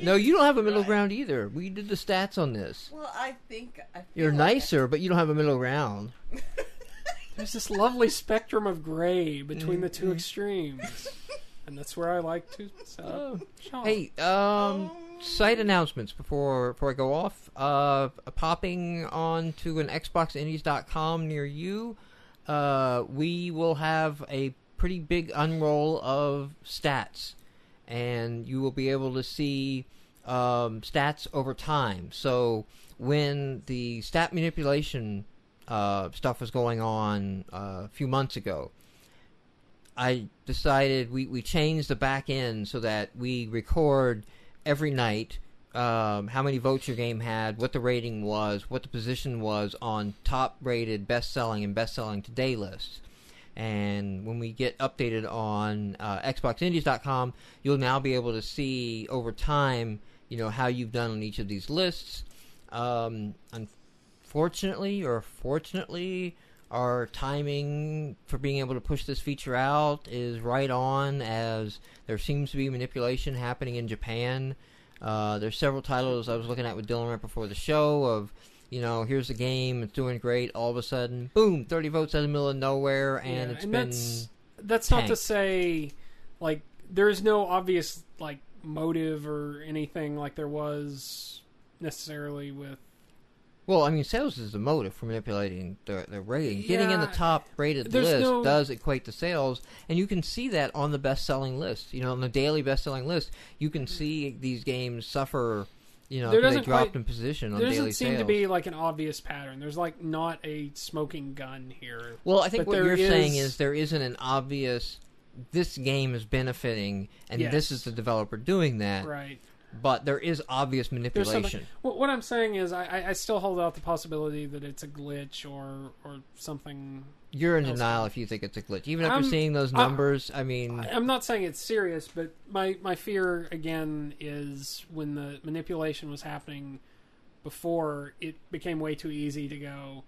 Speaker 1: No, you don't have a middle ground either. We did the stats on this.
Speaker 2: Well, I think
Speaker 1: you're nicer, but you don't have a middle ground.
Speaker 3: There's this lovely spectrum of gray between the two extremes. And that's where I like to set up shop.
Speaker 1: Hey, site announcements before I go off. Popping on to an xboxindies.com near you. We will have a pretty big unroll of stats. And you will be able to see stats over time. So when the stat manipulation stuff was going on a few months ago, I decided we changed the back end so that we record every night how many votes your game had, what the rating was, what the position was on top-rated, best-selling, and best-selling today lists. And when we get updated on xboxindies.com, you'll now be able to see over time, how you've done on each of these lists. Unfortunately or fortunately, our timing for being able to push this feature out is right on, as there seems to be manipulation happening in Japan. There's several titles I was looking at with Dylan right before the show of, here's the game, it's doing great, all of a sudden, boom, 30 votes out of the middle of nowhere, and
Speaker 3: that's not to say, like, there's no obvious, like, motive or anything like there was necessarily with.
Speaker 1: Well, I mean, sales is the motive for manipulating the rating. Getting in the top rated list does equate to sales, and you can see that on the best-selling list. On the daily best-selling list, you can see these games suffer, if they dropped in position on daily sales.
Speaker 3: There doesn't seem to be like an obvious pattern. There's like not a smoking gun here.
Speaker 1: Well, I think what you're saying is there isn't an obvious, this game is benefiting, and this is the developer doing that.
Speaker 3: Right.
Speaker 1: But there is obvious manipulation.
Speaker 3: What I'm saying is I still hold out the possibility that it's a glitch or something.
Speaker 1: You're in denial if you think it's a glitch. Even after seeing those numbers,
Speaker 3: I'm not saying it's serious, but my fear, again, is when the manipulation was happening before, it became way too easy to go,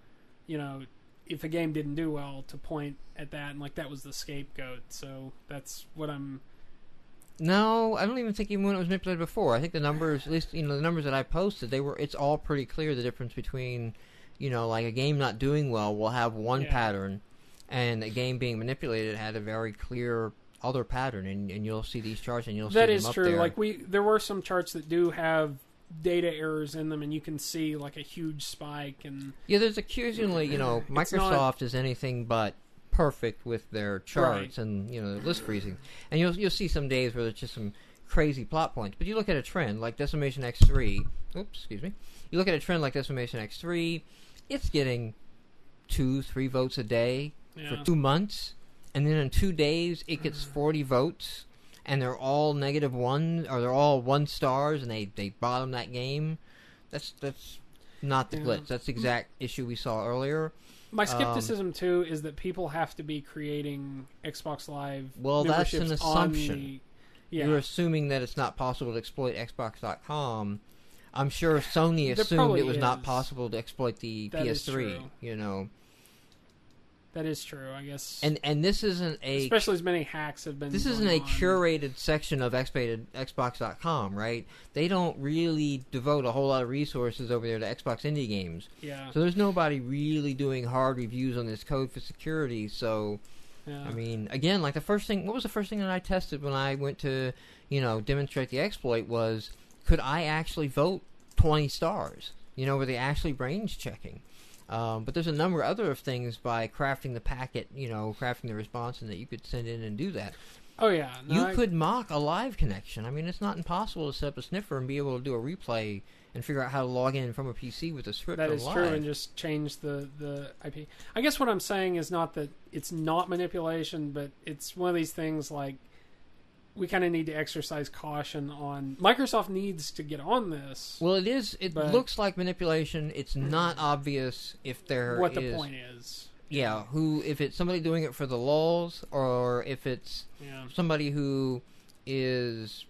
Speaker 3: if a game didn't do well, to point at that, and like that was the scapegoat. So that's what I'm...
Speaker 1: No, I don't even think even when it was manipulated before. I think the numbers, at least the numbers that I posted, it's all pretty clear, the difference between, like a game not doing well will have one pattern, and a game being manipulated had a very clear other pattern, and you'll see these charts and you'll see them up there. That is true.
Speaker 3: Like there were some charts that do have data errors in them, and you can see like a huge spike. And
Speaker 1: there's occasionally, Microsoft is anything but perfect with their charts and list freezing, and you'll see some days where there's just some crazy plot points. But you look at a trend like Decimation X3. Oops, excuse me. You look at a trend like Decimation X3. It's getting 2-3 votes a day for 2 months, and then in 2 days it gets 40 votes, and they're all -1 or they're all 1 stars, and they bottom that game. That's not the glitch. That's the exact issue we saw earlier.
Speaker 3: My skepticism, too, is that people have to be creating Xbox Live
Speaker 1: Well, that's an
Speaker 3: memberships
Speaker 1: assumption. You're assuming that it's not possible to exploit Xbox.com. I'm sure Sony assumed it was not possible to exploit the PS3.
Speaker 3: That is true, I guess.
Speaker 1: And this isn't
Speaker 3: especially as many hacks have been.
Speaker 1: This isn't a curated section of Xbox.com, right? They don't really devote a whole lot of resources over there to Xbox indie games.
Speaker 3: Yeah.
Speaker 1: So there's nobody really doing hard reviews on this code for security. So, I mean, again, like what was the first thing that I tested when I went to, demonstrate the exploit was, could I actually vote 20 stars? Were they actually brains checking? But there's a number of other things by crafting the packet, crafting the response, and that you could send in and do that.
Speaker 3: Oh, yeah.
Speaker 1: No, you could mock a live connection. I mean, it's not impossible to set up a sniffer and be able to do a replay and figure out how to log in from a PC with a script.
Speaker 3: That is true, and just change the IP. I guess what I'm saying is not that it's not manipulation, but it's one of these things like we kind of need to exercise caution on. Microsoft needs to get on this.
Speaker 1: Well, it is. It looks like manipulation. It's not obvious if there
Speaker 3: what the point is.
Speaker 1: Yeah, if it's somebody doing it for the lulz, or if it's somebody who is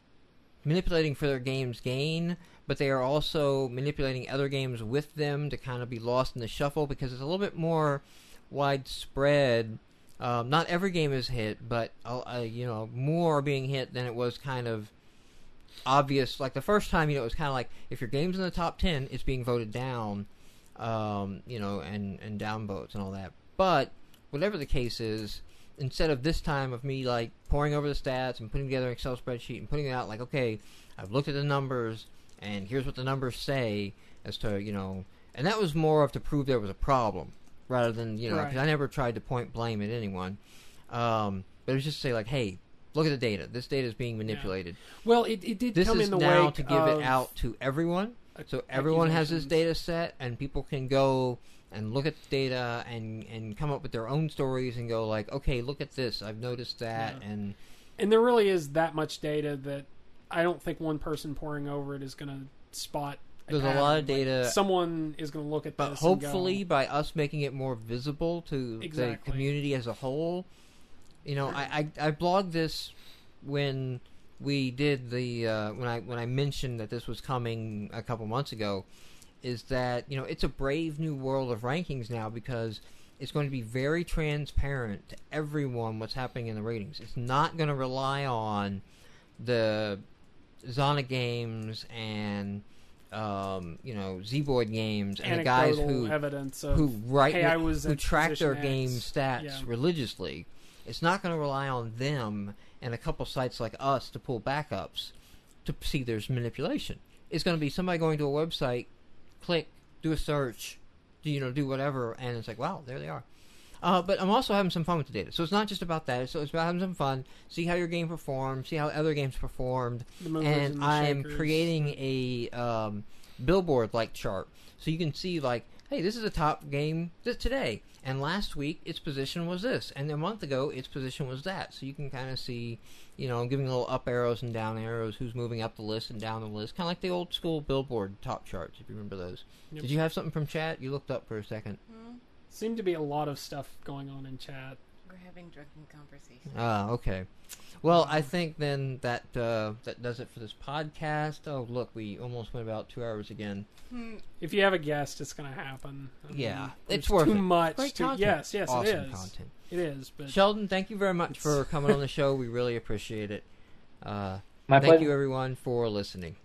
Speaker 1: manipulating for their game's gain, but they are also manipulating other games with them to kind of be lost in the shuffle, because it's a little bit more widespread. Not every game is hit, but more are being hit than it was kind of obvious. Like the first time, it was kind of like if your game's in the top 10, it's being voted down, and downvotes and all that. But whatever the case is, instead of this time of me like poring over the stats and putting together an Excel spreadsheet and putting it out like, okay, I've looked at the numbers and here's what the numbers say as to and that was more of to prove there was a problem. Rather than, because I never tried to point blame at anyone. But it was just to say, like, hey, look at the data. This data is being manipulated.
Speaker 3: Yeah. Well, it did come in the wake of... This is now to give it out to everyone. So everyone has this data set, and people can go and look at the data and come up with their own stories and go, like, okay, look at this. I've noticed that. Yeah. And there really is that much data that I don't think one person poring over it is going to spot.
Speaker 1: There's a lot of data.
Speaker 3: Like someone is going to look at this.
Speaker 1: But hopefully, by us making it more visible to the community as a whole, I blogged this when we did the when I mentioned that this was coming a couple months ago. Is that it's a brave new world of rankings now, because it's going to be very transparent to everyone what's happening in the ratings. It's not going to rely on the Zona Games and Zboyd Games and the guys who track their game stats religiously. It's not going to rely on them and a couple sites like us to pull backups. to see there's manipulation. It's going to be somebody going to a website, click, do a search, do whatever, and it's like, wow, there they are. But I'm also having some fun with the data. So it's not just about that. So it's about having some fun, see how your game performed, see how other games performed. And I'm creating a billboard-like chart. So you can see, like, hey, this is a top game today. And last week, its position was this. And a month ago, its position was that. So you can kind of see, I'm giving little up arrows and down arrows, who's moving up the list and down the list. Kind of like the old school billboard top charts, if you remember those. Yep. Did you have something from chat? You looked up for a second.
Speaker 3: Seemed to be a lot of stuff going on in chat.
Speaker 2: We're having drunken conversations.
Speaker 1: Okay. Well, I think then that does it for this podcast. Oh, look, we almost went about 2 hours again.
Speaker 3: If you have a guest, it's going to happen.
Speaker 1: It's worth
Speaker 3: too
Speaker 1: it.
Speaker 3: much.
Speaker 1: Great content.
Speaker 3: Yes,
Speaker 1: awesome
Speaker 3: it is.
Speaker 1: Content.
Speaker 3: It is. But
Speaker 1: Sheldon, thank you very much for coming on the show. We really appreciate it.
Speaker 4: My
Speaker 1: thank
Speaker 4: pleasure.
Speaker 1: you, everyone, for listening.